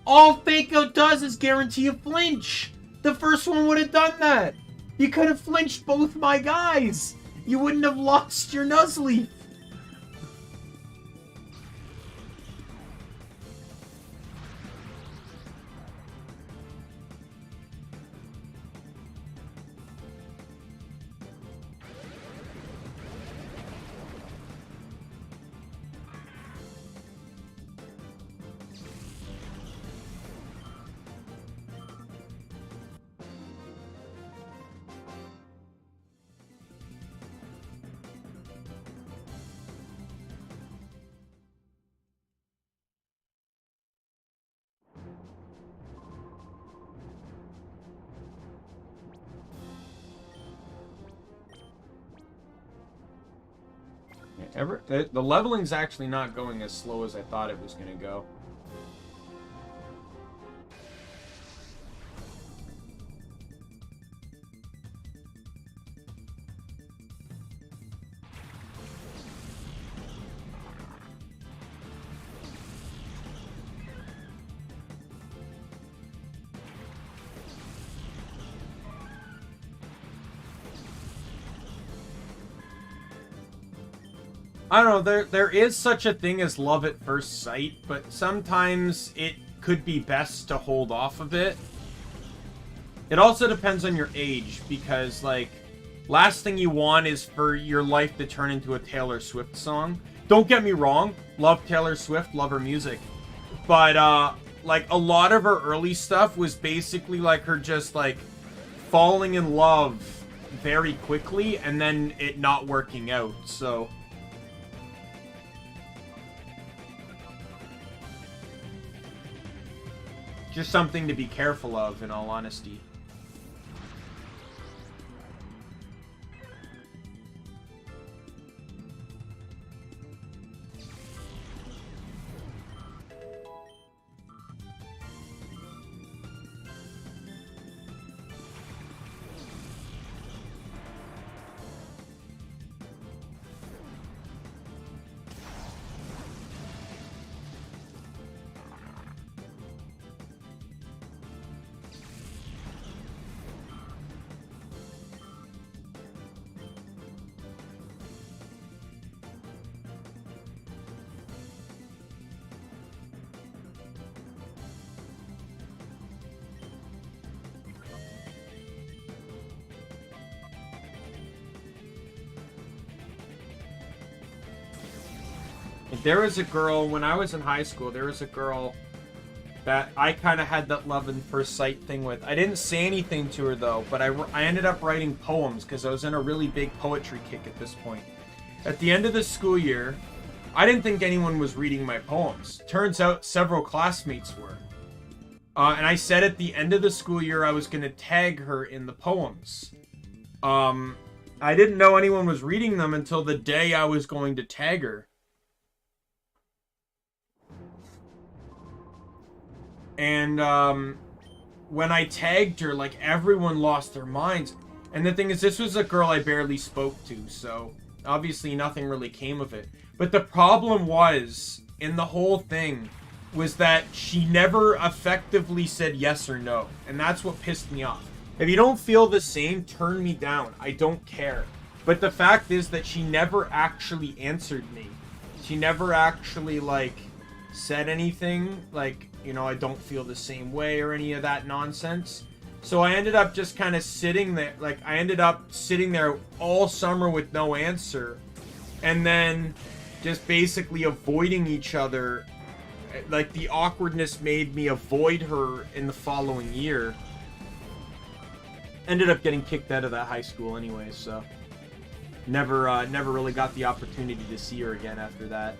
All Fake Out does is guarantee a flinch. The first one would have done that. You could have flinched both my guys. You wouldn't have lost your Nuzleaf. The leveling's actually not going as slow as I thought it was going to go. I don't know, there is such a thing as love at first sight, but sometimes it could be best to hold off of it. It also depends on your age, because, like, last thing you want is for your life to turn into a Taylor Swift song. Don't get me wrong, love Taylor Swift, love her music. But, like, a lot of her early stuff was basically, like, her just, like, falling in love very quickly, and then it not working out, so... Just something to be careful of, in all honesty. There was a girl, when I was in high school, there was a girl that I kind of had that love at first sight thing with. I didn't say anything to her, though, but I ended up writing poems because I was in a really big poetry kick at this point. At the end of the school year, I didn't think anyone was reading my poems. Turns out several classmates were. And I said at the end of the school year I was going to tag her in the poems. I didn't know anyone was reading them until the day I was going to tag her. And when I tagged her, like, everyone lost their minds. And the thing is, this was a girl I barely spoke to, so obviously nothing really came of it. But the problem was, in the whole thing, was that she never effectively said yes or no. And that's what pissed me off. If you don't feel the same, turn me down. I don't care. But the fact is that she never actually answered me. She never actually, like, said anything, like, you know, I don't feel the same way or any of that nonsense. So I ended up just kind of sitting there, like, I ended up sitting there all summer with no answer. And then just basically avoiding each other. Like, the awkwardness made me avoid her in the following year. Ended up getting kicked out of that high school anyway, so never really got the opportunity to see her again after that.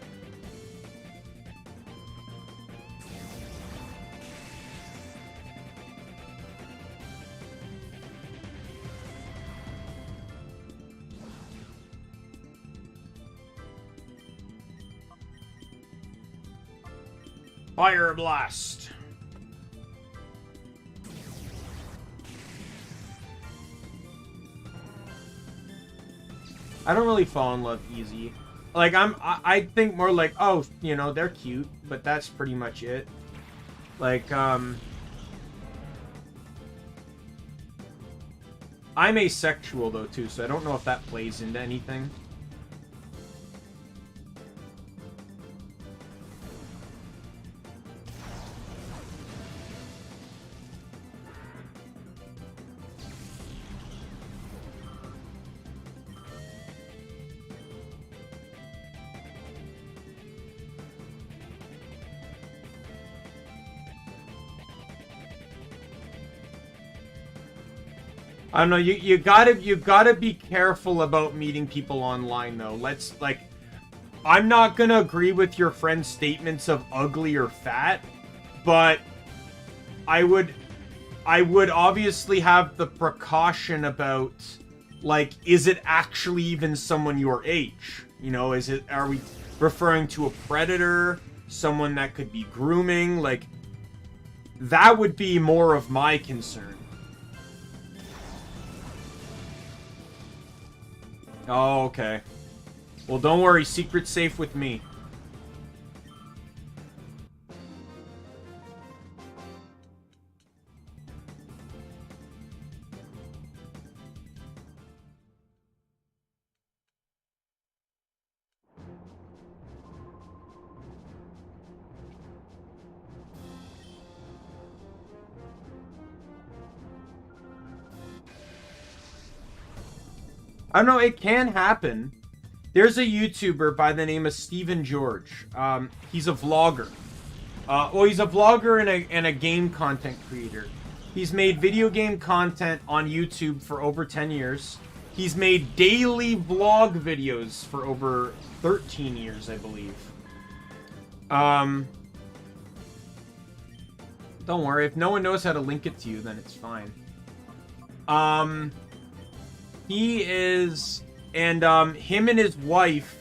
Fire Blast! I don't really fall in love easy. Like, I think more like, oh, you know, they're cute, but that's pretty much it. Like, I'm asexual, though, too, so I don't know if that plays into anything. I don't know, you gotta be careful about meeting people online, though. Let's, like, I'm not gonna agree with your friend's statements of ugly or fat, but I would obviously have the precaution about, like, is it actually even someone your age? You know, are we referring to a predator? Someone that could be grooming? Like, that would be more of my concern. Oh, okay. Well, don't worry. Secret's safe with me. I don't know, it can happen. There's a YouTuber by the name of Steven George. He's a vlogger. Well, he's a vlogger and a game content creator. He's made video game content on YouTube for over 10 years. He's made daily vlog videos for over 13 years, I believe. Don't worry, if no one knows how to link it to you, then it's fine. He is, and him and his wife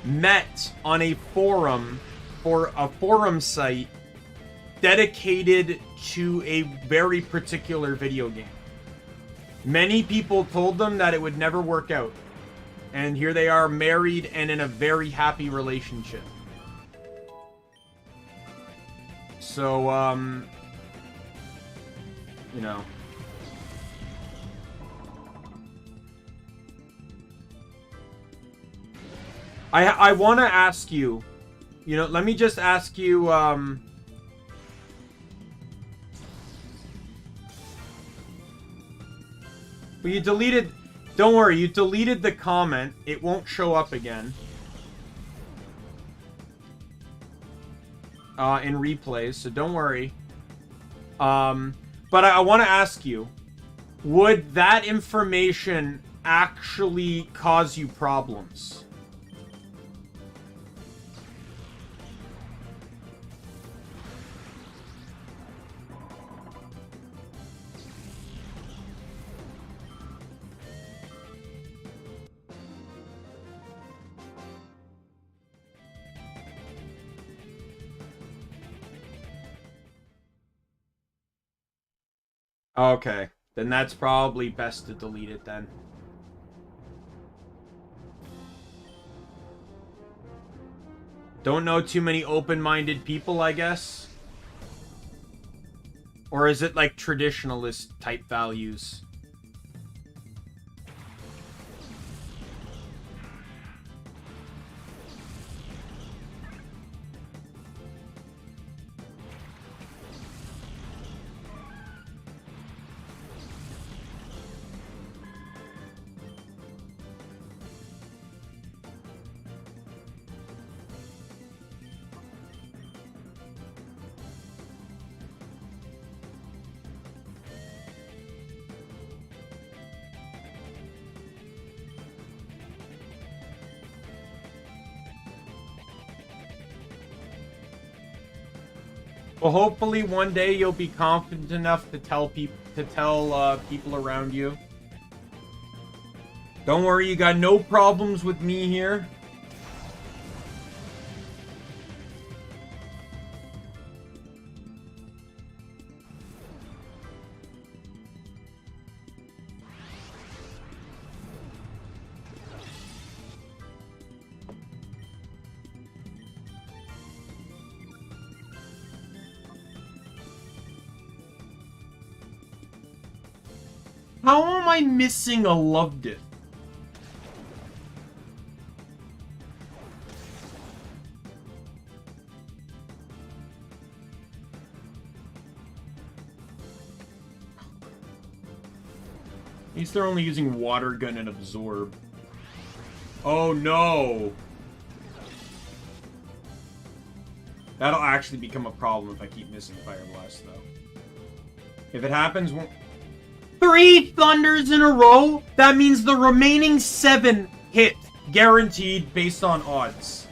met on a forum, for a forum site dedicated to a very particular video game. Many people told them that it would never work out. And here they are, married and in a very happy relationship. So, you know. I want to ask you, you know, let me just ask you, but you deleted, don't worry, you deleted the comment. It won't show up again. In replays, so don't worry. But I want to ask you, would that information actually cause you problems? Okay, then that's probably best to delete it then. Don't know too many open-minded people, I guess? Or is it like traditionalist type values? Well, hopefully one day you'll be confident enough to tell people people around you. Don't worry, you got no problems with me here. How am I missing a loved it? At least they're only using water gun and absorb. Oh no! That'll actually become a problem if I keep missing Fire Blast, though. If it happens, 3 thunders in a row? That means the remaining 7 hit. Guaranteed based on odds.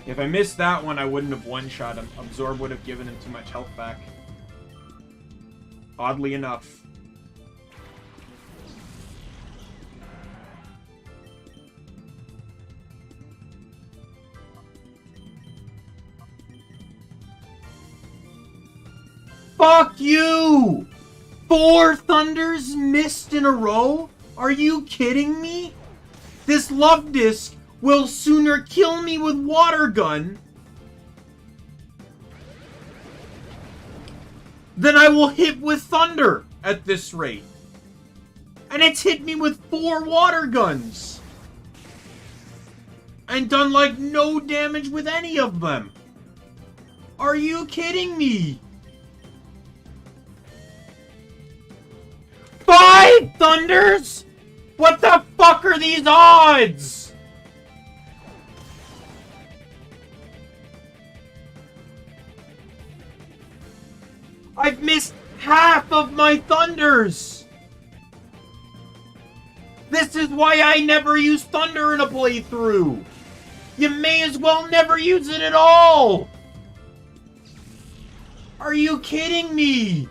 If I missed that one, I wouldn't have one-shot him. Absorb would have given him too much health back. Oddly enough. Fuck you! 4 thunders missed in a row? Are you kidding me? This love disc will sooner kill me with water gun than I will hit with thunder at this rate. And it's hit me with 4 water guns. and done like no damage with any of them. Are you kidding me? 5 thunders? What the fuck are these odds? I've missed half of my thunders. This is why I never use thunder in a playthrough. You may as well never use it at all. Are you kidding me?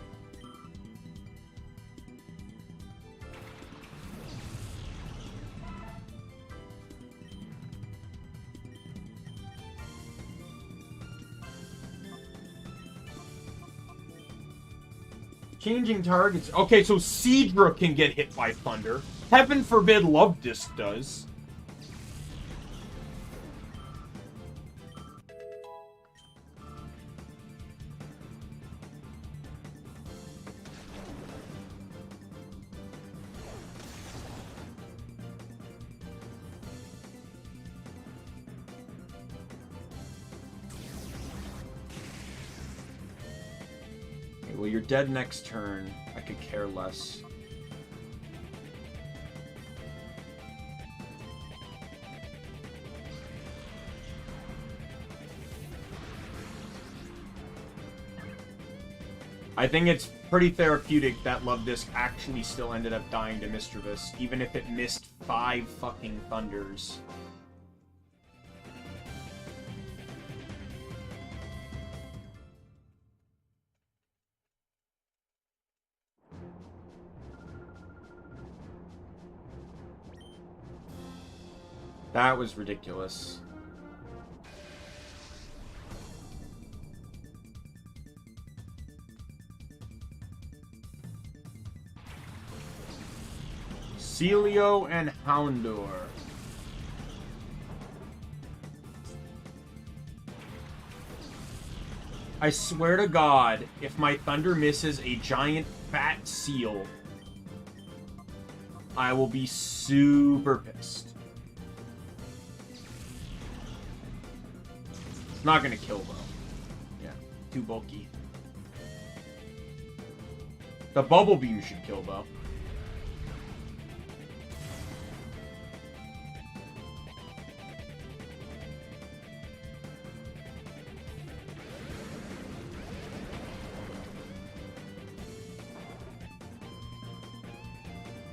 Changing targets. Okay, so Seadra can get hit by thunder. Heaven forbid Love Disc does. Well, you're dead next turn. I could care less. I think it's pretty therapeutic that Love Disc actually still ended up dying to Mischievous, even if it missed 5 fucking thunders. That was ridiculous. Celio and Houndour. I swear to God, if my Thunder misses a giant fat seal, I will be super pissed. It's not gonna kill though. Yeah, too bulky. The Bubble Beam should kill though.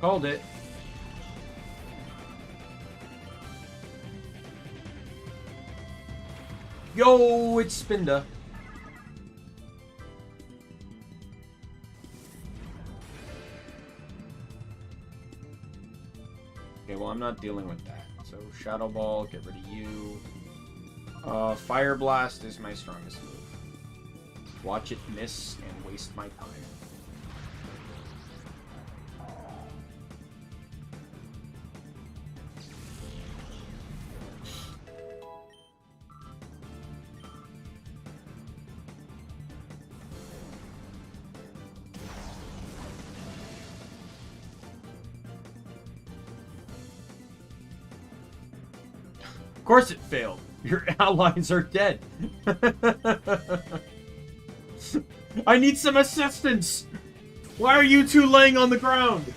Called it. Yo, it's Spinda. Okay, well, I'm not dealing with that. So, Shadow Ball, get rid of you. Fire Blast is my strongest move. Watch it miss and waste my time. Of course it failed. Your allies are dead. I need some assistance. Why are you two laying on the ground?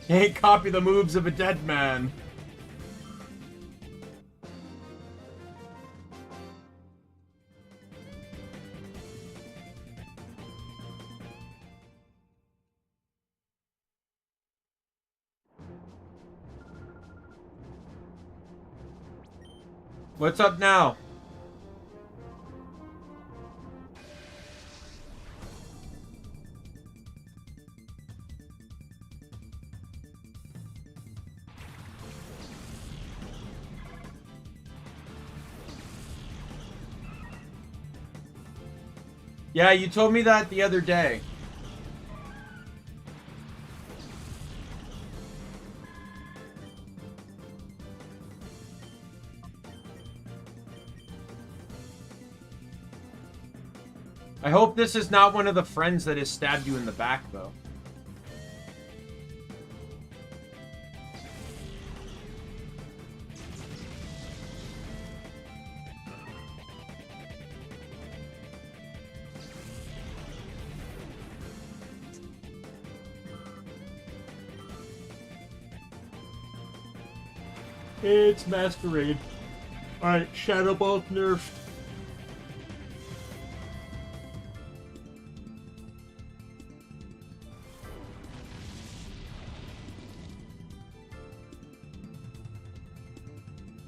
Can't copy the moves of a dead man. What's up now? Yeah, you told me that the other day. I hope this is not one of the friends that has stabbed you in the back, though. It's Masquerade. Alright, Shadow Ball's nerfed.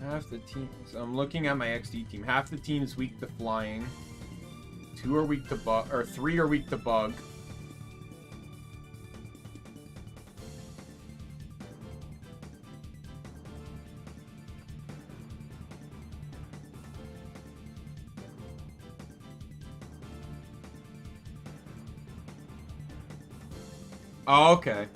Half the team. So I'm looking at my XD team. Half the team is weak to flying. 2 are weak to bug, or 3 are weak to bug. Oh, okay.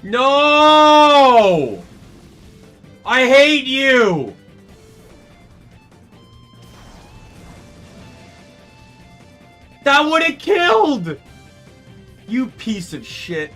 No! I hate you! That would have killed! You piece of shit.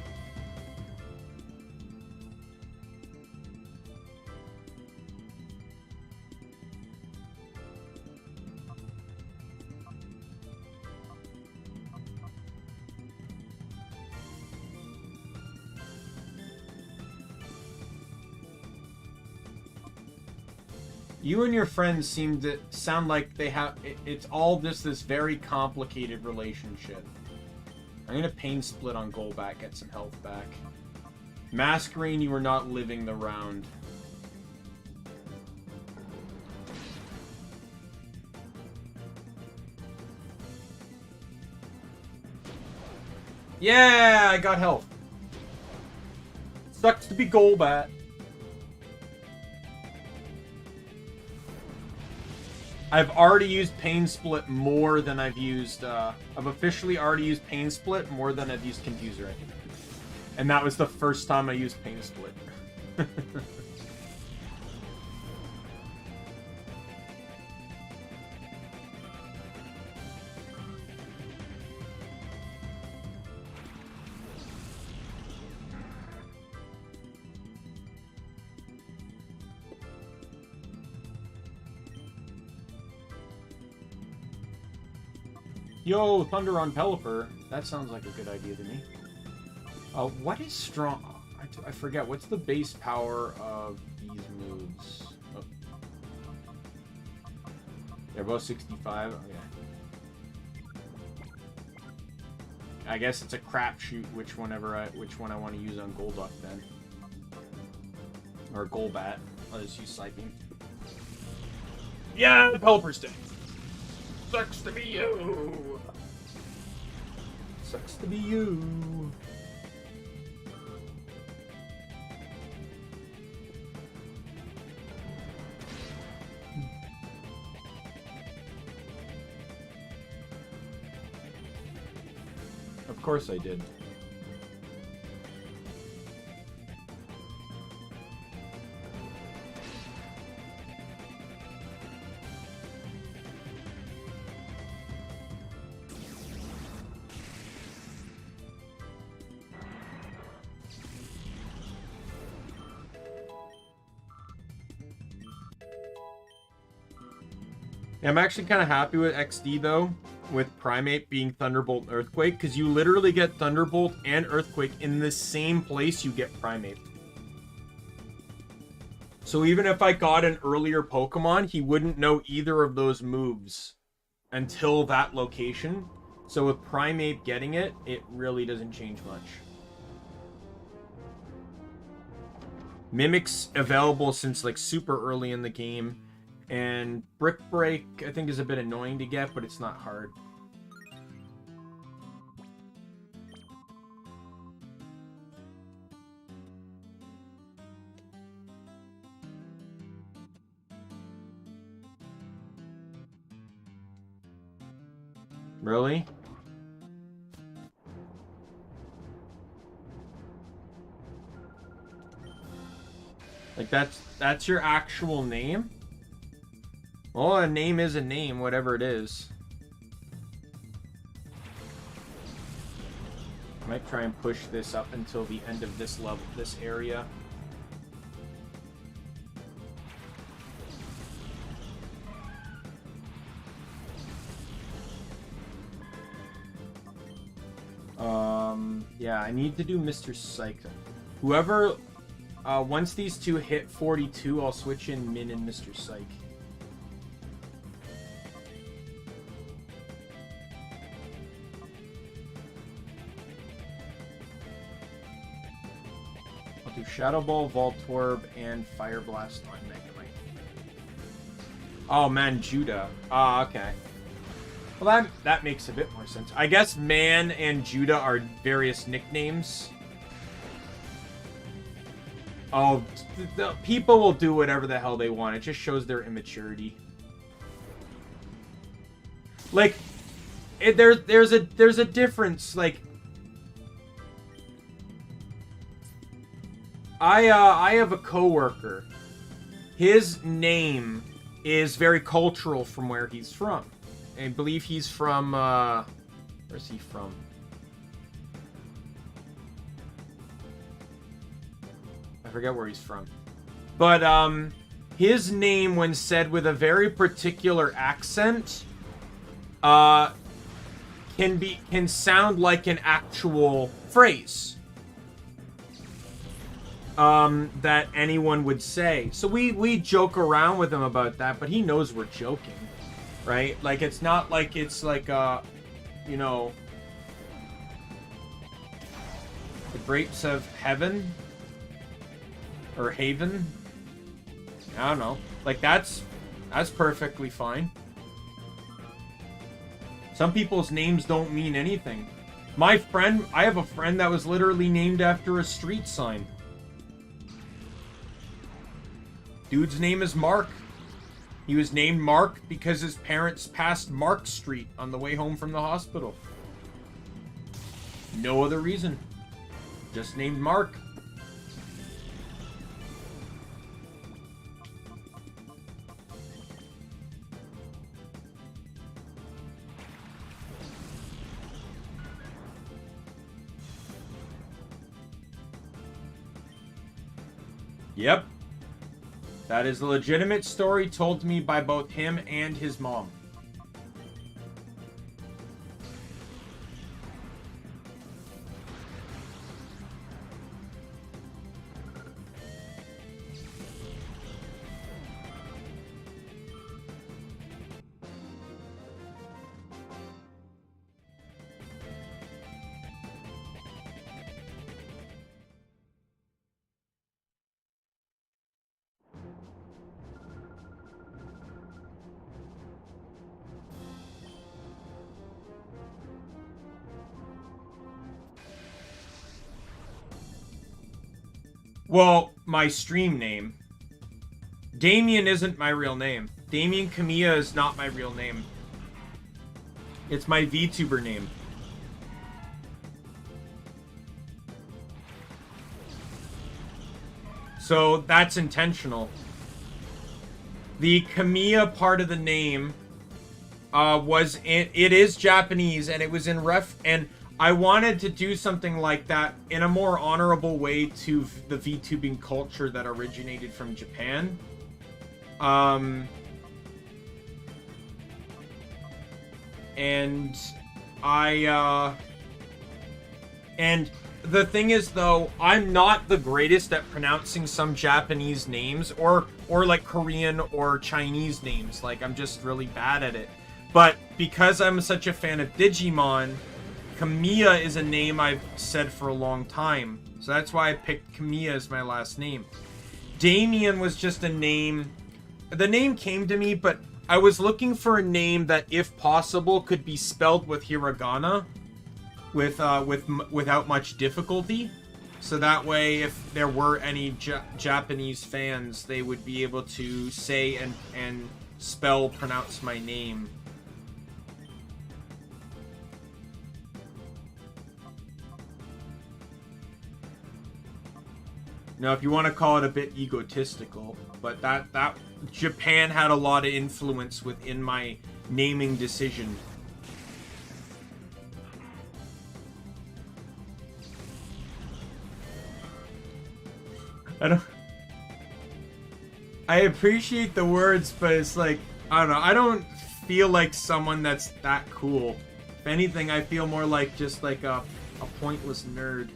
You and your friends seem to sound like they have... It's all this very complicated relationship. I'm gonna pain split on Golbat, get some health back. Masquerade, you are not living the round. Yeah, I got health. Sucks to be Golbat. I've already used Pain Split more than I've used, I've officially already used Pain Split more than I've used Confuser. And that was the first time I used Pain Split. Yo, Thunder on Pelipper. That sounds like a good idea to me. What is strong? I forget. What's the base power of these moves? Oh. They're both 65. Okay. I guess it's a crapshoot which one I want to use on Golduck then. Or Golbat. I'll just use Psybeam. Yeah, the Pelipper's dead. Sucks to be you. Sucks to be you. Of course I did. I'm actually kind of happy with XD though, with Primate being Thunderbolt and Earthquake, because you literally get Thunderbolt and Earthquake in the same place you get Primate. So even if I got an earlier Pokemon, he wouldn't know either of those moves until that location. So with Primate getting it, it really doesn't change much. Mimic's available since like super early in the game. And Brick Break, I think, is a bit annoying to get, but it's not hard. Really? Like, that's your actual name? Well, a name is a name, whatever it is. try and push this up until the end of this level, this area. Yeah, I need to do Mr. Psych. Whoever, once these two hit 42, I'll switch in Min and Mr. Psych. I'll do Shadow Ball, Voltorb, and Fire Blast on Magnemite. Oh man, Judah. Ah, okay. Well, that makes a bit more sense. I guess Man and Judah are various nicknames. Oh, the people will do whatever the hell they want. It just shows their immaturity. Like, there's a difference. Like, I have a coworker. His name is very cultural from where he's from. I believe he's from, where's he from? I forget where he's from. But, his name, when said with a very particular accent, can sound like an actual phrase. That anyone would say. So we joke around with him about that, but he knows we're joking. Right? Like, it's not like it's like, you know, the grapes of heaven? Or haven? I don't know. Like, that's perfectly fine. Some people's names don't mean anything. I have a friend that was literally named after a street sign. Dude's name is Mark. He was named Mark because his parents passed Mark Street on the way home from the hospital. No other reason. Just named Mark. Yep. That is a legitimate story told to me by both him and his mom. Well, my stream name. Daimien isn't my real name. Daimien Kamiya is not my real name. It's my VTuber name. So that's intentional. The Kamiya part of the name it is Japanese, and it was in and I wanted to do something like that in a more honorable way to the VTubing culture that originated from Japan. And the thing is, though, I'm not the greatest at pronouncing some Japanese names or like Korean or Chinese names. Like, I'm just really bad at it. But because I'm such a fan of Digimon, Kamiya is a name I've said for a long time. So that's why I picked Kamiya as my last name. Daimien was just a name. The name came to me, but I was looking for a name that, if possible, could be spelled with hiragana without much difficulty. So that way, if there were any Japanese fans, they would be able to say and pronounce my name. Now, if you want to call it a bit egotistical, but that Japan had a lot of influence within my naming decision. I appreciate the words, but it's like, I don't know. I don't feel like someone that's that cool. If anything, I feel more like just like a pointless nerd.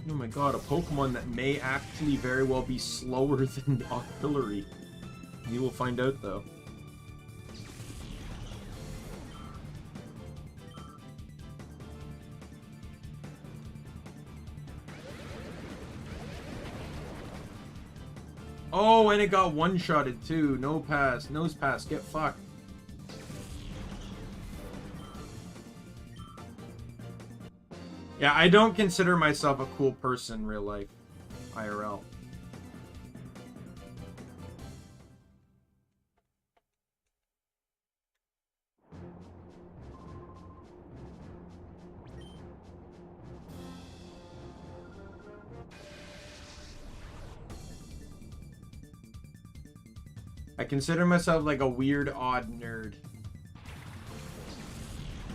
Oh my god, a Pokemon that may actually very well be slower than Octillery. You will find out, though. Oh, and it got one-shotted, too. No pass. Nose pass. Get fucked. Yeah, I don't consider myself a cool person in real life. IRL. I consider myself like a weird, odd nerd.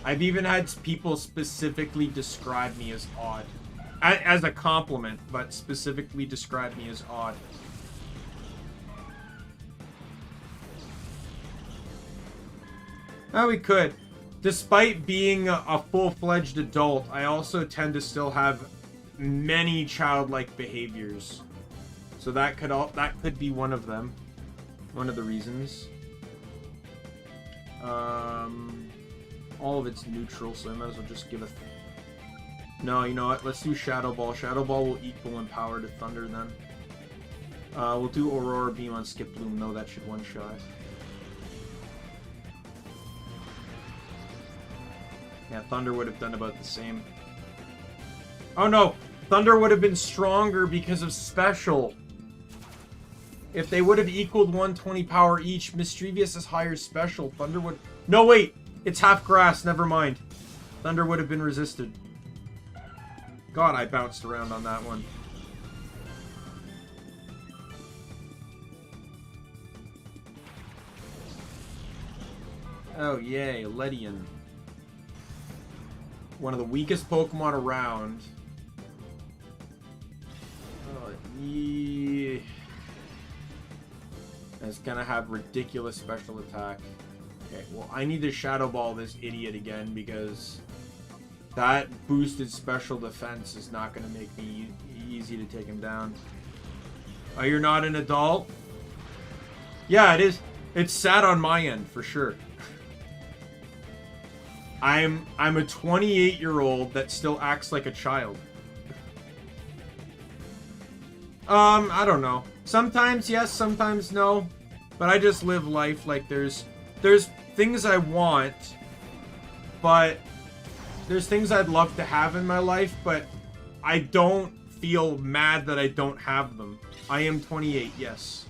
I've even had people specifically describe me as odd. As a compliment, but specifically describe me as odd. Oh, we could. Despite being a full-fledged adult, I also tend to still have many childlike behaviors. So that could be one of them. One of the reasons. All of it's neutral, so I might as well just give a... No, you know what? Let's do Shadow Ball. Shadow Ball will equal in power to Thunder, then. We'll do Aurora Beam on Skip Bloom. No, that should one-shot. Yeah, Thunder would have done about the same. Oh, no! Thunder would have been stronger because of Special. If they would have equaled 120 power each, Mischievous is higher Special. Thunder would... No, wait! It's half grass, never mind. Thunder would have been resisted. God, I bounced around on that one. Oh, yay, Ledian. One of the weakest Pokemon around. Oh, yeah. It's gonna have ridiculous special attack. Okay, well, I need to Shadow Ball this idiot again because that boosted special defense is not going to make me easy to take him down. Oh, you're not an adult? Yeah, it is. It's sad on my end, for sure. I'm a 28-year-old that still acts like a child. I don't know. Sometimes yes, sometimes no. But I just live life like there's things I want, but there's things I'd love to have in my life, but I don't feel mad that I don't have them. I am 28, yes.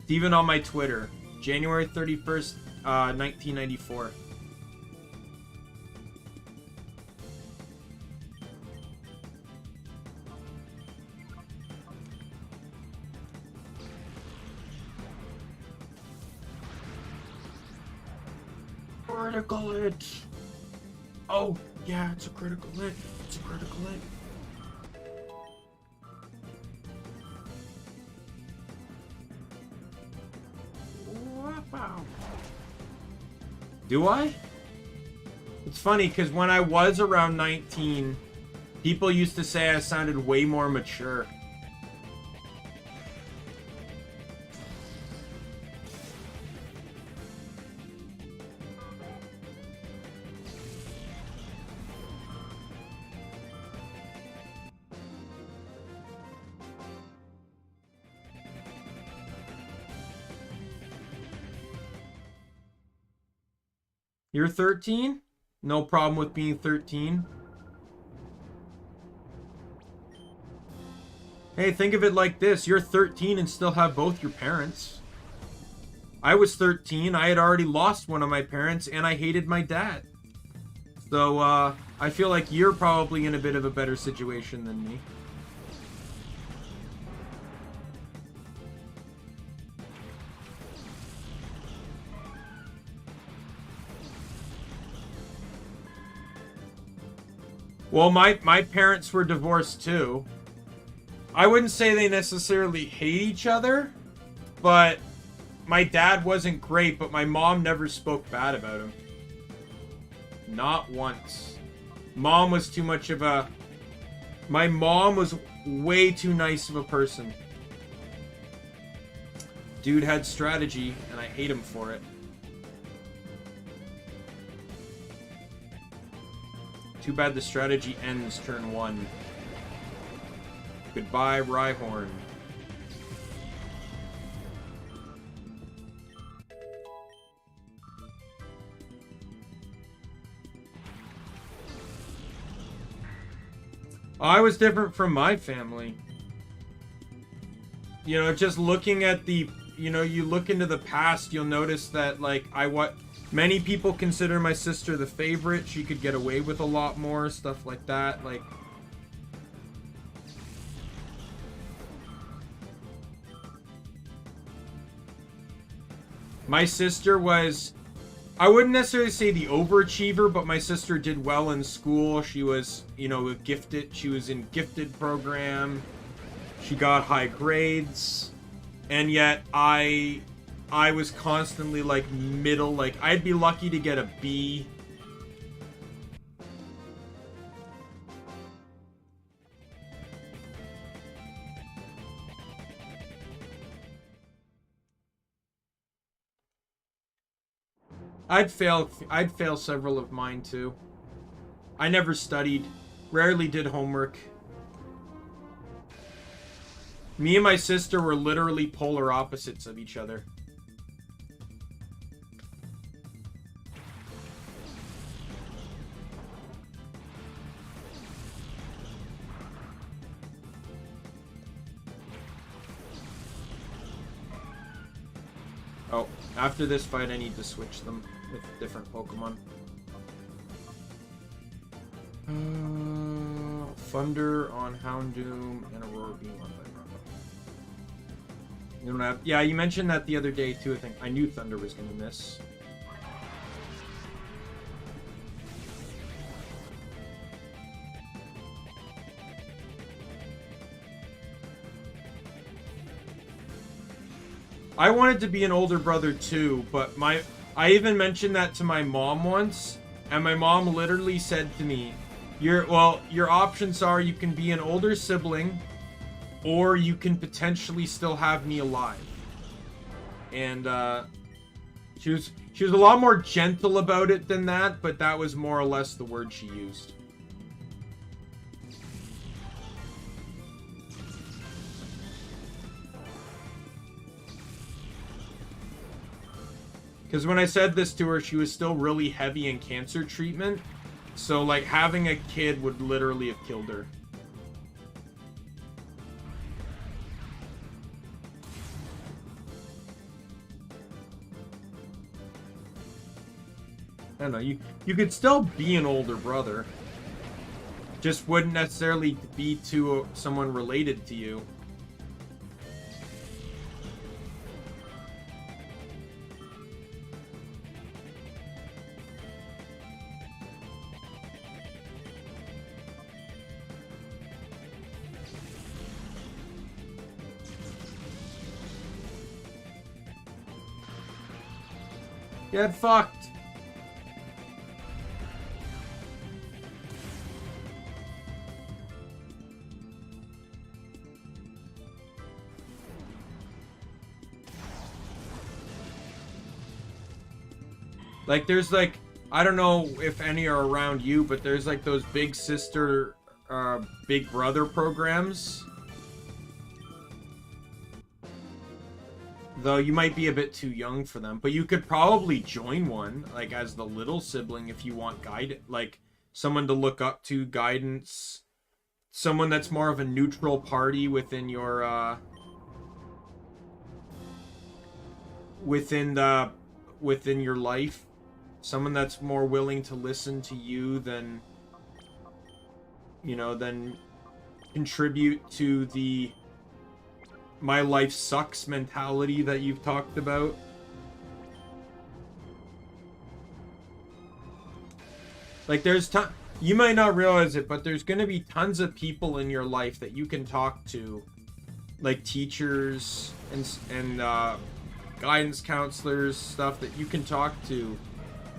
It's even on my Twitter. January 31st, 1994. Critical hit. Oh, yeah, it's a critical hit. It's a critical hit. Wow. Do I? It's funny because when I was around 19, people used to say I sounded way more mature. You're 13? No problem with being 13. Hey, think of it like this. You're 13 and still have both your parents. I was 13. I had already lost one of my parents, and I hated my dad. So, I feel like you're probably in a bit of a better situation than me. Well, my parents were divorced too. I wouldn't say they necessarily hate each other, but my dad wasn't great, but my mom never spoke bad about him. Not once. Mom was too much of a... My mom was way too nice of a person. Dude had strategy, and I hate him for it. Too bad the strategy ends turn 1. Goodbye, Rhyhorn. I was different from my family. You know, just looking at the... You know, you look into the past, you'll notice that, like, many people consider my sister the favorite. She could get away with a lot more, stuff like that. Like... My sister was... I wouldn't necessarily say the overachiever, but my sister did well in school. She was, you know, gifted. She was in gifted program. She got high grades. And yet, I was constantly, like, middle. Like, I'd be lucky to get a B. I'd fail several of mine, too. I never studied. Rarely did homework. Me and my sister were literally polar opposites of each other. Oh, after this fight I need to switch them with different Pokemon. Thunder on Houndoom and Aurora Beam on Vibram. You don't have... Yeah, you mentioned that the other day too, I think. I knew Thunder was going to miss. I wanted to be an older brother too, but I even mentioned that to my mom once, and my mom literally said to me, your options are you can be an older sibling, or you can potentially still have me alive. And she was a lot more gentle about it than that, but that was more or less the word she used. Because when I said this to her, she was still really heavy in cancer treatment. So, like, having a kid would literally have killed her. I don't know, you could still be an older brother. Just wouldn't necessarily be to someone related to you. Get fucked. Like, there's like, I don't know if any are around you, but there's like those big sister, big brother programs. Though you might be a bit too young for them, but you could probably join one, like as the little sibling if you want like someone to look up to, guidance, someone that's more of a neutral party within your within your life, someone that's more willing to listen to you than, you know, than contribute to the my life sucks mentality that you've talked about. Like, there's you might not realize it, but there's going to be tons of people in your life that you can talk to, like teachers and guidance counselors, stuff that you can talk to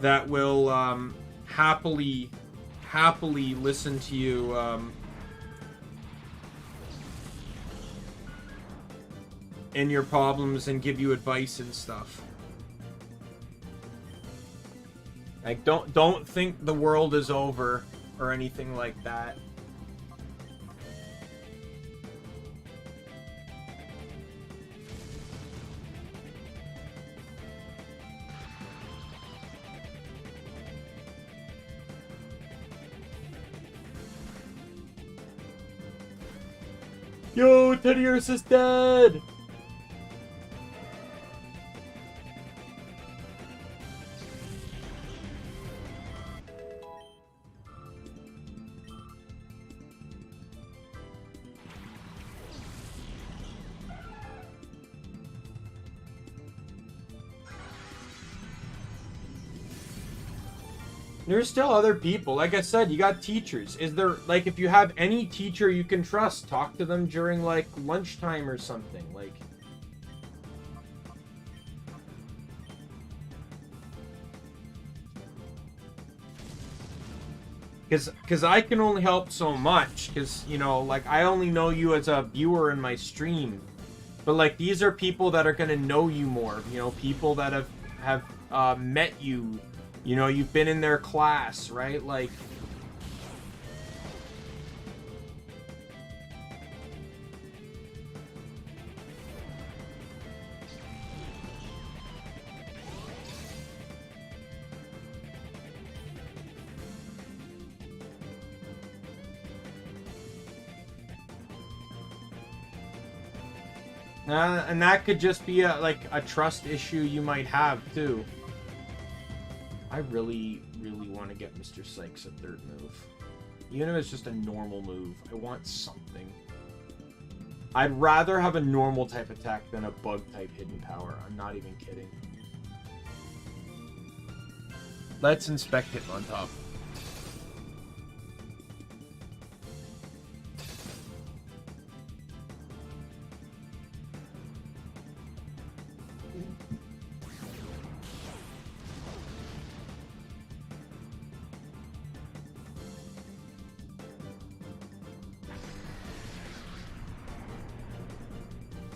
that will happily listen to you in your problems and give you advice and stuff. Like, don't think the world is over or anything like that. Yo, Teddiurse is dead! There's still other people. Like I said, you got teachers. Is there, like, if you have any teacher you can trust, talk to them during, like, lunchtime or something. Like, because I can only help so much. Because, you know, like, I only know you as a viewer in my stream. But, like, these are people that are going to know you more. You know, people that have met you. You know, you've been in their class, right? Like, and that could just be a trust issue you might have too. I really want to get Mr. Sykes a third move. Even if it's just a normal move, I want something. I'd rather have a normal type attack than a bug type hidden power. I'm not even kidding. Let's inspect it on top.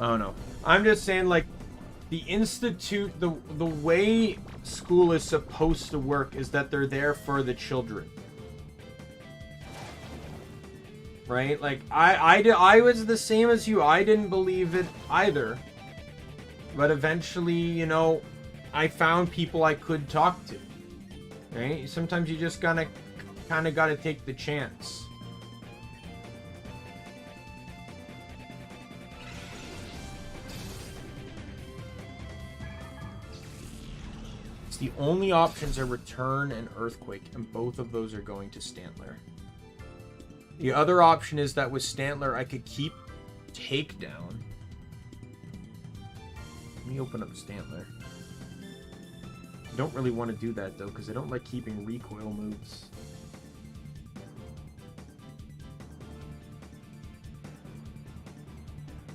I don't know. I'm just saying, like, the institute, the way school is supposed to work is that they're there for the children. Right? Like, I was the same as you. I didn't believe it either. But eventually, you know, I found people I could talk to. Right? Sometimes you just kind of gotta take the chance. The only options are Return and Earthquake, and both of those are going to Stanler. The other option is that with Stanler, I could keep Takedown. Let me open up Stanler. I don't really want to do that, though, because I don't like keeping recoil moves.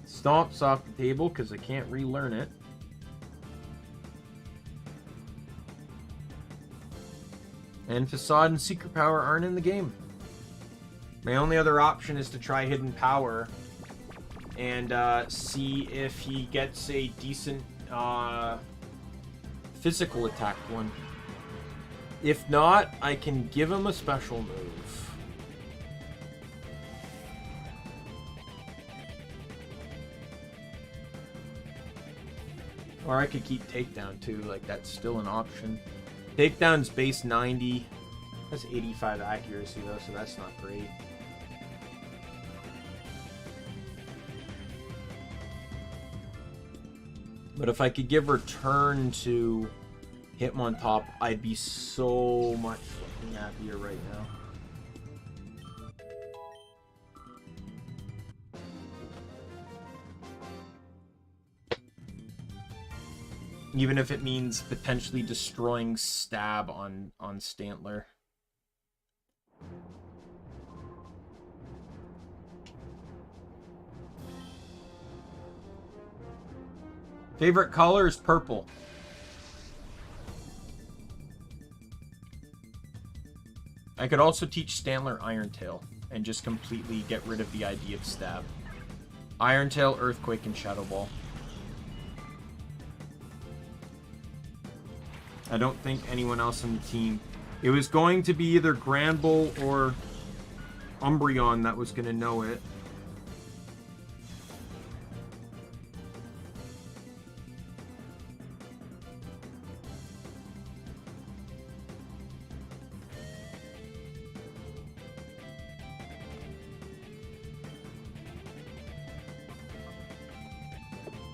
Stomp's off the table, because I can't relearn it. And Facade and Secret Power aren't in the game. My only other option is to try Hidden Power and see if he gets a decent physical attack one. If not, I can give him a special move. Or I could keep Takedown too, like that's still an option. Takedown's base 90. That's 85 accuracy though, so that's not great. But if I could give return to Hitmontop, I'd be so much fucking happier right now. Even if it means potentially destroying Stab on Stanler. Favorite color is purple. I could also teach Stanler Iron Tail and just completely get rid of the idea of Stab. Iron Tail, Earthquake, and Shadow Ball. I don't think anyone else on the team. It was going to be either Granbull or Umbreon that was going to know it.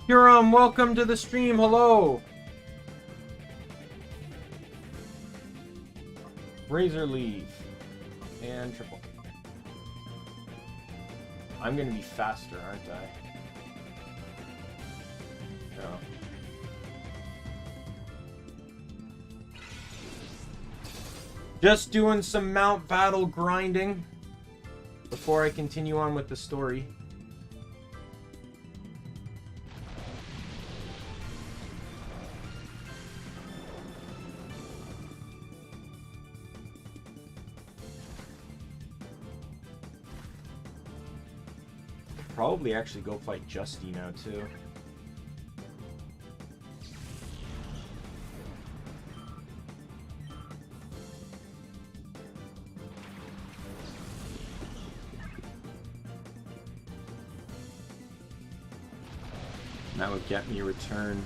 Huron, welcome to the stream. Hello. Razor Leaf. And triple. I'm going to be faster, aren't I? No. Just doing some Mount Battle grinding before I continue on with the story. Probably actually go fight Justy now too. That would get me a return.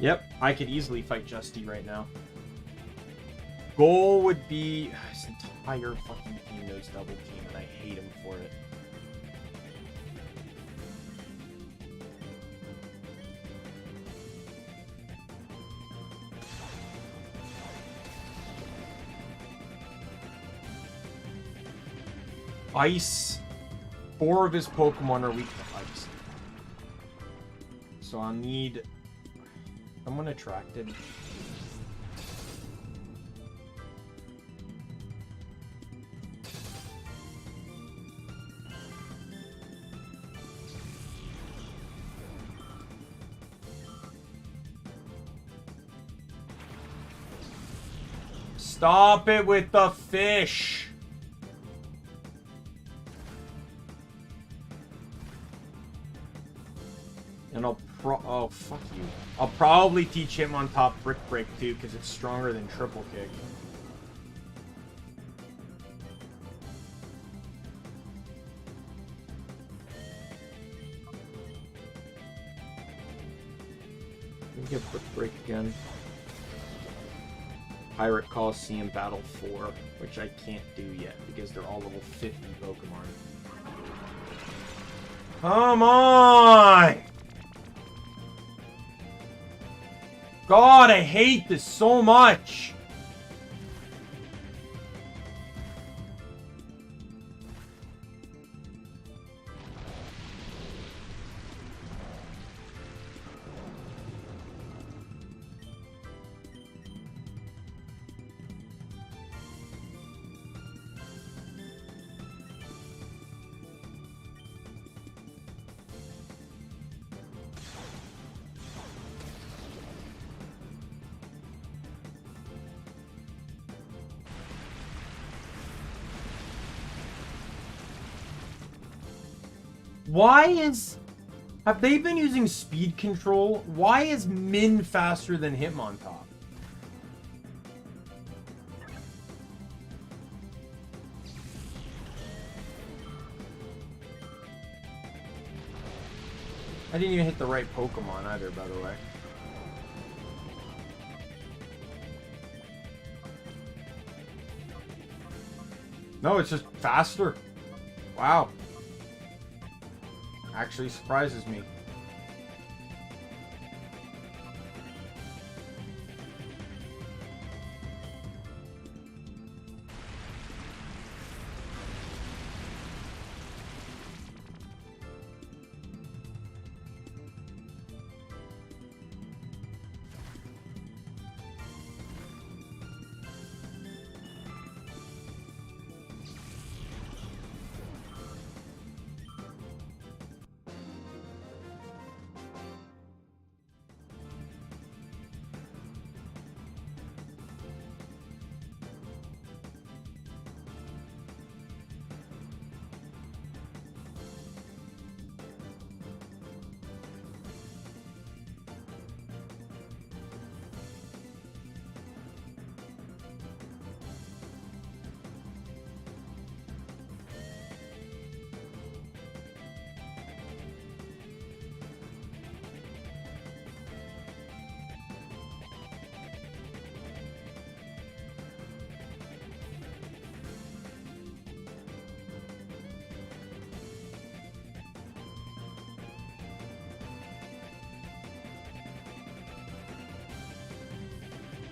Yep, I could easily fight Justy right now. Goal would be this entire fucking team knows double team, and I hate him for it. Ice. 4 of his Pokemon are weak to ice. So I'll need someone attracted. Stop it with the fish! And oh, fuck you. I'll probably teach him on top Brick Break too, because it's stronger than Triple Kick. Let me get Brick Break again. Pirate Colosseum Battle 4, which I can't do yet because they're all level 50 Pokemon. Come on! God, I hate this so much! Why is... Have they been using speed control? Why is Min faster than Hitmontop? I didn't even hit the right Pokemon either, by the way. No, it's just faster. Wow. Actually surprises me.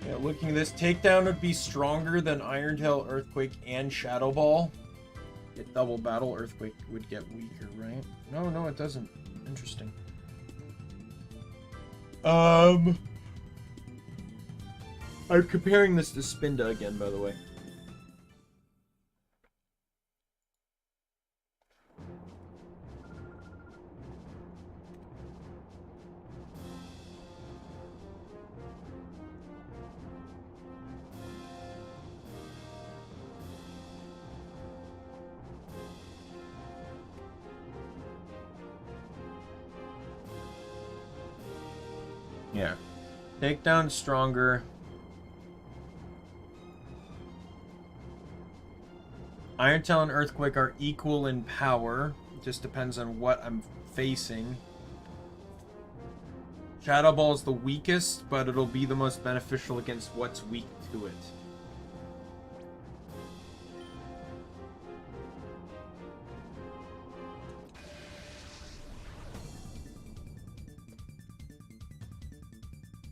Yeah, looking at this, takedown would be stronger than Iron Tail, Earthquake, and Shadow Ball. Get double battle, Earthquake would get weaker, right? No, it doesn't. Interesting. I'm comparing this to Spinda again, by the way. Yeah. Takedown stronger. Iron Tail and Earthquake are equal in power. It just depends on what I'm facing. Shadow Ball is the weakest, but it'll be the most beneficial against what's weak to it.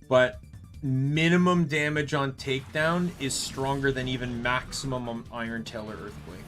But minimum damage on takedown is stronger than even maximum on Iron Tail or Earthquake.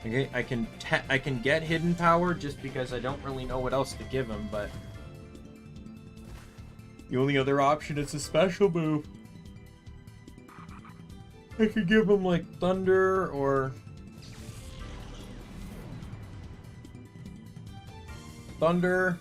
Okay, I can get hidden power just because I don't really know what else to give him, but the only other option is a special move. I could give him like thunder or thunder.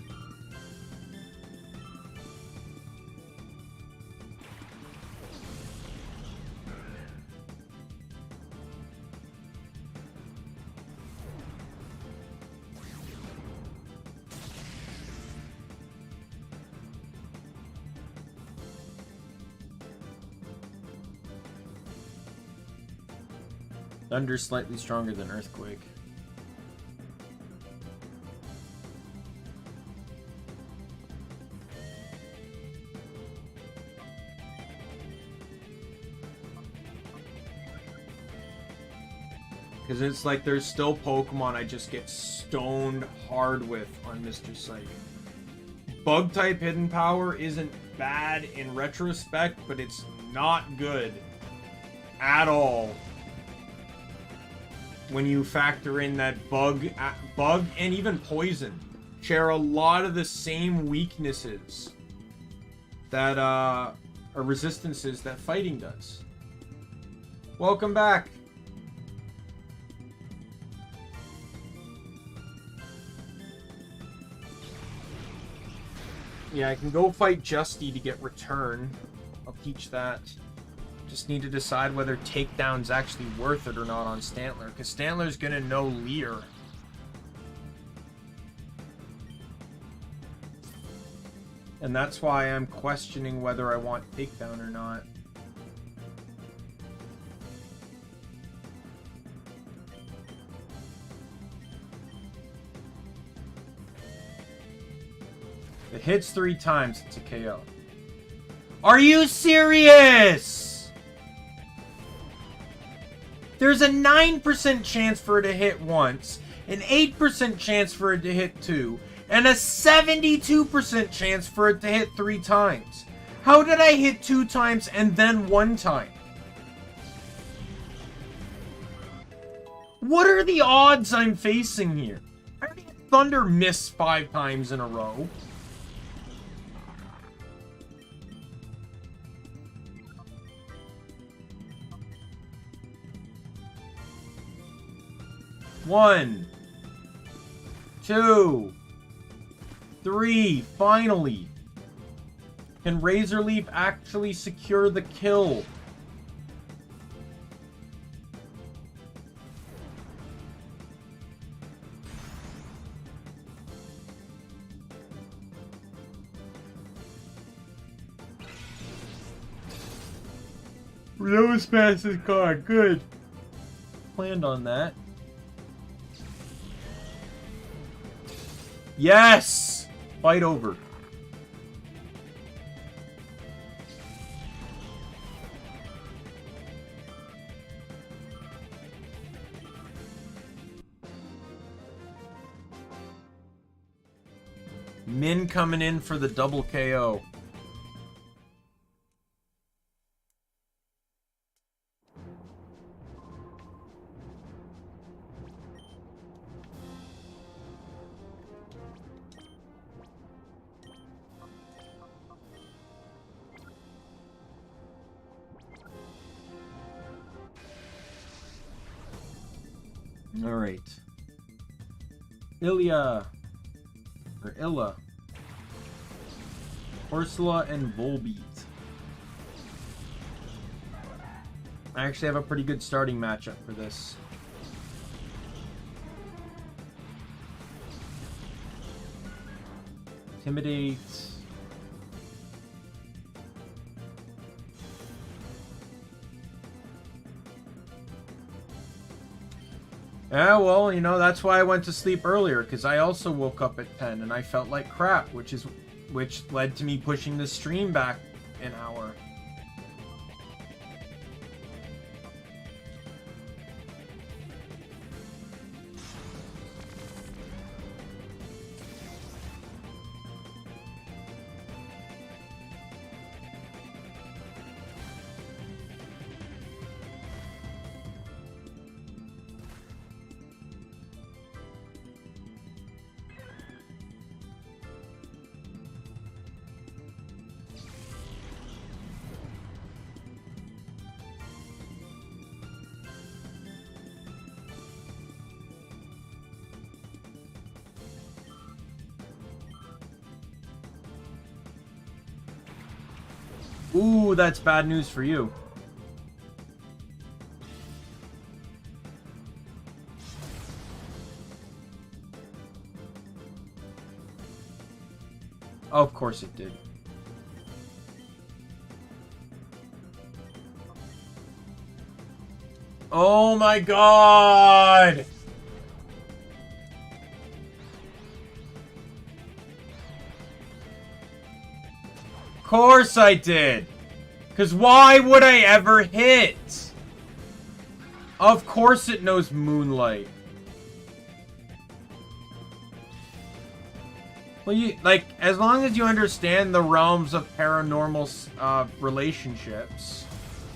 Thunder's slightly stronger than Earthquake. Because it's like there's still Pokemon I just get stoned hard with on Mr. Psych. Bug-type hidden power isn't bad in retrospect, but it's not good at all. When you factor in that bug and even poison share a lot of the same weaknesses that or resistances that fighting does. Welcome back. Yeah, I can go fight Justy to get return. I'll teach that. Just need to decide whether takedown's actually worth it or not on Stanler, because Stanler's gonna know Leer. And that's why I'm questioning whether I want takedown or not. It hits 3 times, it's a KO. Are you serious? There's a 9% chance for it to hit once, an 8% chance for it to hit 2, and a 72% chance for it to hit 3 times. How did I hit 2 times and then 1 time? What are the odds I'm facing here? I already had Thunder miss 5 times in a row. One, 2, 3, finally. Can Razor Leaf actually secure the kill? That was fastest card, good. Planned on that. Yes! Fight over. Min coming in for the double KO. Alright. Illa. Ursula and Volbeat. I actually have a pretty good starting matchup for this. Intimidate. Yeah, well, you know, that's why I went to sleep earlier, because I also woke up at 10 and I felt like crap, which led to me pushing the stream back an hour. Ooh, that's bad news for you. Of course it did. Oh my god! Of course I did! Because why would I ever hit? Of course it knows Moonlight. Well, like, as long as you understand the realms of paranormal relationships.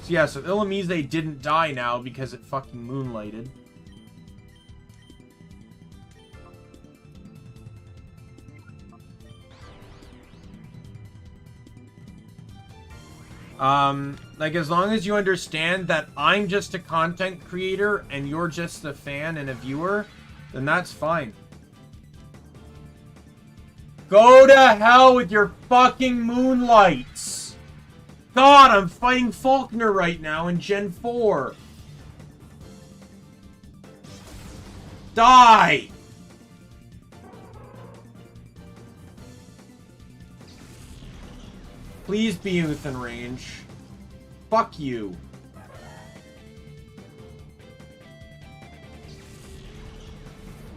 So yeah, so Illumise didn't die now because it fucking moonlighted. Like, as long as you understand that I'm just a content creator and you're just a fan and a viewer, then that's fine. Go to hell with your fucking moonlights. God, I'm fighting Faulkner right now in Gen 4. Die! Please be within range. Fuck you.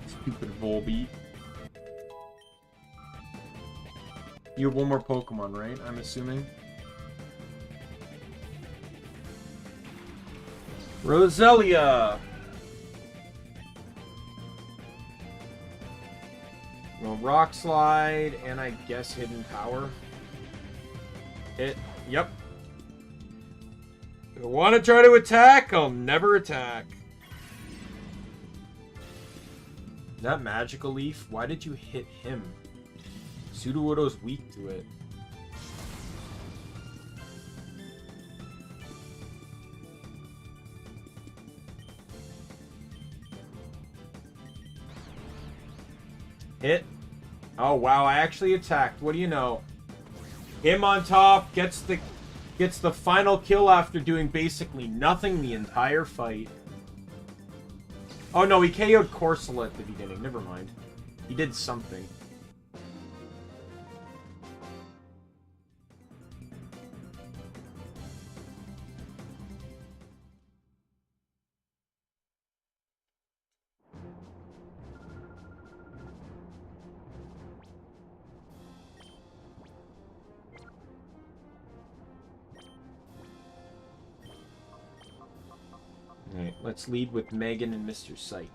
Stupid Volbeat. You have one more Pokemon, right? I'm assuming. Roselia! Well, Rock Slide, and I guess Hidden Power. Hit. Yep. If I want to try to attack, I'll never attack. That Magical Leaf? Why did you hit him? Sudowoodo's weak to it. Hit. Oh wow, I actually attacked. What do you know? Him on top gets the final kill after doing basically nothing the entire fight. Oh no, he KO'd Corsola at the beginning. Never mind. He did something. Alright, let's lead with Megan and Mr. Psych.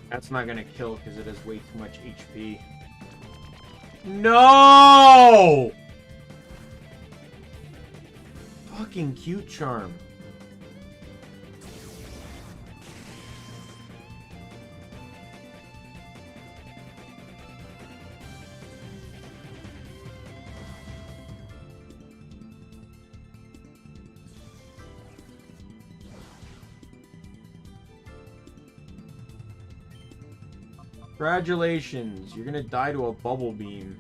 That's not gonna kill because it has way too much HP. No! Fucking cute charm. Congratulations, you're gonna die to a bubble beam.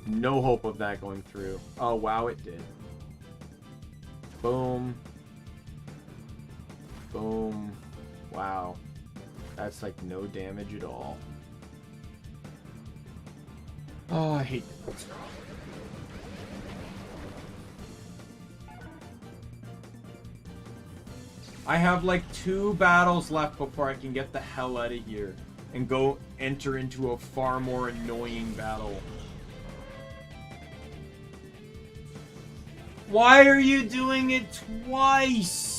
No hope of that going through. Oh wow, it did. Boom. Boom. Wow. That's like no damage at all. Oh, I hate that. I have like 2 battles left before I can get the hell out of here and go enter into a far more annoying battle. Why are you doing it twice?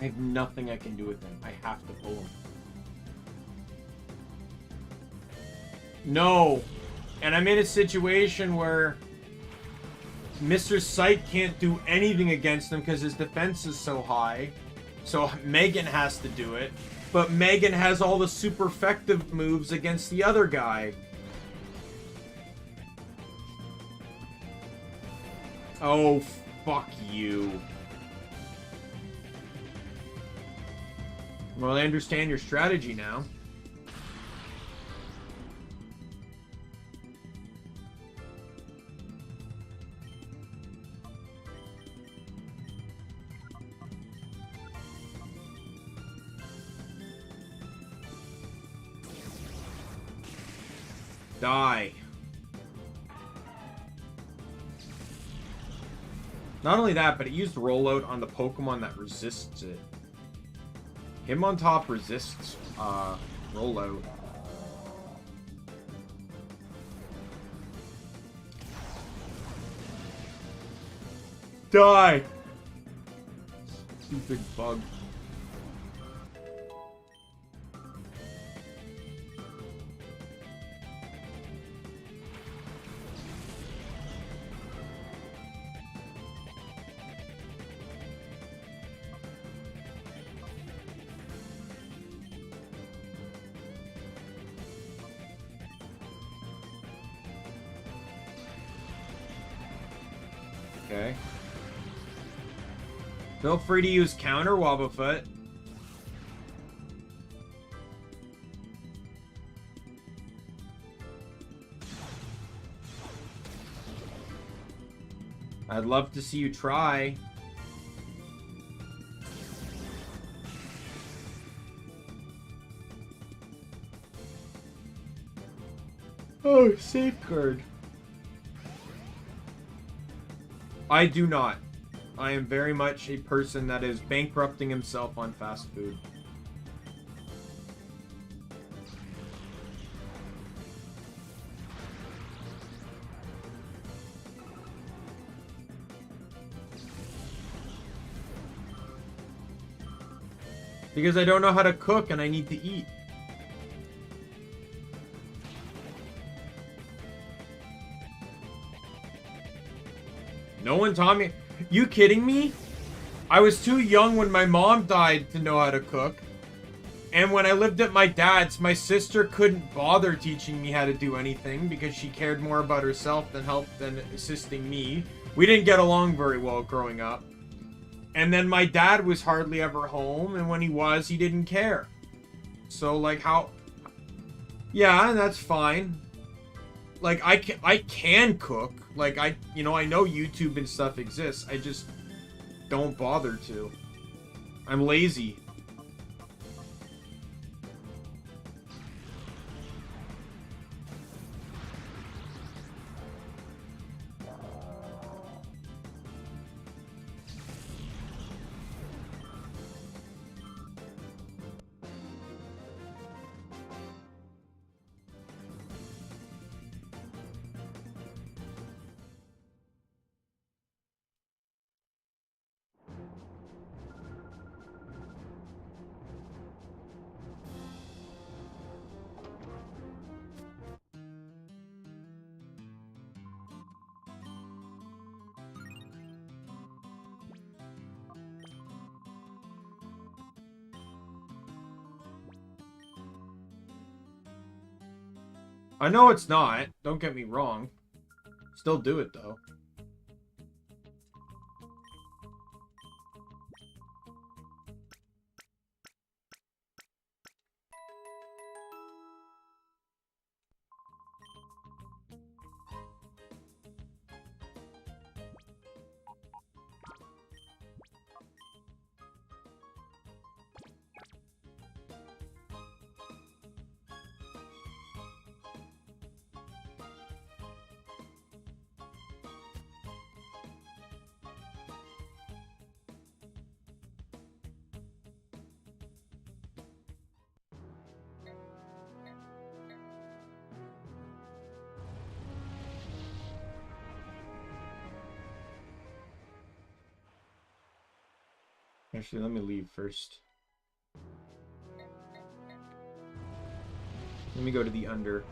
I have nothing I can do with him. I have to pull him. No. And I'm in a situation where Mr. Sight can't do anything against him because his defense is so high. So Megan has to do it. But Megan has all the super effective moves against the other guy. Oh, fuck you. Well, I understand your strategy now. Die. Not only that, but it used rollout on the Pokemon that resists it. Him on top resists rollout. Die! Stupid bug. Okay. Feel free to use counter, Wobblefoot. I'd love to see you try. Oh, safeguard. I do not. I am very much a person that is bankrupting himself on fast food. Because I don't know how to cook and I need to eat. No one taught me. You kidding me? I was too young when my mom died to know how to cook. And when I lived at my dad's, my sister couldn't bother teaching me how to do anything because she cared more about herself than assisting me. We didn't get along very well growing up. And then my dad was hardly ever home, and when he was, he didn't care. So, like, how... Yeah, that's fine. Like, I can cook. Like, I know YouTube and stuff exists. I just don't bother to. I'm lazy. I know it's not. Don't get me wrong. Still do it, though. Actually, let me leave first. Let me go to the under.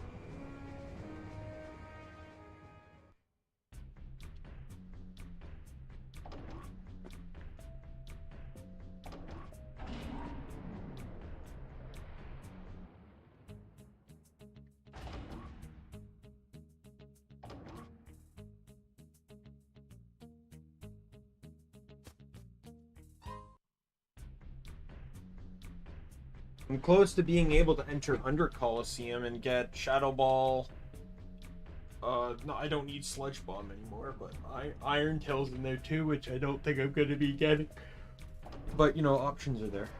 I'm close to being able to enter under Colosseum and get Shadow Ball. No, I don't need Sludge Bomb anymore, but Iron Tail's in there too, which I don't think I'm gonna be getting. But, you know, options are there.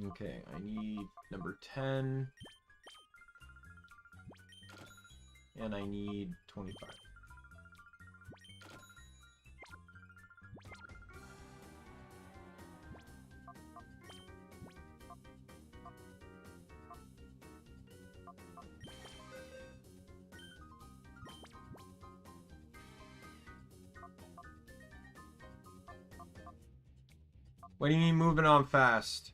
Okay, I need number 10. And I need 25. What do you mean moving on fast?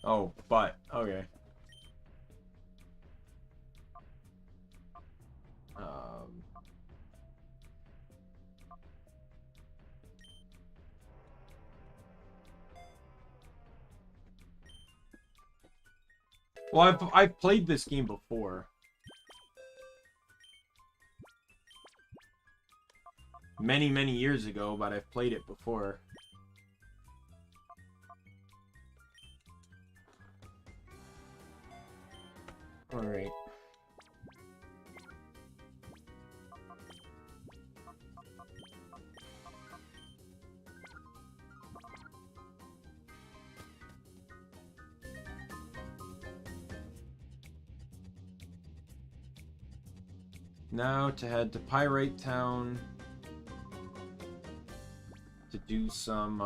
Oh, but okay. Well, I've played this game before. Many, many years ago, but I've played it before. Alright. Now to head to Pyrite Town to do some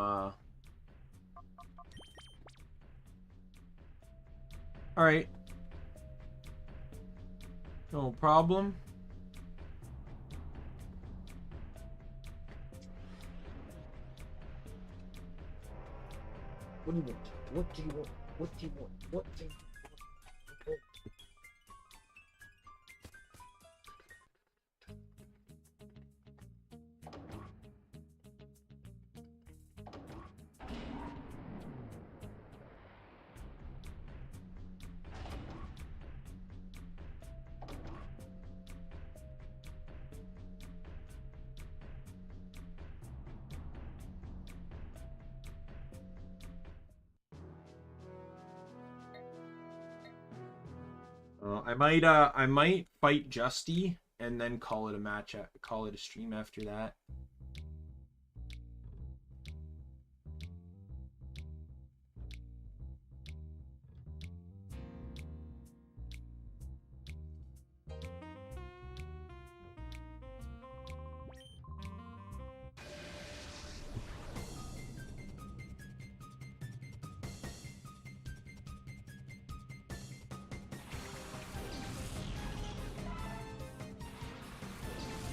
Alright. No problem. What do you want? What do you want? What do you want? What do you want? I might fight Justy and then call it a match. Call it a stream after that.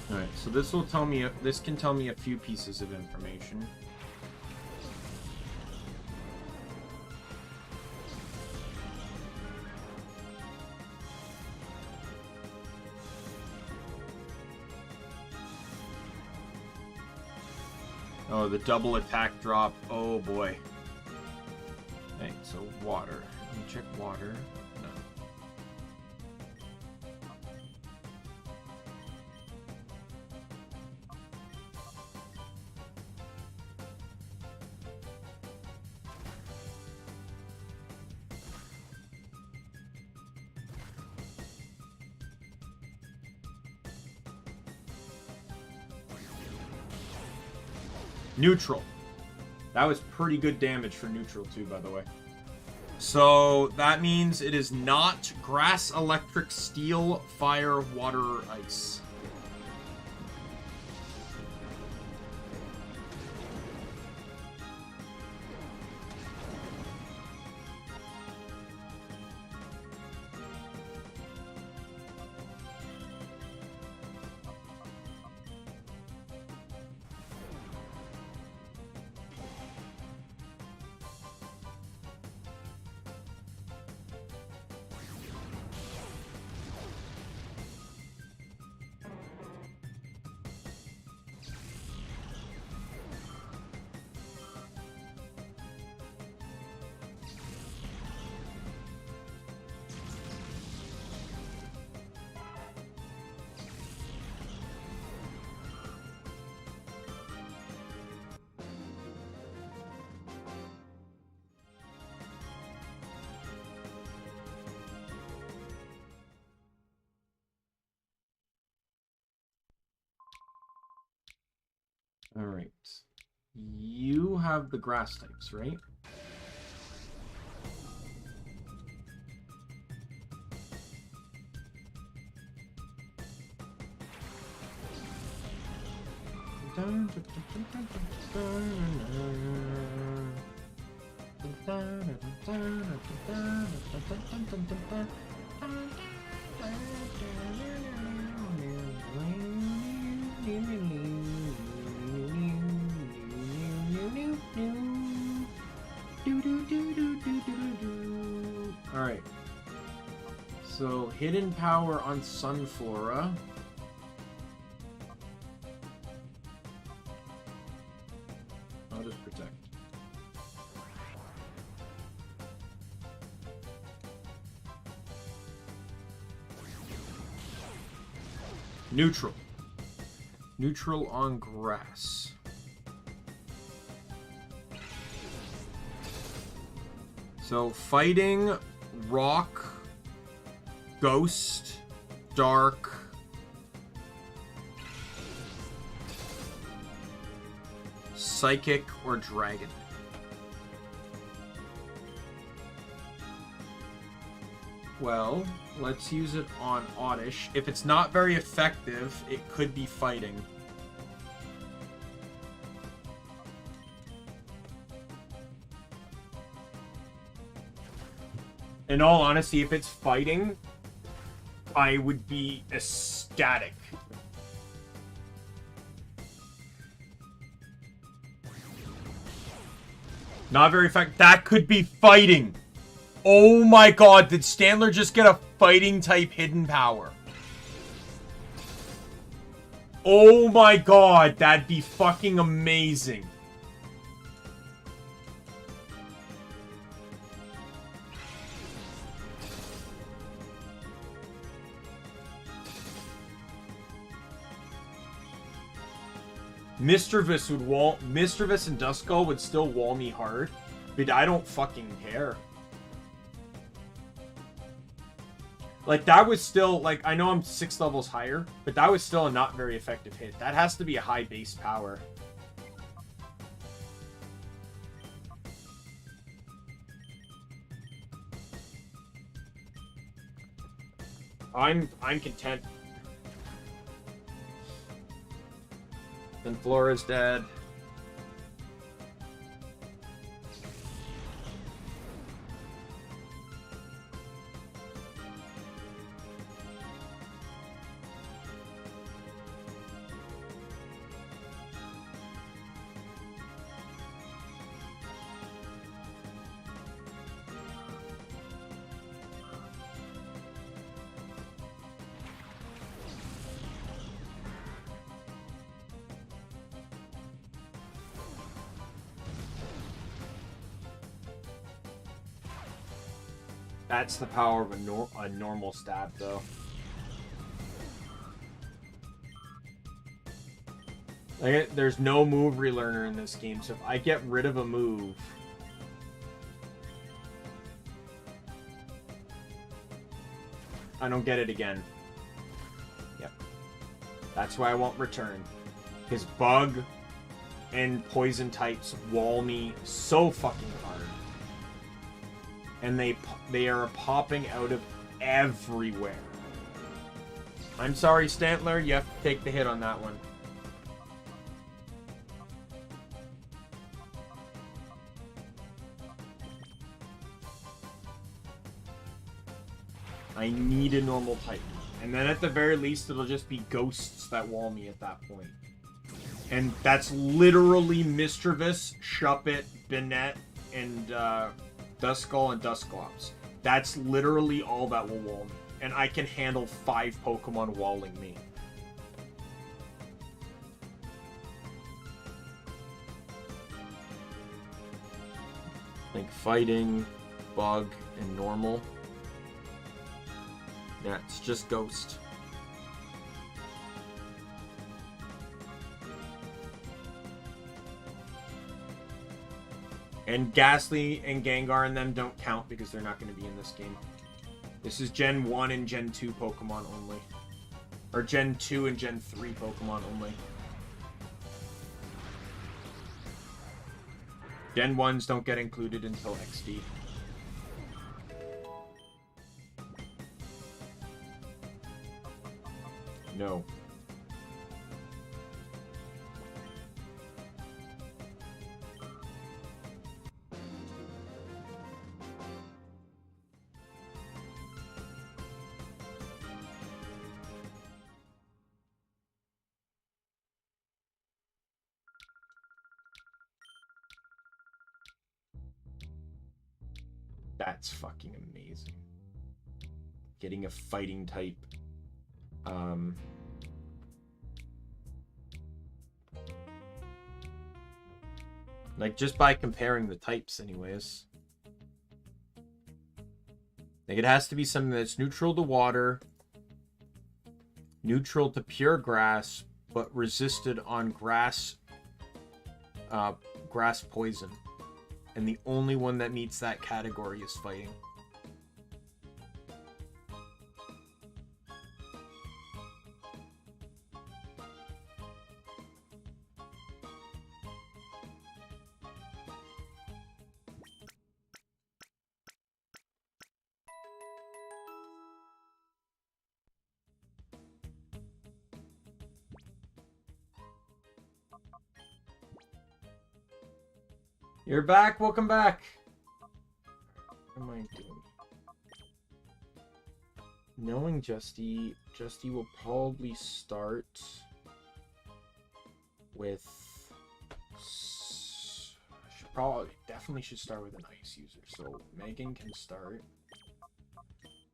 Alright, so this will tell me, this can tell me a few pieces of information. Oh, the double attack drop. Oh boy. Okay, so water. Let me check water. No. Neutral. That was pretty good damage for neutral too, by the way. So that means it is not grass, electric, steel, fire, water, ice. Alright. You have the grass types, right? Alright. So, hidden power on Sunflora. I'll just protect. Neutral. Neutral on grass. So, fighting, rock, ghost, dark, psychic, or dragon. Well, let's use it on Oddish. If it's not very effective, it could be fighting. In all honesty, if it's fighting, I would be ecstatic. Not very effective. That could be fighting. Oh my god, did Stanler just get a fighting type hidden power? Oh my god, that'd be fucking amazing. Mischievous and Duskull would still wall me hard, but I don't fucking care. Like, that was still, like, I know I'm 6 levels higher, but that was still a not very effective hit. That has to be a high base power. I'm content. Then Flora's dead. That's the power of a normal stab, though. There's no move relearner in this game, so if I get rid of a move... I don't get it again. Yep. That's why I won't return. Because bug and poison types wall me so fucking hard. And they are popping out of everywhere. I'm sorry, Stantler, you have to take the hit on that one. I need a normal Titan. And then at the very least, it'll just be ghosts that wall me at that point. And that's literally Mischievous, Shuppet, Binette, and Duskull and Dusclops. That's literally all that will wall me. And I can handle 5 Pokemon walling me. Like fighting, bug, and normal. Yeah, it's just ghost. And Ghastly and Gengar and them don't count because they're not going to be in this game. This is Gen 1 and Gen 2 Pokemon only. Or Gen 2 and Gen 3 Pokemon only. Gen 1s don't get included until XD. No. That's fucking amazing. Getting a fighting type. Like, just by comparing the types anyways. Like, it has to be something that's neutral to water, neutral to pure grass, but resisted on grass, grass poison. And the only one that meets that category is fighting. You're back. Welcome back. What am I doing? Knowing Justy will probably start with... definitely should start with an ice user. So Megan can start.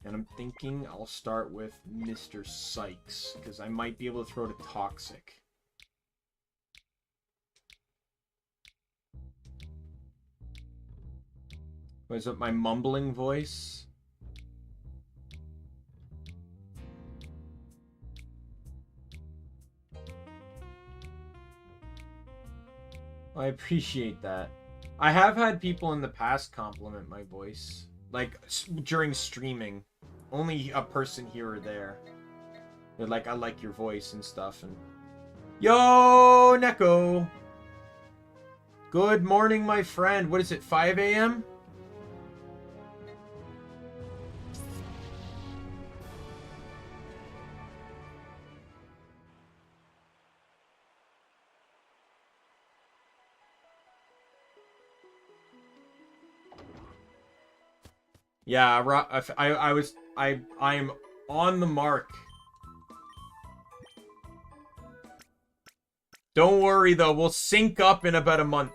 And I'm thinking I'll start with Mr. Sykes, because I might be able to throw to Toxic. Was it my mumbling voice? I appreciate that. I have had people in the past compliment my voice. Like, during streaming. Only a person here or there. They're like, I like your voice and stuff. And yo, Neko! Good morning, my friend. What is it, 5 a.m.? Yeah, I am on the mark. Don't worry though, we'll sync up in about a month.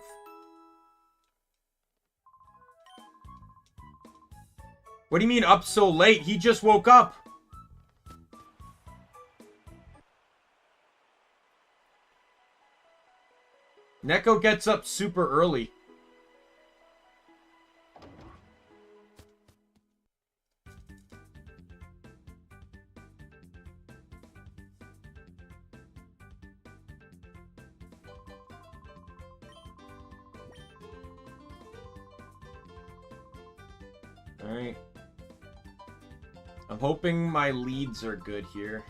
What do you mean up so late? He just woke up. Neko gets up super early. Alright. I'm hoping my leads are good here.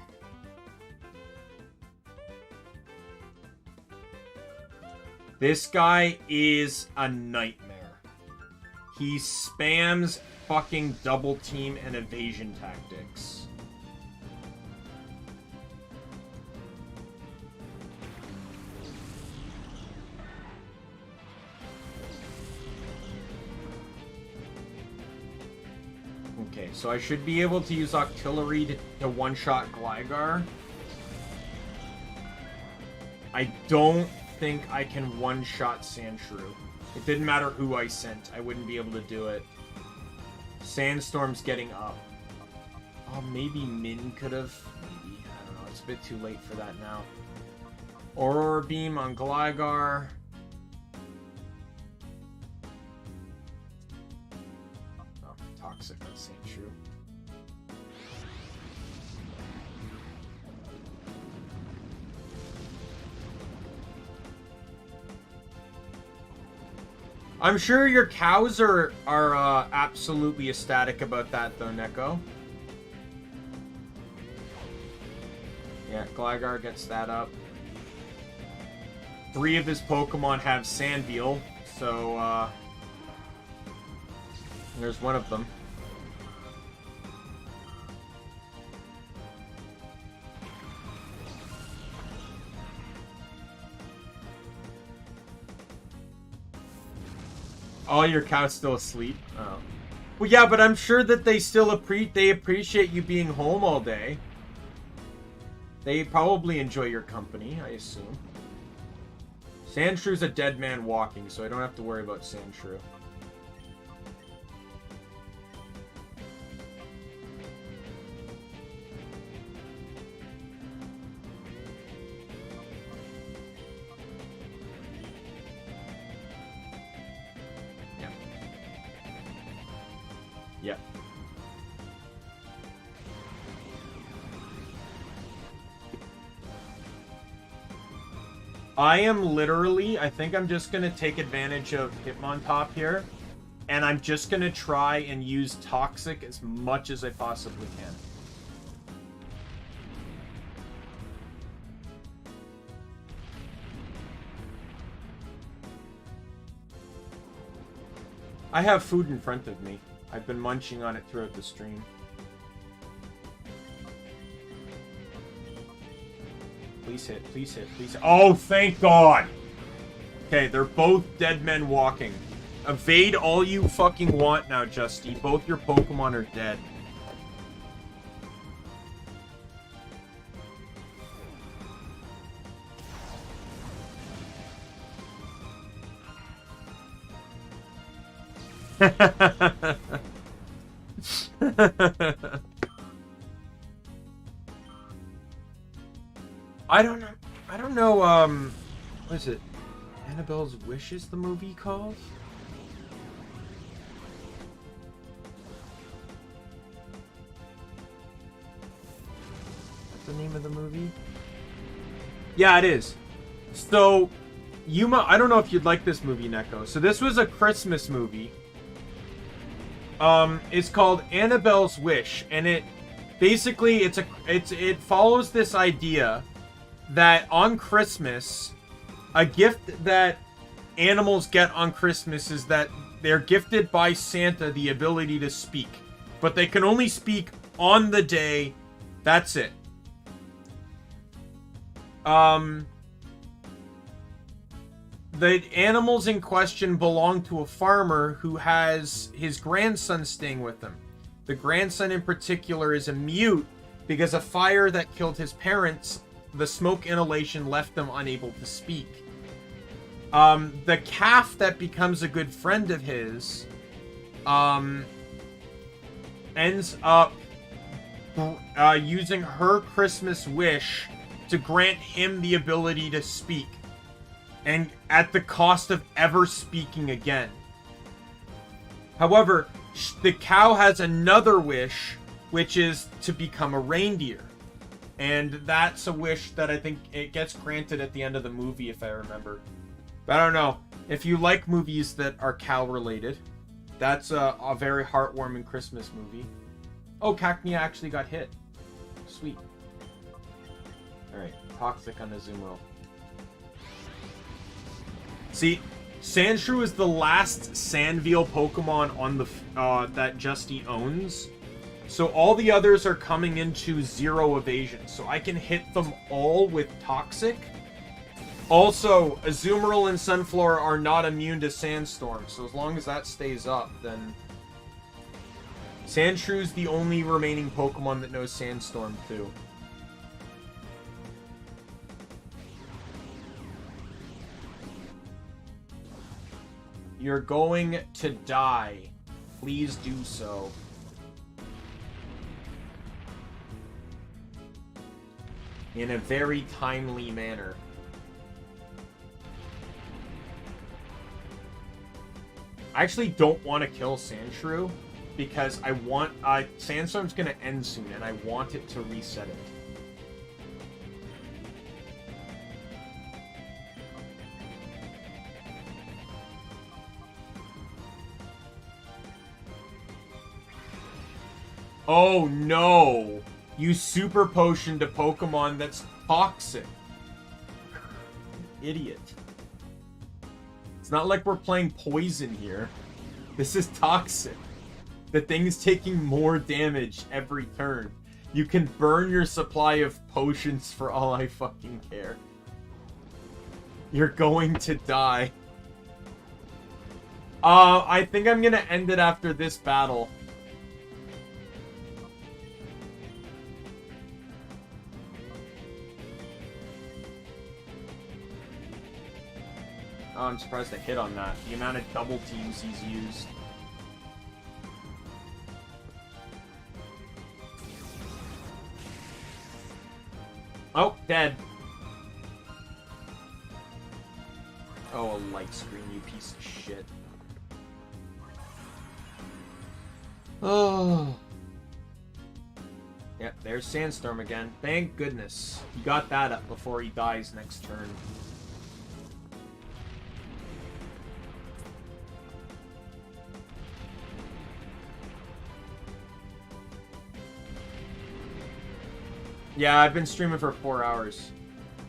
This guy is a nightmare. He spams fucking double team and evasion tactics. Okay, so I should be able to use Octillery to one-shot Gligar. I don't think I can one-shot Sandshrew. It didn't matter who I sent. I wouldn't be able to do it. Sandstorm's getting up. Oh, maybe Min could have. Maybe. I don't know. It's a bit too late for that now. Aurora Beam on Gligar. Oh, Toxic on Sandshrew. I'm sure your cows are absolutely ecstatic about that, though, Neko. Yeah, Gligar gets that up. 3 of his Pokemon have Sandbeal, So, there's one of them. Oh, your cow's still asleep? Oh. Well, yeah, but I'm sure that they still appreciate you being home all day. They probably enjoy your company, I assume. Sandshrew's a dead man walking, so I don't have to worry about Sandshrew. Yeah. I am literally, I think I'm just going to take advantage of Hitmontop here. And I'm just going to try and use Toxic as much as I possibly can. I have food in front of me. I've been munching on it throughout the stream. Please hit, please hit, please hit. Oh, thank God! Okay, they're both dead men walking. Evade all you fucking want now, Justy. Both your Pokemon are dead. I don't know, what is it? Annabelle's Wish is the movie called? What's the name of the movie? Yeah, it is. So, I don't know if you'd like this movie, Neko. So this was a Christmas movie. It's called Annabelle's Wish, and it basically it follows this idea that on Christmas, a gift that animals get on Christmas is that they're gifted by Santa the ability to speak, but they can only speak on the day. That's it. The animals in question belong to a farmer who has his grandson staying with him. The grandson in particular is a mute because a fire that killed his parents, the smoke inhalation left them unable to speak. The calf that becomes a good friend of his ends up using her Christmas wish to grant him the ability to speak, and at the cost of ever speaking again. However, the cow has another wish, which is to become a reindeer. And that's a wish that I think it gets granted at the end of the movie, if I remember. But I don't know. If you like movies that are cow-related, that's a very heartwarming Christmas movie. Oh, Cacnea actually got hit. Sweet. Alright, Toxic on Azumarill. See, Sandshrew is the last Sandveil Pokemon on the that Justy owns. So all the others are coming into 0 evasion. So I can hit them all with Toxic. Also, Azumarill and Sunflower are not immune to Sandstorm. So as long as that stays up, then Sandshrew's the only remaining Pokemon that knows Sandstorm too. You're going to die. Please do so. In a very timely manner. I actually don't want to kill Sandshrew because I want Sandstorm's going to end soon and I want it to reset it. Oh no! You super potioned a Pokemon that's toxic. Idiot. It's not like we're playing poison here. This is toxic. The thing's taking more damage every turn. You can burn your supply of potions for all I fucking care. You're going to die. I think I'm gonna end it after this battle. Oh, I'm surprised I hit on that. The amount of double teams he's used. Oh, dead. Oh, a light screen, you piece of shit. Oh. Yep, there's Sandstorm again. Thank goodness. He got that up before he dies next turn. Yeah, I've been streaming for 4 hours.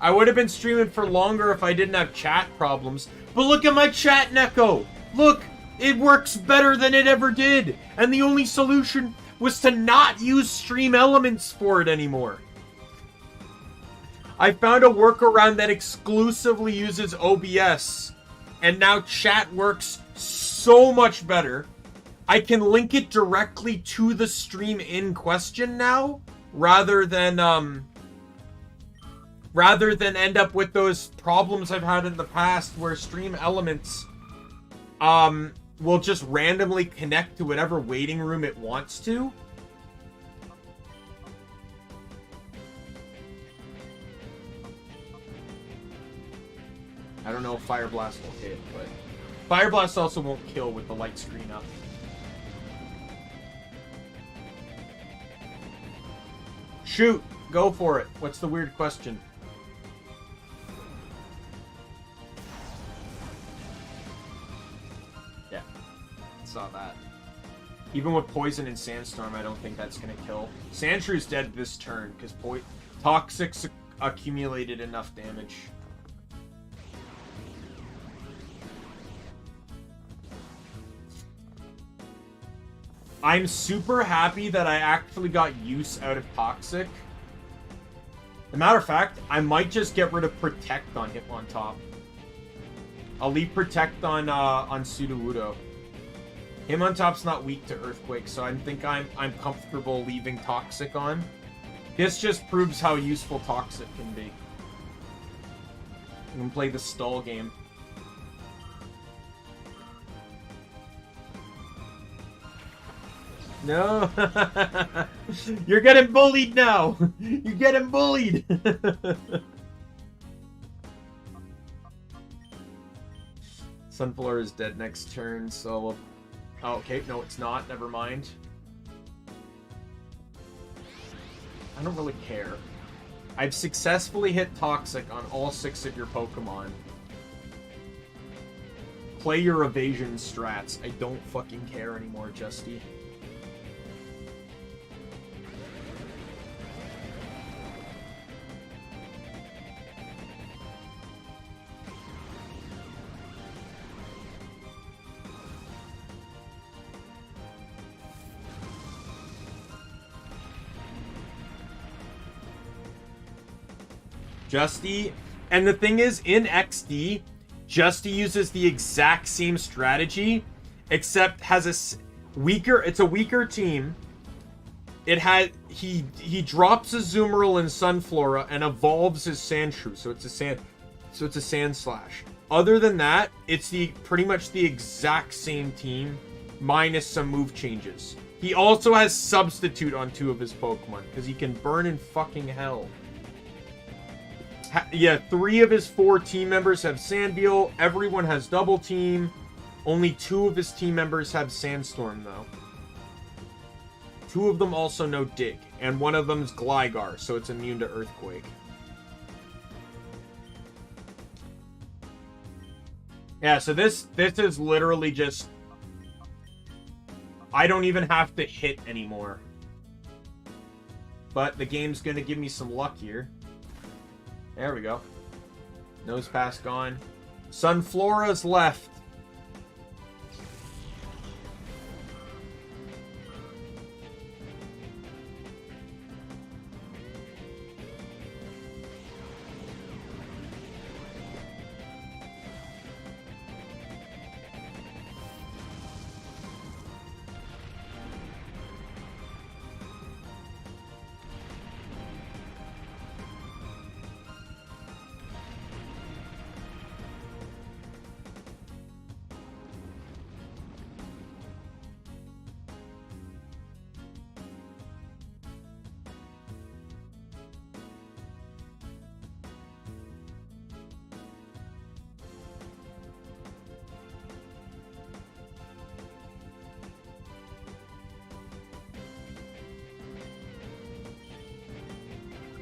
I would have been streaming for longer if I didn't have chat problems. But look at my chat, Neko! Look! It works better than it ever did! And the only solution was to not use Stream Elements for it anymore. I found a workaround that exclusively uses OBS. And now chat works so much better. I can link it directly to the stream in question now. Rather than end up with those problems I've had in the past where Stream Elements will just randomly connect to whatever waiting room it wants to. I don't know if Fire Blast will hit, but Fire Blast also won't kill with the light screen up. Shoot! Go for it. What's the weird question? Yeah. Saw that. Even with Poison and Sandstorm, I don't think that's gonna kill. Sandshrews dead this turn, because Toxic's accumulated enough damage. I'm super happy that I actually got use out of Toxic. As a matter of fact, I might just get rid of Protect on Hitmontop. I'll leave Protect on Sudowoodo. Hitmontop's not weak to Earthquake, so I think I'm comfortable leaving Toxic on. This just proves how useful Toxic can be. You can play the stall game. No. You're getting bullied now. You're getting bullied. Sunflower is dead next turn, so we'll... Oh, okay. No, it's not. Never mind. I don't really care. I've successfully hit Toxic on all 6 of your Pokemon. Play your evasion strats. I don't fucking care anymore, Justy. Justy, and the thing is, in XD, Justy uses the exact same strategy, except has a weaker. It's a weaker team. It had he drops a Azumarill and Sunflora and evolves his Sandshrew, so it's a Sand Slash. Other than that, it's pretty much the exact same team, minus some move changes. He also has Substitute on 2 of his Pokemon because he can burn in fucking hell. Yeah, 3 of his 4 team members have Sandbeal. Everyone has Double Team. Only 2 of his team members have Sandstorm, though. 2 of them also know Dig. And one of them's Gligar, so it's immune to Earthquake. Yeah, so this is literally just... I don't even have to hit anymore. But the game's gonna give me some luck here. There we go. Nose Pass gone. Sunflora's left.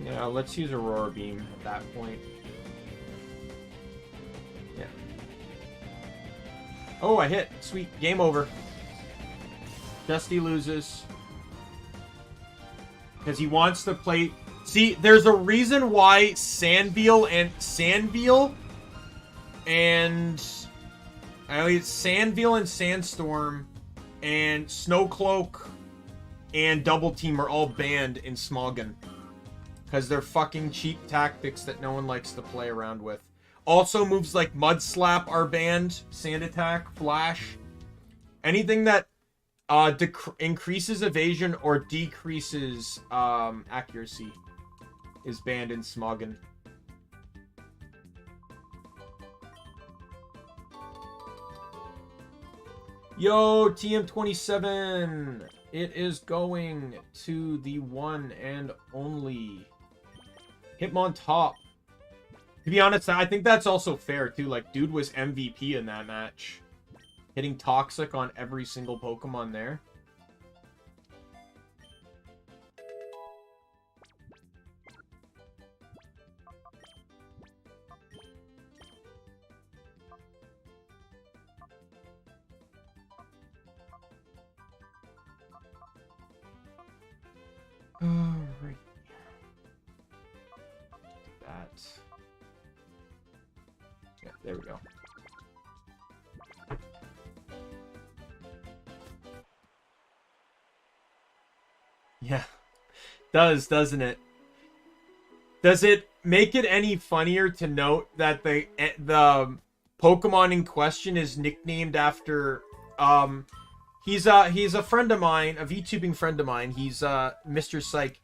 Yeah, let's use Aurora Beam at that point. Yeah. Oh, I hit. Sweet. Game over. Dusty loses. Because he wants to play... See, there's a reason why Sandveil and Sandstorm and Snowcloak and Double Team are all banned in Smogon. Because they're fucking cheap tactics that no one likes to play around with. Also, moves like Mud Slap are banned. Sand Attack, Flash. Anything that increases evasion or decreases accuracy is banned in Smogon. Yo, TM27! It is going to the one and only Hitmontop. To be honest, I think that's also fair, too. Like, dude was MVP in that match. Hitting Toxic on every single Pokemon there. Alright. That. Yeah, there we go. Yeah. Doesn't it? Does it make it any funnier to note that the Pokemon in question is nicknamed after he's a friend of mine, a VTubing friend of mine. He's Mr. Psych.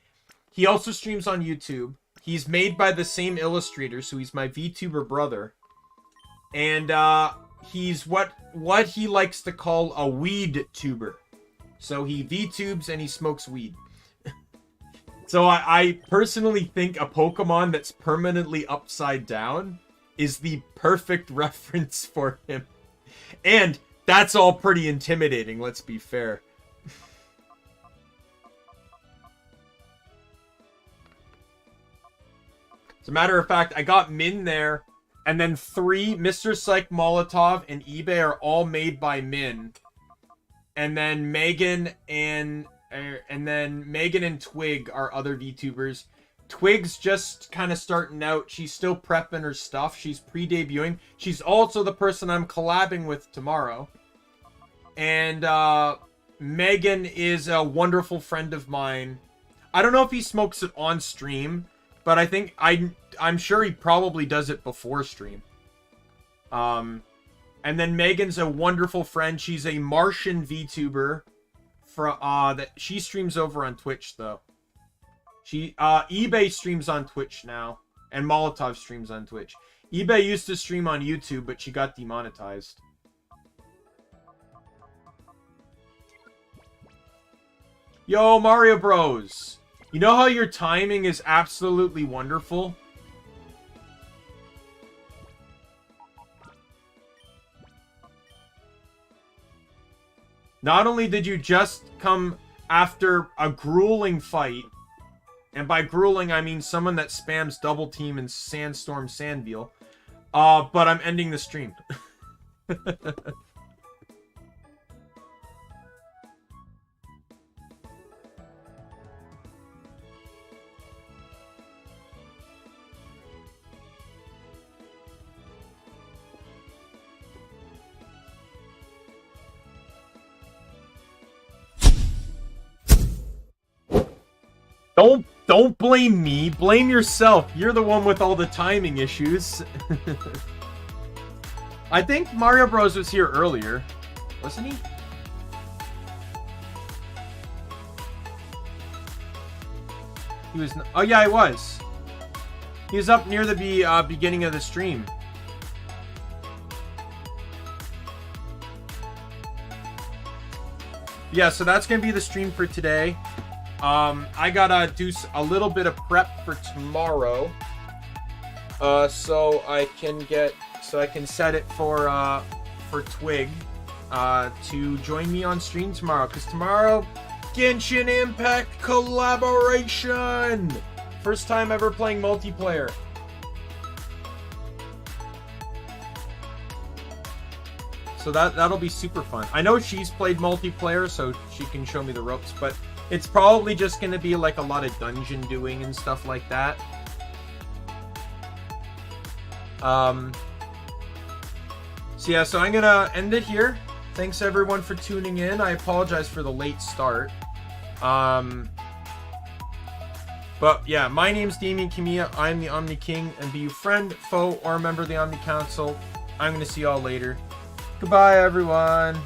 He also streams on YouTube. He's made by the same illustrator, so he's my VTuber brother. And he's what he likes to call a weed tuber. So he VTubes and he smokes weed. So I personally think a Pokemon that's permanently upside down is the perfect reference for him. And that's all pretty intimidating, let's be fair. As a matter of fact, I got Min there, and then 3, Mr. Psych, Molotov, and eBay are all made by Min. And then Megan and Twig are other VTubers. Twig's just kind of starting out. She's still prepping her stuff. She's pre-debuting. She's also the person I'm collabing with tomorrow. And Megan is a wonderful friend of mine. I don't know if he smokes it on stream, but I think I'm sure he probably does it before stream. And then Megan's a wonderful friend. She's a Martian VTuber. That she streams over on Twitch though. eBay streams on Twitch now, and Molotov streams on Twitch. eBay used to stream on YouTube, but she got demonetized. Yo, Mario Bros. You know how your timing is absolutely wonderful? Not only did you just come after a grueling fight, and by grueling I mean someone that spams Double Team and Sandstorm Sandveil, but I'm ending the stream. Don't blame me. Blame yourself. You're the one with all the timing issues. I think Mario Bros was here earlier, wasn't he? He was. Oh yeah, he was. He was up near the beginning of the stream. Yeah, so that's gonna be the stream for today. I gotta do a little bit of prep for tomorrow, so I can set it for Twig to join me on stream tomorrow. Cause tomorrow, Genshin Impact collaboration. First time ever playing multiplayer. So that'll be super fun. I know she's played multiplayer, so she can show me the ropes, but it's probably just going to be like a lot of dungeon doing and stuff like that. So yeah, so I'm going to end it here. Thanks everyone for tuning in. I apologize for the late start. But yeah, my name's Daimien Kamiya. I'm the Omni King, and be you friend, foe, or a member of the Omni Council. I'm going to see y'all later. Goodbye, everyone.